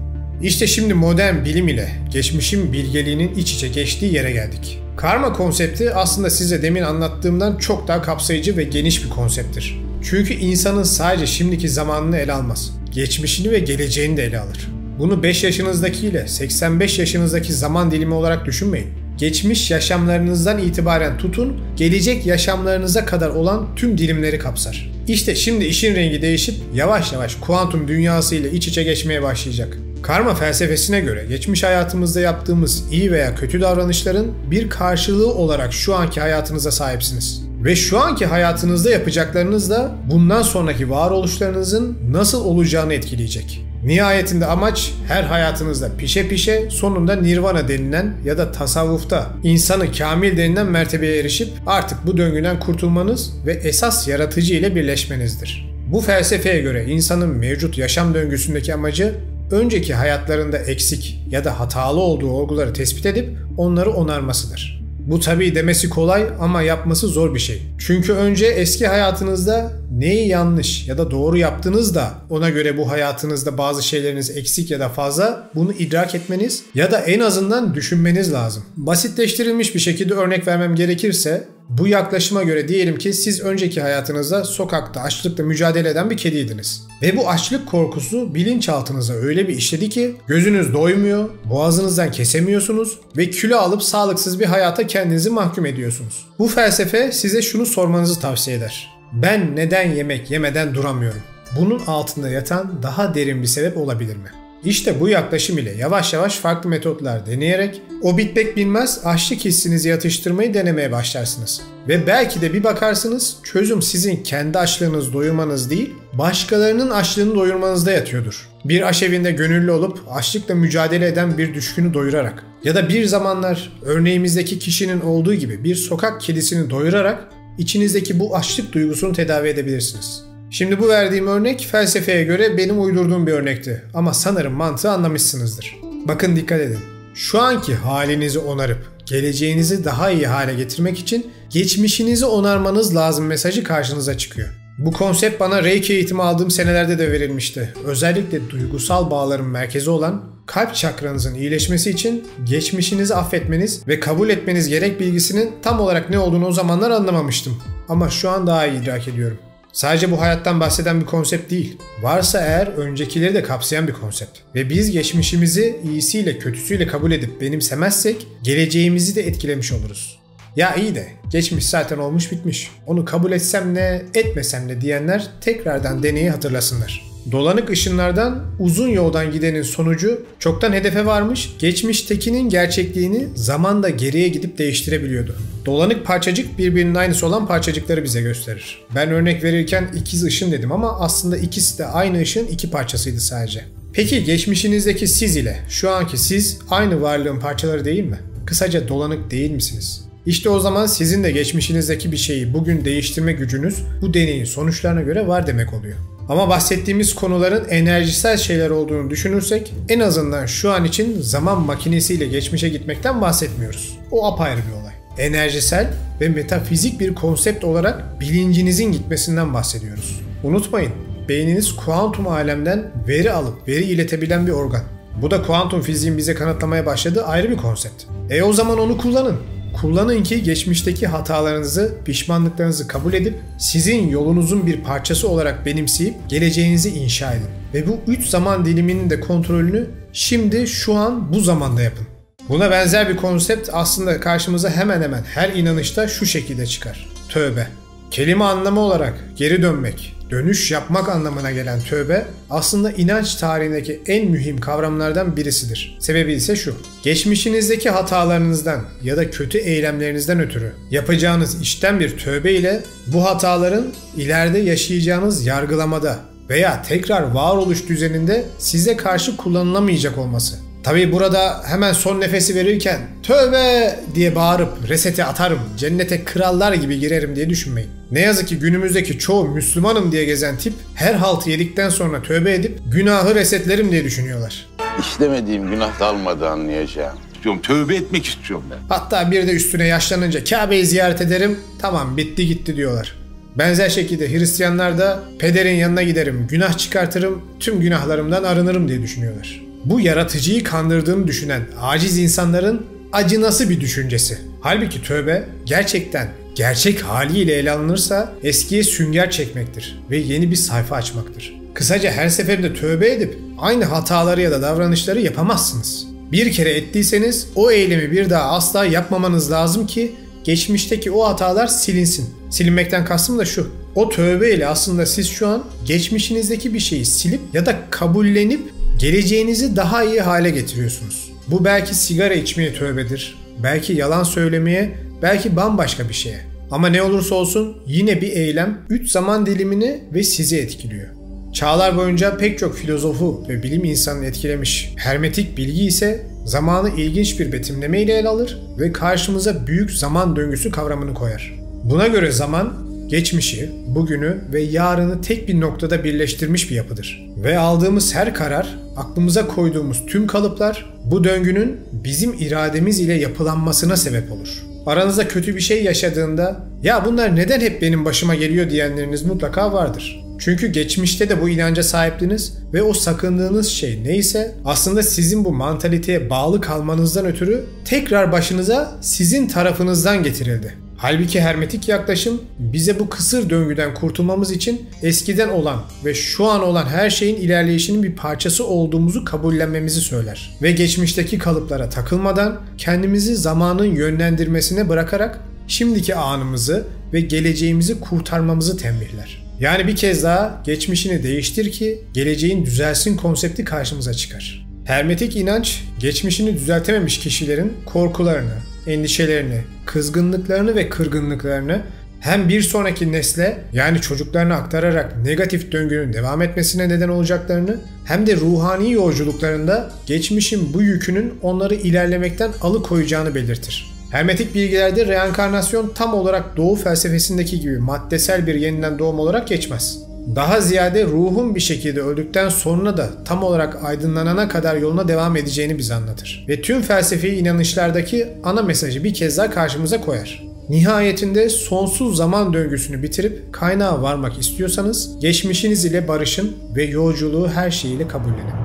İşte şimdi modern bilim ile geçmişin bilgeliğinin iç içe geçtiği yere geldik. Karma konsepti aslında size demin anlattığımdan çok daha kapsayıcı ve geniş bir konsepttir. Çünkü insanın sadece şimdiki zamanını ele almaz, geçmişini ve geleceğini de ele alır. Bunu 5 yaşınızdaki ile 85 yaşınızdaki zaman dilimi olarak düşünmeyin. Geçmiş yaşamlarınızdan itibaren tutun, gelecek yaşamlarınıza kadar olan tüm dilimleri kapsar. İşte şimdi işin rengi değişip yavaş yavaş kuantum dünyası ile iç içe geçmeye başlayacak. Karma felsefesine göre geçmiş hayatımızda yaptığımız iyi veya kötü davranışların bir karşılığı olarak şu anki hayatınıza sahipsiniz. Ve şu anki hayatınızda yapacaklarınız da bundan sonraki varoluşlarınızın nasıl olacağını etkileyecek. Nihayetinde amaç her hayatınızda pişe pişe sonunda nirvana denilen ya da tasavvufta insanı kamil denilen mertebeye erişip artık bu döngüden kurtulmanız ve esas yaratıcı ile birleşmenizdir. Bu felsefeye göre insanın mevcut yaşam döngüsündeki amacı önceki hayatlarında eksik ya da hatalı olduğu olguları tespit edip onları onarmasıdır. Bu tabii demesi kolay ama yapması zor bir şey. Çünkü önce eski hayatınızda neyi yanlış ya da doğru yaptınız da ona göre bu hayatınızda bazı şeyleriniz eksik ya da fazla bunu idrak etmeniz ya da en azından düşünmeniz lazım. Basitleştirilmiş bir şekilde örnek vermem gerekirse bu yaklaşıma göre diyelim ki siz önceki hayatınızda sokakta açlıkla mücadele eden bir kediydiniz. Ve bu açlık korkusu bilinçaltınıza öyle bir işledi ki gözünüz doymuyor, boğazınızdan kesemiyorsunuz ve kilo alıp sağlıksız bir hayata kendinizi mahkum ediyorsunuz. Bu felsefe size şunu sormanızı tavsiye eder. Ben neden yemek yemeden duramıyorum? Bunun altında yatan daha derin bir sebep olabilir mi? İşte bu yaklaşım ile yavaş yavaş farklı metotlar deneyerek o bitmek bilmez açlık hissinizi yatıştırmayı denemeye başlarsınız. Ve belki de bir bakarsınız çözüm sizin kendi açlığınızı doyurmanız değil, başkalarının açlığını doyurmanızda yatıyordur. Bir aşevinde gönüllü olup açlıkla mücadele eden bir düşkünü doyurarak ya da bir zamanlar örneğimizdeki kişinin olduğu gibi bir sokak kedisini doyurarak içinizdeki bu açlık duygusunu tedavi edebilirsiniz. Şimdi bu verdiğim örnek felsefeye göre benim uydurduğum bir örnekti. Ama sanırım mantığı anlamışsınızdır. Bakın dikkat edin. Şu anki halinizi onarıp geleceğinizi daha iyi hale getirmek için geçmişinizi onarmanız lazım mesajı karşınıza çıkıyor. Bu konsept bana Reiki eğitimi aldığım senelerde de verilmişti. Özellikle duygusal bağların merkezi olan kalp çakranızın iyileşmesi için geçmişinizi affetmeniz ve kabul etmeniz gerek bilgisinin tam olarak ne olduğunu o zamanlar anlamamıştım. Ama şu an daha iyi idrak ediyorum. Sadece bu hayattan bahseden bir konsept değil. Varsa eğer öncekileri de kapsayan bir konsept. Ve biz geçmişimizi iyisiyle kötüsüyle kabul edip benimsemezsek geleceğimizi de etkilemiş oluruz. Ya iyi de geçmiş zaten olmuş bitmiş. Onu kabul etsem ne, etmesem ne diyenler tekrardan deneyi hatırlasınlar. Dolanık ışınlardan uzun yoldan gidenin sonucu çoktan hedefe varmış, geçmiştekinin gerçekliğini zamanda geriye gidip değiştirebiliyordu. Dolanık parçacık birbirinin aynısı olan parçacıkları bize gösterir. Ben örnek verirken ikiz ışın dedim ama aslında ikisi de aynı ışın iki parçasıydı sadece. Peki geçmişinizdeki siz ile şu anki siz aynı varlığın parçaları değil mi? Kısaca dolanık değil misiniz? İşte o zaman sizin de geçmişinizdeki bir şeyi bugün değiştirme gücünüz bu deneyin sonuçlarına göre var demek oluyor. Ama bahsettiğimiz konuların enerjisel şeyler olduğunu düşünürsek en azından şu an için zaman makinesiyle geçmişe gitmekten bahsetmiyoruz. O apayrı bir olay. Enerjisel ve metafizik bir konsept olarak bilincinizin gitmesinden bahsediyoruz. Unutmayın, beyniniz kuantum alemden veri alıp veri iletebilen bir organ. Bu da kuantum fiziğin bize kanıtlamaya başladığı ayrı bir konsept. O zaman onu kullanın. Kullanın ki geçmişteki hatalarınızı, pişmanlıklarınızı kabul edip sizin yolunuzun bir parçası olarak benimseyip geleceğinizi inşa edin. Ve bu 3 zaman diliminin de kontrolünü şimdi, şu an, bu zamanda yapın. Buna benzer bir konsept aslında karşımıza hemen hemen her inanışta şu şekilde çıkar. Tövbe. Kelime anlamı olarak geri dönmek, dönüş yapmak anlamına gelen tövbe aslında inanç tarihindeki en mühim kavramlardan birisidir. Sebebi ise şu: geçmişinizdeki hatalarınızdan ya da kötü eylemlerinizden ötürü yapacağınız işten bir tövbe ile bu hataların ileride yaşayacağınız yargılamada veya tekrar varoluş düzeninde size karşı kullanılamayacak olması. Tabii burada hemen son nefesi verirken tövbe diye bağırıp resete atarım, cennete krallar gibi girerim diye düşünmeyin. Ne yazık ki günümüzdeki çoğu Müslümanım diye gezen tip her haltı yedikten sonra tövbe edip günahı resetlerim diye düşünüyorlar. İşlemediğim günah dalmadı anlayacağım. Tövbe etmek istiyorum ben. Hatta bir de üstüne yaşlanınca Kabe'yi ziyaret ederim, tamam bitti gitti diyorlar. Benzer şekilde Hristiyanlar da pederin yanına giderim, günah çıkartırım, tüm günahlarımdan arınırım diye düşünüyorlar. Bu yaratıcıyı kandırdığını düşünen aciz insanların acınası bir düşüncesi. Halbuki tövbe gerçekten gerçek haliyle ele alınırsa eskiye sünger çekmektir ve yeni bir sayfa açmaktır. Kısaca her seferinde tövbe edip aynı hataları ya da davranışları yapamazsınız. Bir kere ettiyseniz o eylemi bir daha asla yapmamanız lazım ki geçmişteki o hatalar silinsin. Silinmekten kastım da şu: o tövbe ile aslında siz şu an geçmişinizdeki bir şeyi silip ya da kabullenip geleceğinizi daha iyi hale getiriyorsunuz. Bu belki sigara içmeye tövbedir, belki yalan söylemeye, belki bambaşka bir şeye. Ama ne olursa olsun yine bir eylem 3 zaman dilimini ve sizi etkiliyor. Çağlar boyunca pek çok filozofu ve bilim insanını etkilemiş hermetik bilgi ise zamanı ilginç bir betimleme ile ele alır ve karşımıza büyük zaman döngüsü kavramını koyar. Buna göre zaman, geçmişi, bugünü ve yarını tek bir noktada birleştirmiş bir yapıdır. Ve aldığımız her karar, aklımıza koyduğumuz tüm kalıplar bu döngünün bizim irademiz ile yapılanmasına sebep olur. Aranızda kötü bir şey yaşadığında "ya bunlar neden hep benim başıma geliyor" diyenleriniz mutlaka vardır. Çünkü geçmişte de bu inanca sahiptiniz ve o sakındığınız şey neyse aslında sizin bu mantaliteye bağlı kalmanızdan ötürü tekrar başınıza sizin tarafınızdan getirildi. Halbuki hermetik yaklaşım bize bu kısır döngüden kurtulmamız için eskiden olan ve şu an olan her şeyin ilerleyişinin bir parçası olduğumuzu kabullenmemizi söyler. Ve geçmişteki kalıplara takılmadan kendimizi zamanın yönlendirmesine bırakarak şimdiki anımızı ve geleceğimizi kurtarmamızı tembihler. Yani bir kez daha geçmişini değiştir ki geleceğin düzelsin konsepti karşımıza çıkar. Hermetik inanç, geçmişini düzeltememiş kişilerin korkularını, endişelerini, kızgınlıklarını ve kırgınlıklarını hem bir sonraki nesle yani çocuklarına aktararak negatif döngünün devam etmesine neden olacaklarını hem de ruhani yolculuklarında geçmişin bu yükünün onları ilerlemekten alıkoyacağını belirtir. Hermetik bilgilerde reenkarnasyon tam olarak Doğu felsefesindeki gibi maddesel bir yeniden doğum olarak geçmez. Daha ziyade ruhun bir şekilde öldükten sonra da tam olarak aydınlanana kadar yoluna devam edeceğini bize anlatır. Ve tüm felsefi inanışlardaki ana mesajı bir kez daha karşımıza koyar. Nihayetinde sonsuz zaman döngüsünü bitirip kaynağa varmak istiyorsanız geçmişiniz ile barışın ve yolculuğu her şeyiyle kabullenin.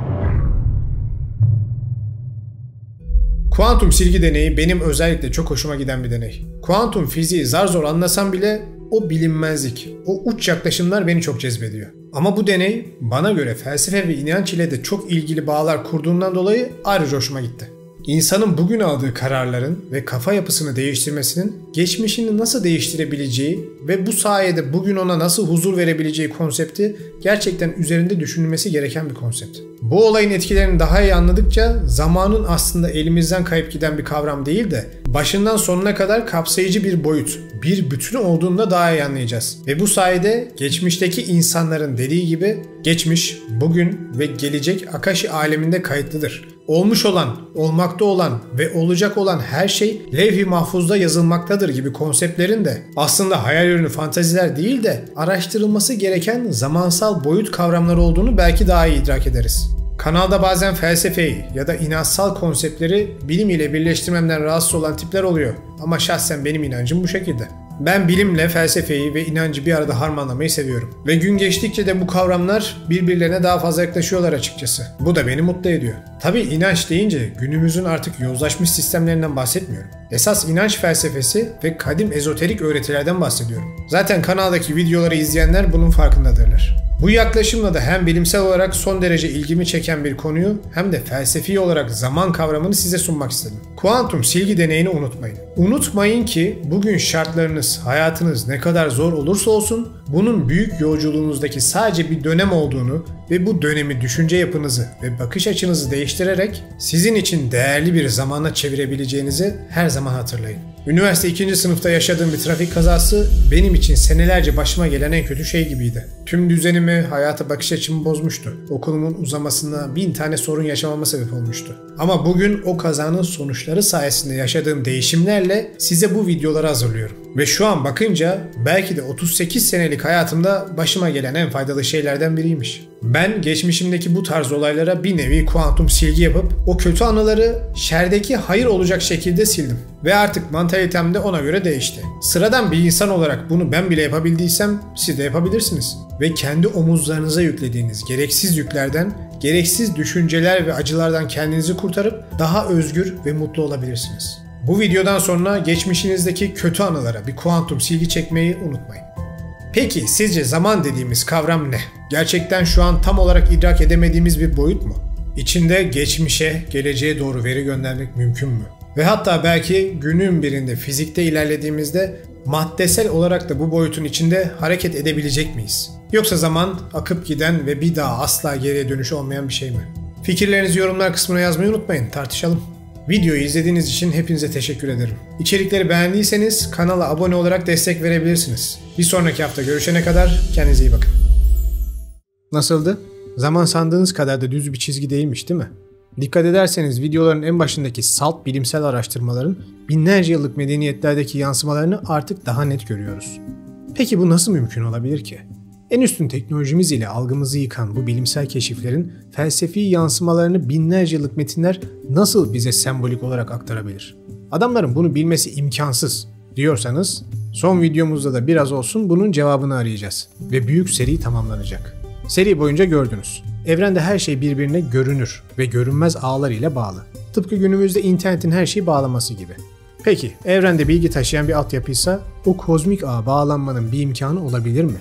Kuantum silgi deneyi benim özellikle çok hoşuma giden bir deney. Kuantum fiziği zar zor anlasam bile o bilinmezlik, o uç yaklaşımlar beni çok cezbediyor. Ama bu deney bana göre felsefe ve inanç ile de çok ilgili bağlar kurduğundan dolayı ayrıca hoşuma gitti. İnsanın bugün aldığı kararların ve kafa yapısını değiştirmesinin geçmişini nasıl değiştirebileceği ve bu sayede bugün ona nasıl huzur verebileceği konsepti gerçekten üzerinde düşünülmesi gereken bir konsept. Bu olayın etkilerini daha iyi anladıkça zamanın aslında elimizden kayıp giden bir kavram değil de başından sonuna kadar kapsayıcı bir boyut, bir bütün olduğunda daha iyi anlayacağız. Ve bu sayede geçmişteki insanların dediği gibi geçmiş, bugün ve gelecek Akashi aleminde kayıtlıdır. Olmuş olan, olmakta olan ve olacak olan her şey levh-i mahfuzda yazılmaktadır gibi konseptlerin de aslında hayal ürünü fantaziler değil de araştırılması gereken zamansal boyut kavramları olduğunu belki daha iyi idrak ederiz. Kanalda bazen felsefeyi ya da inançsal konseptleri bilim ile birleştirmemden rahatsız olan tipler oluyor. Ama şahsen benim inancım bu şekilde. Ben bilimle felsefeyi ve inancı bir arada harmanlamayı seviyorum. Ve gün geçtikçe de bu kavramlar birbirlerine daha fazla yaklaşıyorlar açıkçası. Bu da beni mutlu ediyor. Tabii inanç deyince günümüzün artık yozlaşmış sistemlerinden bahsetmiyorum. Esas inanç felsefesi ve kadim ezoterik öğretilerden bahsediyorum. Zaten kanaldaki videoları izleyenler bunun farkındadırlar. Bu yaklaşımla da hem bilimsel olarak son derece ilgimi çeken bir konuyu hem de felsefi olarak zaman kavramını size sunmak istedim. Kuantum silgi deneyini unutmayın. Unutmayın ki bugün şartlarınız, hayatınız ne kadar zor olursa olsun bunun büyük yolculuğunuzdaki sadece bir dönem olduğunu ve bu dönemi düşünce yapınızı ve bakış açınızı değiştirerek sizin için değerli bir zamana çevirebileceğinizi her zaman hatırlayın. Üniversite 2. sınıfta yaşadığım bir trafik kazası benim için senelerce başıma gelen en kötü şey gibiydi. Tüm düzenimi, hayata bakış açımı bozmuştu. Okulumun uzamasına 1000 tane sorun yaşamama sebep olmuştu. Ama bugün o kazanın sonuçları sayesinde yaşadığım değişimlerle size bu videoları hazırlıyorum. Ve şu an bakınca belki de 38 senelik hayatımda başıma gelen en faydalı şeylerden biriymiş. Ben geçmişimdeki bu tarz olaylara bir nevi kuantum silgi yapıp o kötü anıları şerdeki hayır olacak şekilde sildim. Ve artık mantalitem de ona göre değişti. Sıradan bir insan olarak bunu ben bile yapabildiysem siz de yapabilirsiniz. Ve kendi omuzlarınıza yüklediğiniz gereksiz yüklerden, gereksiz düşünceler ve acılardan kendinizi kurtarıp daha özgür ve mutlu olabilirsiniz. Bu videodan sonra geçmişinizdeki kötü anılara bir kuantum silgi çekmeyi unutmayın. Peki sizce zaman dediğimiz kavram ne? Gerçekten şu an tam olarak idrak edemediğimiz bir boyut mu? İçinde geçmişe, geleceğe doğru veri göndermek mümkün mü? Ve hatta belki günün birinde fizikte ilerlediğimizde maddesel olarak da bu boyutun içinde hareket edebilecek miyiz? Yoksa zaman akıp giden ve bir daha asla geriye dönüş olmayan bir şey mi? Fikirlerinizi yorumlar kısmına yazmayı unutmayın, tartışalım. Videoyu izlediğiniz için hepinize teşekkür ederim. İçerikleri beğendiyseniz kanala abone olarak destek verebilirsiniz. Bir sonraki hafta görüşene kadar kendinize iyi bakın. Nasıldı? Zaman sandığınız kadar da düz bir çizgi değilmiş değil mi? Dikkat ederseniz videoların en başındaki salt bilimsel araştırmaların binlerce yıllık medeniyetlerdeki yansımalarını artık daha net görüyoruz. Peki bu nasıl mümkün olabilir ki? En üstün teknolojimiz ile algımızı yıkan bu bilimsel keşiflerin felsefi yansımalarını binlerce yıllık metinler nasıl bize sembolik olarak aktarabilir? Adamların bunu bilmesi imkansız diyorsanız son videomuzda da biraz olsun bunun cevabını arayacağız ve büyük seri tamamlanacak. Seri boyunca gördünüz. Evrende her şey birbirine görünür ve görünmez ağlar ile bağlı. Tıpkı günümüzde internetin her şeyi bağlaması gibi. Peki evrende bilgi taşıyan bir altyapıysa o kozmik ağa bağlanmanın bir imkanı olabilir mi?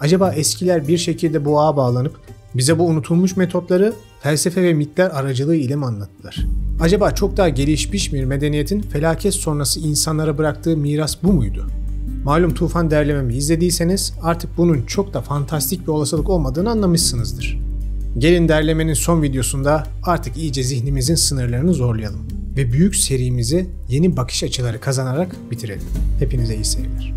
Acaba eskiler bir şekilde bu ağa bağlanıp bize bu unutulmuş metotları felsefe ve mitler aracılığı ile mi anlattılar? Acaba çok daha gelişmiş bir medeniyetin felaket sonrası insanlara bıraktığı miras bu muydu? Malum tufan derlememi izlediyseniz artık bunun çok da fantastik bir olasılık olmadığını anlamışsınızdır. Gelin derlemenin son videosunda artık iyice zihnimizin sınırlarını zorlayalım ve büyük serimizi yeni bakış açıları kazanarak bitirelim. Hepinize iyi seyirler.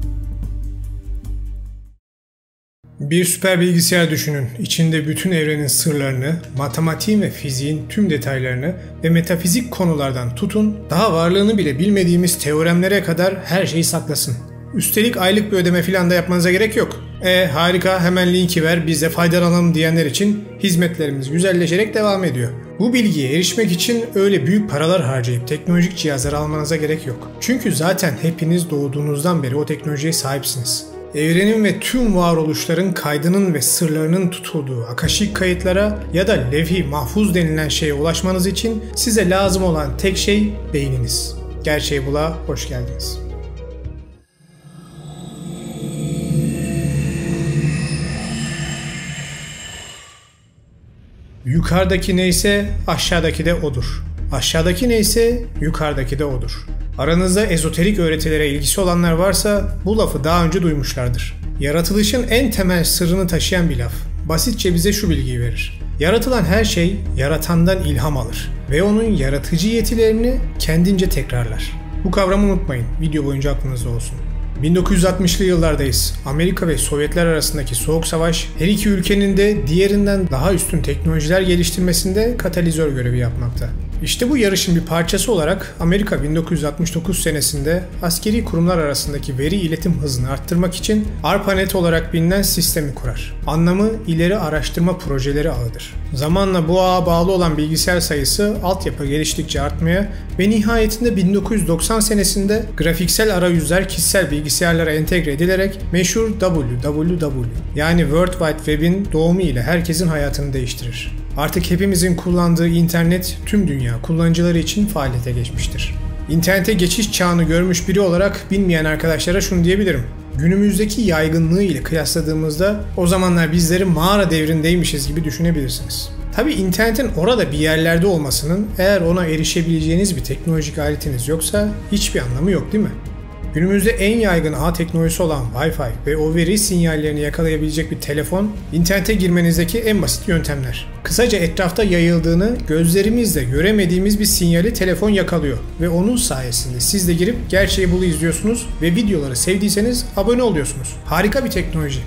Bir süper bilgisayar düşünün. İçinde bütün evrenin sırlarını, matematiğin ve fiziğin tüm detaylarını ve metafizik konulardan tutun, daha varlığını bile bilmediğimiz teoremlere kadar her şeyi saklasın. Üstelik aylık bir ödeme falan da yapmanıza gerek yok. Harika, hemen linki ver biz de faydalanalım diyenler için hizmetlerimiz güzelleşerek devam ediyor. Bu bilgiye erişmek için öyle büyük paralar harcayıp teknolojik cihazlar almanıza gerek yok. Çünkü zaten hepiniz doğduğunuzdan beri o teknolojiye sahipsiniz. Evrenin ve tüm varoluşların kaydının ve sırlarının tutulduğu akaşik kayıtlara ya da levh-i mahfuz denilen şeye ulaşmanız için size lazım olan tek şey beyniniz. Gerçeği Bula hoş geldiniz. Yukarıdaki neyse aşağıdaki de odur. Aşağıdaki neyse yukarıdaki de odur. Aranızda ezoterik öğretilere ilgisi olanlar varsa bu lafı daha önce duymuşlardır. Yaratılışın en temel sırrını taşıyan bir laf. Basitçe bize şu bilgiyi verir. Yaratılan her şey yaratandan ilham alır ve onun yaratıcı yetilerini kendince tekrarlar. Bu kavramı unutmayın, video boyunca aklınızda olsun. 1960'lı yıllardayız. Amerika ve Sovyetler arasındaki soğuk savaş her iki ülkenin de diğerinden daha üstün teknolojiler geliştirmesinde katalizör görevi yapmakta. İşte bu yarışın bir parçası olarak Amerika 1969 senesinde askeri kurumlar arasındaki veri iletim hızını arttırmak için ARPANET olarak bilinen sistemi kurar. Anlamı ileri araştırma projeleri ağıdır. Zamanla bu ağa bağlı olan bilgisayar sayısı altyapı geliştikçe artmaya ve nihayetinde 1990 senesinde grafiksel arayüzler kişisel bilgisayarlara entegre edilerek meşhur WWW yani World Wide Web'in doğumu ile herkesin hayatını değiştirir. Artık hepimizin kullandığı internet tüm dünya kullanıcıları için faaliyete geçmiştir. İnternete geçiş çağını görmüş biri olarak bilmeyen arkadaşlara şunu diyebilirim. Günümüzdeki yaygınlığı ile kıyasladığımızda o zamanlar bizleri mağara devrindeymişiz gibi düşünebilirsiniz. Tabii internetin orada bir yerlerde olmasının eğer ona erişebileceğiniz bir teknolojik aletiniz yoksa hiçbir anlamı yok değil mi? Günümüzde en yaygın ağ teknolojisi olan Wi-Fi ve o veri sinyallerini yakalayabilecek bir telefon, internete girmenizdeki en basit yöntemler. Kısaca etrafta yayıldığını gözlerimizle göremediğimiz bir sinyali telefon yakalıyor ve onun sayesinde siz de girip Gerçeği Bulu izliyorsunuz ve videoları sevdiyseniz abone oluyorsunuz. Harika bir teknoloji.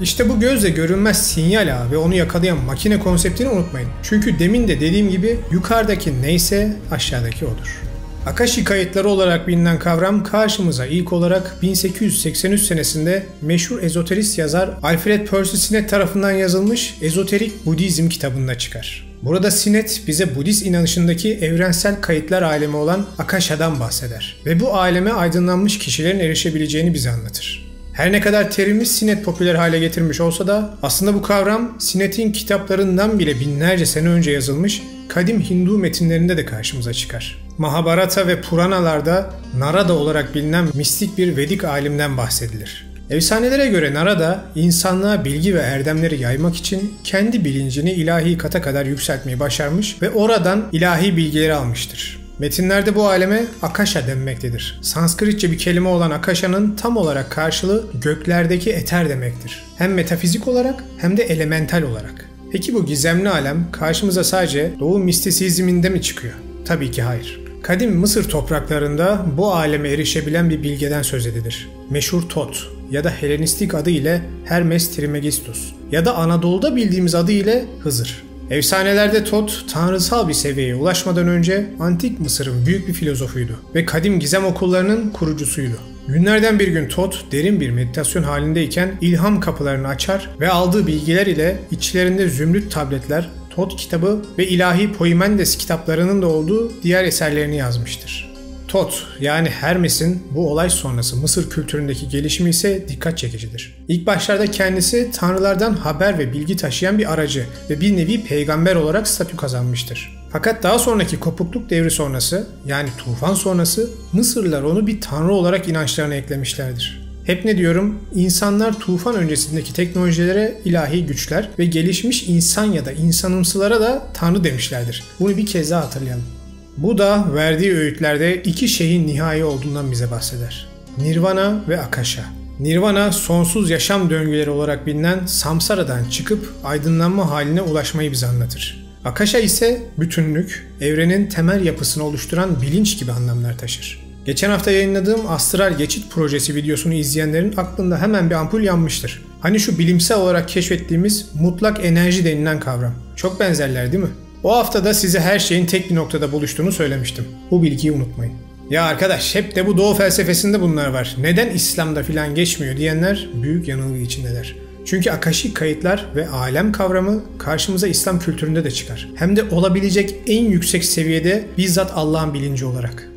İşte bu gözle görünmez sinyal ağı ve onu yakalayan makine konseptini unutmayın. Çünkü demin de dediğim gibi yukarıdaki neyse aşağıdaki odur. Akashi kayıtları olarak bilinen kavram karşımıza ilk olarak 1883 senesinde meşhur ezoterist yazar Alfred Percy Sinet tarafından yazılmış Ezoterik Budizm kitabında çıkar. Burada Sinet bize Budist inanışındaki evrensel kayıtlar alemi olan Akasha'dan bahseder ve bu aleme aydınlanmış kişilerin erişebileceğini bize anlatır. Her ne kadar terimi Sinet popüler hale getirmiş olsa da aslında bu kavram Sinet'in kitaplarından bile binlerce sene önce yazılmış kadim Hindu metinlerinde de karşımıza çıkar. Mahabharata ve Puranalarda Narada olarak bilinen mistik bir Vedik alimden bahsedilir. Efsanelere göre Narada insanlığa bilgi ve erdemleri yaymak için kendi bilincini ilahi kata kadar yükseltmeyi başarmış ve oradan ilahi bilgileri almıştır. Metinlerde bu aleme Akasha denmektedir. Sanskritçe bir kelime olan Akasha'nın tam olarak karşılığı göklerdeki eter demektir. Hem metafizik olarak hem de elemental olarak. Peki bu gizemli alem karşımıza sadece Doğu mistisizminde mi çıkıyor? Tabii ki hayır. Kadim Mısır topraklarında bu aleme erişebilen bir bilgeden söz edilir. Meşhur Tot ya da Helenistik adı ile Hermes Trismegistus ya da Anadolu'da bildiğimiz adı ile Hızır. Efsanelerde Tot, tanrısal bir seviyeye ulaşmadan önce Antik Mısır'ın büyük bir filozofuydu ve kadim gizem okullarının kurucusuydu. Günlerden bir gün Tot, derin bir meditasyon halindeyken ilham kapılarını açar ve aldığı bilgiler ile içlerinde zümrüt tabletler, Tot kitabı ve ilahi Poimendes kitaplarının da olduğu diğer eserlerini yazmıştır. Tot yani Hermes'in bu olay sonrası Mısır kültüründeki gelişimi ise dikkat çekicidir. İlk başlarda kendisi tanrılardan haber ve bilgi taşıyan bir aracı ve bir nevi peygamber olarak statü kazanmıştır. Fakat daha sonraki kopukluk devri sonrası yani tufan sonrası Mısırlılar onu bir tanrı olarak inançlarına eklemişlerdir. Hep ne diyorum? İnsanlar tufan öncesindeki teknolojilere ilahi güçler ve gelişmiş insan ya da insanımsılara da tanrı demişlerdir. Bunu bir kez daha hatırlayalım. Bu da verdiği öğütlerde iki şeyin nihai olduğundan bize bahseder. Nirvana ve Akasha. Nirvana, sonsuz yaşam döngüleri olarak bilinen samsaradan çıkıp aydınlanma haline ulaşmayı bize anlatır. Akasha ise bütünlük, evrenin temel yapısını oluşturan bilinç gibi anlamlar taşır. Geçen hafta yayınladığım Astral Geçit Projesi videosunu izleyenlerin aklında hemen bir ampul yanmıştır. Hani şu bilimsel olarak keşfettiğimiz mutlak enerji denilen kavram. Çok benzerler değil mi? O hafta da size her şeyin tek bir noktada buluştuğunu söylemiştim. Bu bilgiyi unutmayın. Ya arkadaş hep de bu Doğu felsefesinde bunlar var. Neden İslam'da filan geçmiyor diyenler büyük yanılgı içindeler. Çünkü akaşik kayıtlar ve alem kavramı karşımıza İslam kültüründe de çıkar. Hem de olabilecek en yüksek seviyede bizzat Allah'ın bilinci olarak.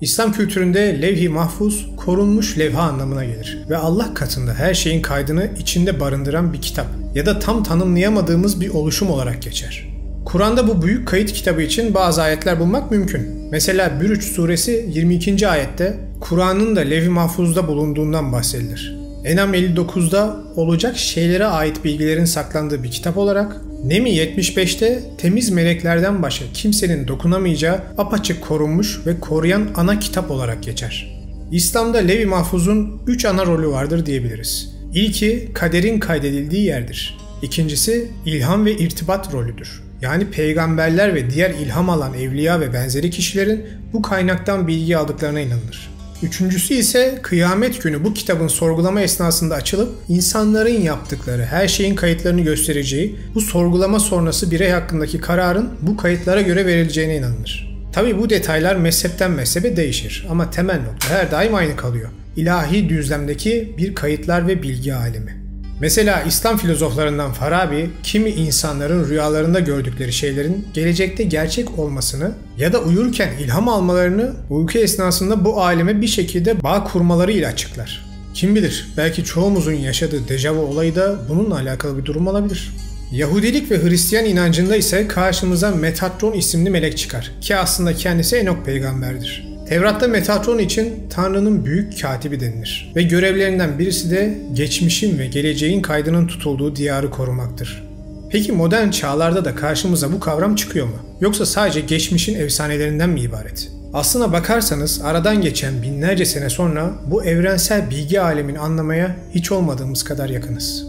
İslam kültüründe levh-i mahfuz korunmuş levha anlamına gelir ve Allah katında her şeyin kaydını içinde barındıran bir kitap ya da tam tanımlayamadığımız bir oluşum olarak geçer. Kur'an'da bu büyük kayıt kitabı için bazı ayetler bulmak mümkün. Mesela Bürüç suresi 22. ayette Kur'an'ın da levh-i mahfuzda bulunduğundan bahsedilir. En'am 59'da olacak şeylere ait bilgilerin saklandığı bir kitap olarak, Nemi 75'te temiz meleklerden başka kimsenin dokunamayacağı apaçık korunmuş ve koruyan ana kitap olarak geçer. İslam'da levh-i mahfuzun 3 ana rolü vardır diyebiliriz. İlki kaderin kaydedildiği yerdir. İkincisi ilham ve irtibat rolüdür. Yani peygamberler ve diğer ilham alan evliya ve benzeri kişilerin bu kaynaktan bilgi aldıklarına inanılır. Üçüncüsü ise kıyamet günü bu kitabın sorgulama esnasında açılıp insanların yaptıkları her şeyin kayıtlarını göstereceği, bu sorgulama sonrası birey hakkındaki kararın bu kayıtlara göre verileceğine inanılır. Tabi bu detaylar mezhepten mezhebe değişir ama temel nokta her daim aynı kalıyor. İlahi düzlemdeki bir kayıtlar ve bilgi alemi. Mesela İslam filozoflarından Farabi, kimi insanların rüyalarında gördükleri şeylerin gelecekte gerçek olmasını ya da uyurken ilham almalarını uyku esnasında bu aleme bir şekilde bağ kurmalarıyla açıklar. Kim bilir, belki çoğumuzun yaşadığı dejavu olayı da bununla alakalı bir durum olabilir. Yahudilik ve Hristiyan inancında ise karşımıza Metatron isimli melek çıkar ki aslında kendisi Enok peygamberdir. Tevrat'ta Metatron için Tanrı'nın büyük katibi denilir ve görevlerinden birisi de geçmişin ve geleceğin kaydının tutulduğu diyarı korumaktır. Peki modern çağlarda da karşımıza bu kavram çıkıyor mu? Yoksa sadece geçmişin efsanelerinden mi ibaret? Aslına bakarsanız aradan geçen binlerce sene sonra bu evrensel bilgi alemini anlamaya hiç olmadığımız kadar yakınız.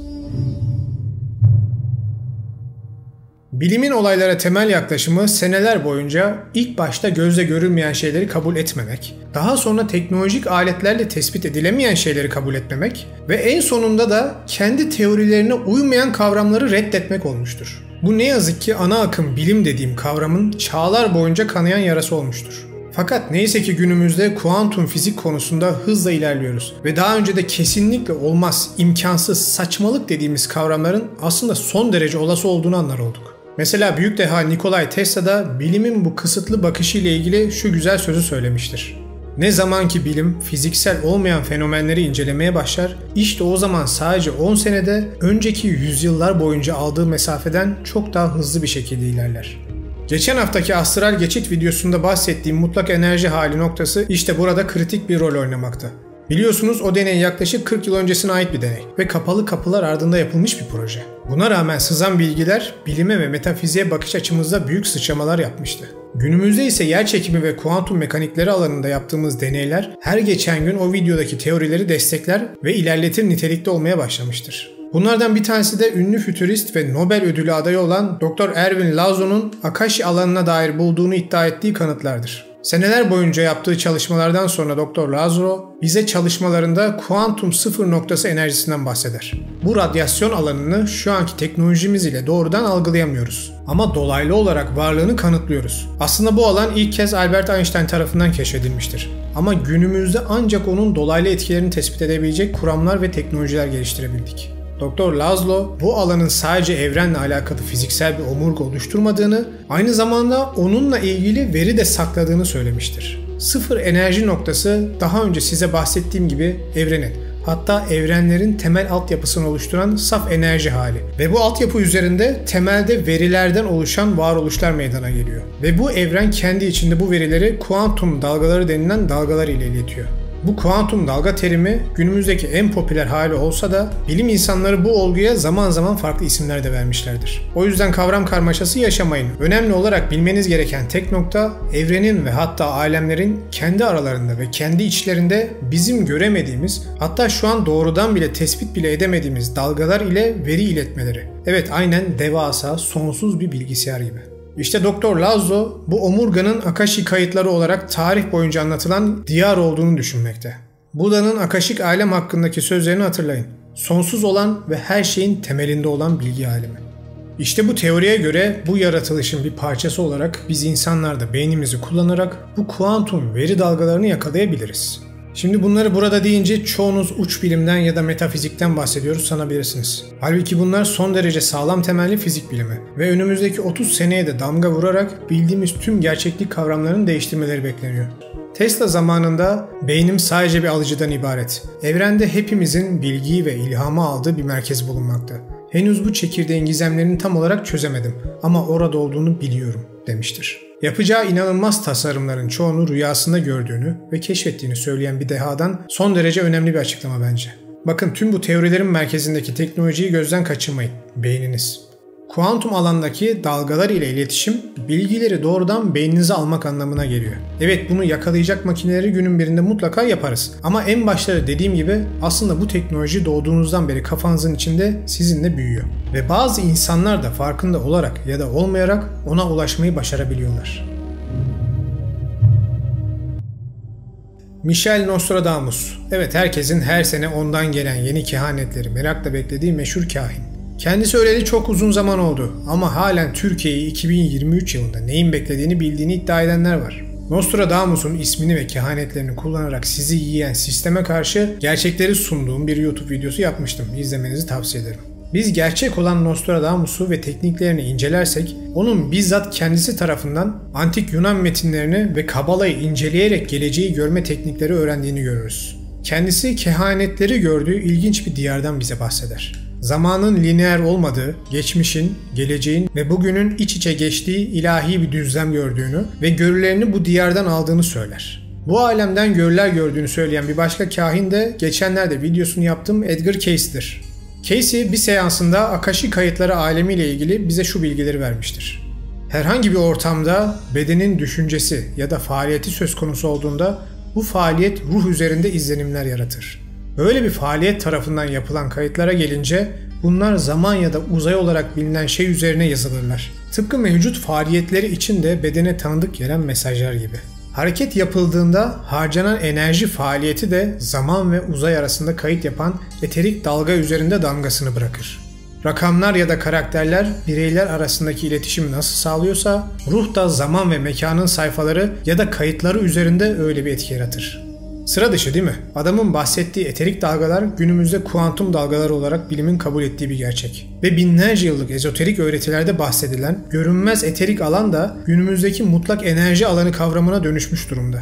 Bilimin olaylara temel yaklaşımı seneler boyunca ilk başta gözle görülmeyen şeyleri kabul etmemek, daha sonra teknolojik aletlerle tespit edilemeyen şeyleri kabul etmemek ve en sonunda da kendi teorilerine uymayan kavramları reddetmek olmuştur. Bu ne yazık ki ana akım bilim dediğim kavramın çağlar boyunca kanayan yarası olmuştur. Fakat neyse ki günümüzde kuantum fizik konusunda hızla ilerliyoruz ve daha önce de kesinlikle olmaz, imkansız, saçmalık dediğimiz kavramların aslında son derece olası olduğunu anlar olduk. Mesela büyük deha Nikola Tesla da bilimin bu kısıtlı bakışı ile ilgili şu güzel sözü söylemiştir. Ne zaman ki bilim fiziksel olmayan fenomenleri incelemeye başlar, işte o zaman sadece 10 senede önceki yüzyıllar boyunca aldığı mesafeden çok daha hızlı bir şekilde ilerler. Geçen haftaki astral geçit videosunda bahsettiğim mutlak enerji hali noktası işte burada kritik bir rol oynamakta. Biliyorsunuz o deney yaklaşık 40 yıl öncesine ait bir deney ve kapalı kapılar ardında yapılmış bir proje. Buna rağmen sızan bilgiler bilime ve metafiziğe bakış açımızda büyük sıçramalar yapmıştı. Günümüzde ise yerçekimi ve kuantum mekanikleri alanında yaptığımız deneyler her geçen gün o videodaki teorileri destekler ve ilerletir nitelikte olmaya başlamıştır. Bunlardan bir tanesi de ünlü fütürist ve Nobel ödülü adayı olan Dr. Erwin Laszlo'nun Akashi alanına dair bulduğunu iddia ettiği kanıtlardır. Seneler boyunca yaptığı çalışmalardan sonra Dr. Laszlo bize çalışmalarında kuantum sıfır noktası enerjisinden bahseder. Bu radyasyon alanını şu anki teknolojimiz ile doğrudan algılayamıyoruz. Ama dolaylı olarak varlığını kanıtlıyoruz. Aslında bu alan ilk kez Albert Einstein tarafından keşfedilmiştir. Ama günümüzde ancak onun dolaylı etkilerini tespit edebilecek kuramlar ve teknolojiler geliştirebildik. Dr. Laszlo bu alanın sadece evrenle alakalı fiziksel bir omurga oluşturmadığını, aynı zamanda onunla ilgili veri de sakladığını söylemiştir. Sıfır enerji noktası daha önce size bahsettiğim gibi evrenin, hatta evrenlerin temel altyapısını oluşturan saf enerji hali ve bu altyapı üzerinde temelde verilerden oluşan varoluşlar meydana geliyor. Ve bu evren kendi içinde bu verileri kuantum dalgaları denilen dalgalar ile iletiyor. Bu kuantum dalga terimi günümüzdeki en popüler hali olsa da bilim insanları bu olguya zaman zaman farklı isimler de vermişlerdir. O yüzden kavram karmaşası yaşamayın. Önemli olarak bilmeniz gereken tek nokta evrenin ve hatta alemlerin kendi aralarında ve kendi içlerinde bizim göremediğimiz, hatta şu an doğrudan bile tespit bile edemediğimiz dalgalar ile veri iletmeleri. Evet, aynen devasa, sonsuz bir bilgisayar gibi. İşte Dr. Laszlo bu omurganın Akashi kayıtları olarak tarih boyunca anlatılan diyar olduğunu düşünmekte. Buda'nın Akashik alem hakkındaki sözlerini hatırlayın. Sonsuz olan ve her şeyin temelinde olan bilgi alemi. İşte bu teoriye göre bu yaratılışın bir parçası olarak biz insanlar da beynimizi kullanarak bu kuantum veri dalgalarını yakalayabiliriz. Şimdi bunları burada deyince çoğunuz uç bilimden ya da metafizikten bahsediyoruz sanabilirsiniz. Halbuki bunlar son derece sağlam temelli fizik bilimi ve önümüzdeki 30 seneye de damga vurarak bildiğimiz tüm gerçeklik kavramlarını değiştirmeleri bekleniyor. Tesla zamanında beynim sadece bir alıcıdan ibaret. Evrende hepimizin bilgiyi ve ilhamı aldığı bir merkez bulunmakta. Henüz bu çekirdeğin gizemlerini tam olarak çözemedim ama orada olduğunu biliyorum demiştir. Yapacağı inanılmaz tasarımların çoğunu rüyasında gördüğünü ve keşfettiğini söyleyen bir dehadan son derece önemli bir açıklama bence. Bakın tüm bu teorilerin merkezindeki teknolojiyi gözden kaçırmayın. Beyniniz. Kuantum alandaki dalgalar ile iletişim, bilgileri doğrudan beyninize almak anlamına geliyor. Evet, bunu yakalayacak makineleri günün birinde mutlaka yaparız. Ama en başta dediğim gibi aslında bu teknoloji doğduğunuzdan beri kafanızın içinde sizinle büyüyor. Ve bazı insanlar da farkında olarak ya da olmayarak ona ulaşmayı başarabiliyorlar. Michel Nostradamus. Evet, herkesin her sene ondan gelen yeni kehanetleri merakla beklediği meşhur kahin. Kendisi öleli çok uzun zaman oldu ama halen Türkiye'yi 2023 yılında neyin beklediğini bildiğini iddia edenler var. Nostradamus'un ismini ve kehanetlerini kullanarak sizi yiyen sisteme karşı gerçekleri sunduğum bir YouTube videosu yapmıştım. İzlemenizi tavsiye ederim. Biz gerçek olan Nostradamus'u ve tekniklerini incelersek, onun bizzat kendisi tarafından antik Yunan metinlerini ve Kabala'yı inceleyerek geleceği görme teknikleri öğrendiğini görürüz. Kendisi kehanetleri gördüğü ilginç bir diyardan bize bahseder. Zamanın lineer olmadığı, geçmişin, geleceğin ve bugünün iç içe geçtiği ilahi bir düzlem gördüğünü ve görülerini bu diyardan aldığını söyler. Bu alemden görüler gördüğünü söyleyen bir başka kahin de geçenlerde videosunu yaptığım Edgar Cayce'dir. Cayce bir seansında Akashi kayıtları alemiyle ilgili bize şu bilgileri vermiştir. Herhangi bir ortamda bedenin düşüncesi ya da faaliyeti söz konusu olduğunda bu faaliyet ruh üzerinde izlenimler yaratır. Böyle bir faaliyet tarafından yapılan kayıtlara gelince bunlar zaman ya da uzay olarak bilinen şey üzerine yazılırlar. Tıpkı mevcut faaliyetleri için de bedene tanıdık gelen mesajlar gibi. Hareket yapıldığında harcanan enerji faaliyeti de zaman ve uzay arasında kayıt yapan eterik dalga üzerinde damgasını bırakır. Rakamlar ya da karakterler bireyler arasındaki iletişimi nasıl sağlıyorsa ruh da zaman ve mekanın sayfaları ya da kayıtları üzerinde öyle bir etki yaratır. Sıra dışı değil mi? Adamın bahsettiği eterik dalgalar günümüzde kuantum dalgaları olarak bilimin kabul ettiği bir gerçek. Ve binlerce yıllık ezoterik öğretilerde bahsedilen görünmez eterik alan da günümüzdeki mutlak enerji alanı kavramına dönüşmüş durumda.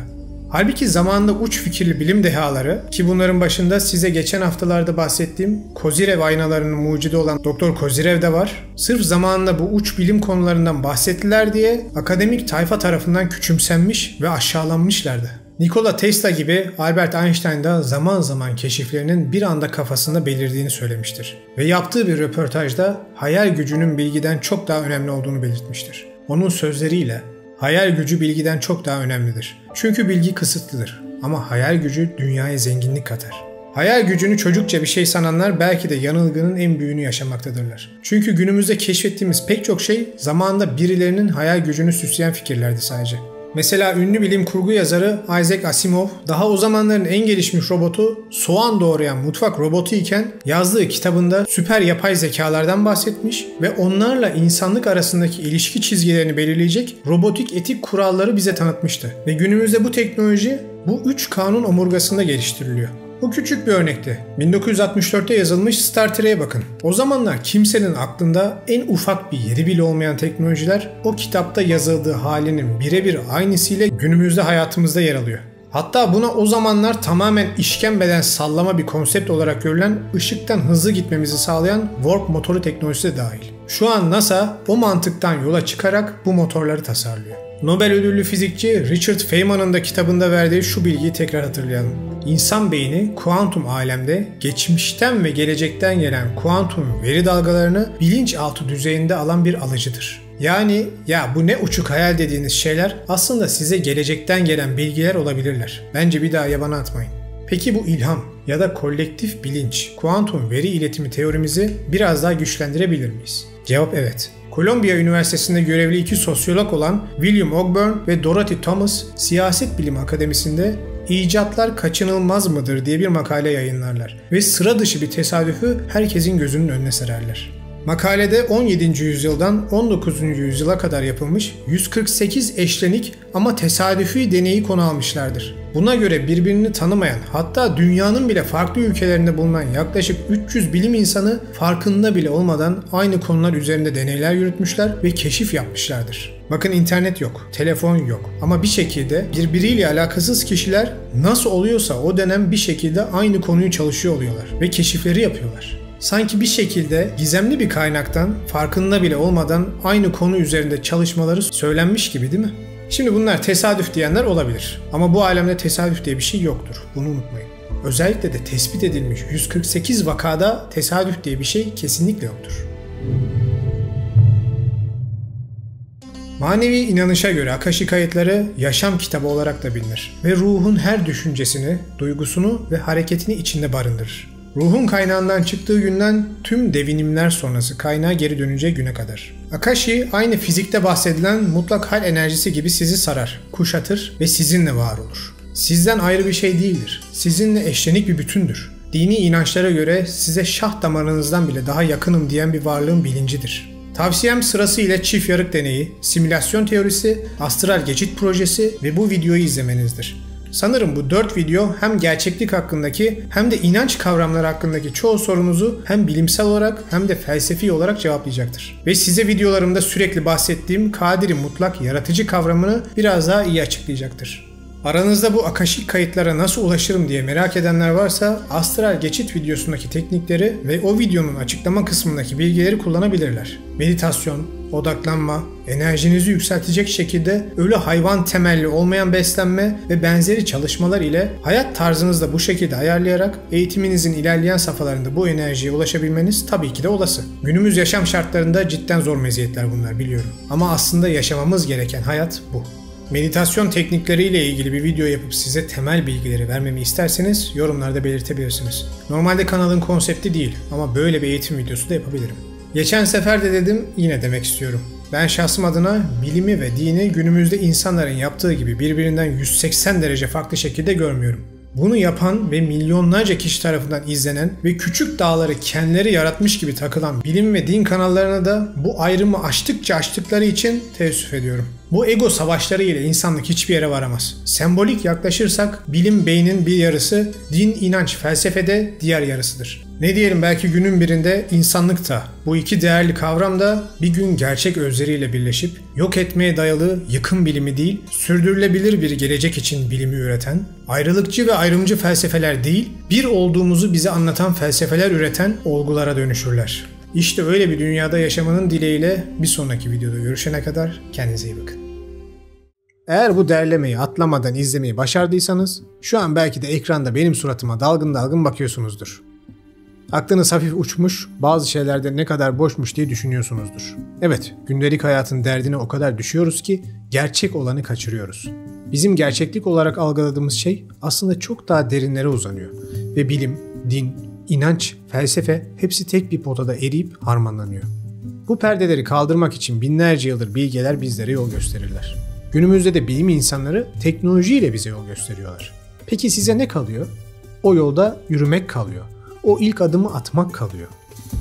Halbuki zamanında uç fikirli bilim dehaları, ki bunların başında size geçen haftalarda bahsettiğim Kozirev aynalarının mucidi olan Dr. Kozirev de var, sırf zamanında bu uç bilim konularından bahsettiler diye akademik tayfa tarafından küçümsenmiş ve aşağılanmışlardı. Nikola Tesla gibi Albert Einstein da zaman zaman keşiflerinin bir anda kafasında belirdiğini söylemiştir. Ve yaptığı bir röportajda hayal gücünün bilgiden çok daha önemli olduğunu belirtmiştir. Onun sözleriyle, hayal gücü bilgiden çok daha önemlidir. Çünkü bilgi kısıtlıdır ama hayal gücü dünyaya zenginlik katar. Hayal gücünü çocukça bir şey sananlar belki de yanılgının en büyüğünü yaşamaktadırlar. Çünkü günümüzde keşfettiğimiz pek çok şey zamanında birilerinin hayal gücünü süsleyen fikirlerdi sadece. Mesela ünlü bilim kurgu yazarı Isaac Asimov daha o zamanların en gelişmiş robotu soğan doğrayan mutfak robotu iken yazdığı kitabında süper yapay zekalardan bahsetmiş ve onlarla insanlık arasındaki ilişki çizgilerini belirleyecek robotik etik kuralları bize tanıtmıştı. Ve günümüzde bu teknoloji bu 3 kanun omurgasında geliştiriliyor. Bu küçük bir örnekti. 1964'te yazılmış Star Trek'e bakın. O zamanlar kimsenin aklında en ufak bir yeri bile olmayan teknolojiler o kitapta yazıldığı halinin birebir aynısıyla günümüzde hayatımızda yer alıyor. Hatta buna o zamanlar tamamen işkembeden sallama bir konsept olarak görülen ışıktan hızlı gitmemizi sağlayan warp motoru teknolojisi de dahil. Şu an NASA o mantıktan yola çıkarak bu motorları tasarlıyor. Nobel ödüllü fizikçi Richard Feynman'ın da kitabında verdiği şu bilgiyi tekrar hatırlayalım. İnsan beyni kuantum alemde geçmişten ve gelecekten gelen kuantum veri dalgalarını bilinçaltı düzeyinde alan bir alıcıdır. Yani ya bu ne uçuk hayal dediğiniz şeyler aslında size gelecekten gelen bilgiler olabilirler. Bence bir daha yabana atmayın. Peki bu ilham ya da kolektif bilinç, kuantum veri iletimi teorimizi biraz daha güçlendirebilir miyiz? Cevap evet. Columbia Üniversitesi'nde görevli 2 sosyolog olan William Ogburn ve Dorothy Thomas, Siyaset Bilimi Akademisi'nde "İcatlar kaçınılmaz mıdır?" diye bir makale yayınlarlar ve sıra dışı bir tesadüfü herkesin gözünün önüne sererler. Makalede 17. yüzyıldan 19. yüzyıla kadar yapılmış 148 eşlenik ama tesadüfi deneyi konu almışlardır. Buna göre birbirini tanımayan, hatta dünyanın bile farklı ülkelerinde bulunan yaklaşık 300 bilim insanı farkında bile olmadan aynı konular üzerinde deneyler yürütmüşler ve keşif yapmışlardır. Bakın, internet yok, telefon yok ama bir şekilde birbiriyle alakasız kişiler nasıl oluyorsa o dönem bir şekilde aynı konuyu çalışıyor oluyorlar ve keşifleri yapıyorlar. Sanki bir şekilde gizemli bir kaynaktan farkında bile olmadan aynı konu üzerinde çalışmaları söylenmiş gibi, değil mi? Şimdi bunlar tesadüf diyenler olabilir ama bu alemde tesadüf diye bir şey yoktur. Bunu unutmayın. Özellikle de tespit edilmiş 148 vakada tesadüf diye bir şey kesinlikle yoktur. Manevi inanışa göre Akashi kayıtları yaşam kitabı olarak da bilinir ve ruhun her düşüncesini, duygusunu ve hareketini içinde barındırır. Ruhun kaynağından çıktığı günden tüm devinimler sonrası kaynağa geri döneceği güne kadar. Akashi aynı fizikte bahsedilen mutlak hal enerjisi gibi sizi sarar, kuşatır ve sizinle var olur. Sizden ayrı bir şey değildir. Sizinle eşlenik bir bütündür. Dini inançlara göre size şah damarınızdan bile daha yakınım diyen bir varlığın bilincidir. Tavsiyem sırasıyla çift yarık deneyi, simülasyon teorisi, astral geçit projesi ve bu videoyu izlemenizdir. Sanırım bu 4 video hem gerçeklik hakkındaki hem de inanç kavramları hakkındaki çoğu sorunuzu hem bilimsel olarak hem de felsefi olarak cevaplayacaktır. Ve size videolarımda sürekli bahsettiğim Kadir-i Mutlak yaratıcı kavramını biraz daha iyi açıklayacaktır. Aranızda bu Akashi kayıtlara nasıl ulaşırım diye merak edenler varsa astral geçit videosundaki teknikleri ve o videonun açıklama kısmındaki bilgileri kullanabilirler. Meditasyon, odaklanma, enerjinizi yükseltecek şekilde ölü hayvan temelli olmayan beslenme ve benzeri çalışmalar ile hayat tarzınızı da bu şekilde ayarlayarak eğitiminizin ilerleyen safhalarında bu enerjiye ulaşabilmeniz tabii ki de olası. Günümüz yaşam şartlarında cidden zor meziyetler bunlar, biliyorum. Ama aslında yaşamamız gereken hayat bu. Meditasyon teknikleriyle ilgili bir video yapıp size temel bilgileri vermemi isterseniz yorumlarda belirtebilirsiniz. Normalde kanalın konsepti değil ama böyle bir eğitim videosu da yapabilirim. Geçen sefer de dedim, yine demek istiyorum. Ben şahsım adına bilimi ve dini günümüzde insanların yaptığı gibi birbirinden 180 derece farklı şekilde görmüyorum. Bunu yapan ve milyonlarca kişi tarafından izlenen ve küçük dağları kendileri yaratmış gibi takılan bilim ve din kanallarına da bu ayrımı açtıkları için teessüf ediyorum. Bu ego savaşları ile insanlık hiçbir yere varamaz. Sembolik yaklaşırsak bilim beynin bir yarısı, din, inanç, felsefede diğer yarısıdır. Ne diyelim, belki günün birinde insanlık da bu iki değerli kavram da bir gün gerçek özleriyle birleşip yok etmeye dayalı yıkım bilimi değil, sürdürülebilir bir gelecek için bilimi üreten, ayrılıkçı ve ayrımcı felsefeler değil, bir olduğumuzu bize anlatan felsefeler üreten olgulara dönüşürler. İşte öyle bir dünyada yaşamanın dileğiyle bir sonraki videoda görüşene kadar kendinize iyi bakın. Eğer bu derlemeyi atlamadan izlemeyi başardıysanız şu an belki de ekranda benim suratıma dalgın dalgın bakıyorsunuzdur. Aklınız hafif uçmuş, bazı şeylerde ne kadar boşmuş diye düşünüyorsunuzdur. Evet, gündelik hayatın derdine o kadar düşüyoruz ki gerçek olanı kaçırıyoruz. Bizim gerçeklik olarak algıladığımız şey aslında çok daha derinlere uzanıyor. Ve bilim, din, inanç, felsefe hepsi tek bir potada eriyip harmanlanıyor. Bu perdeleri kaldırmak için binlerce yıldır bilgeler bizlere yol gösterirler. Günümüzde de bilim insanları teknolojiyle bize yol gösteriyorlar. Peki size ne kalıyor? O yolda yürümek kalıyor. O ilk adımı atmak kalıyor.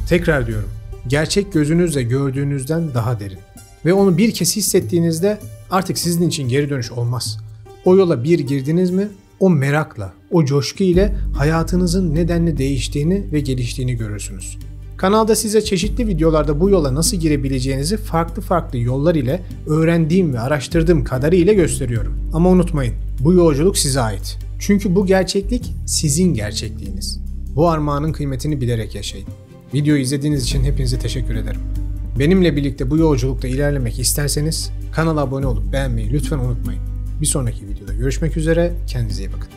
Tekrar diyorum, gerçek gözünüzle gördüğünüzden daha derin. Ve onu bir kez hissettiğinizde artık sizin için geri dönüş olmaz. O yola bir girdiniz mi, o merakla, o coşku ile hayatınızın nedenle değiştiğini ve geliştiğini görürsünüz. Kanalda size çeşitli videolarda bu yola nasıl girebileceğinizi farklı yollar ile öğrendiğim ve araştırdığım kadarıyla gösteriyorum. Ama unutmayın, bu yolculuk size ait. Çünkü bu gerçeklik sizin gerçekliğiniz. Bu armağanın kıymetini bilerek yaşayın. Videoyu izlediğiniz için hepinize teşekkür ederim. Benimle birlikte bu yolculukta ilerlemek isterseniz kanala abone olup beğenmeyi lütfen unutmayın. Bir sonraki videoda görüşmek üzere, kendinize iyi bakın.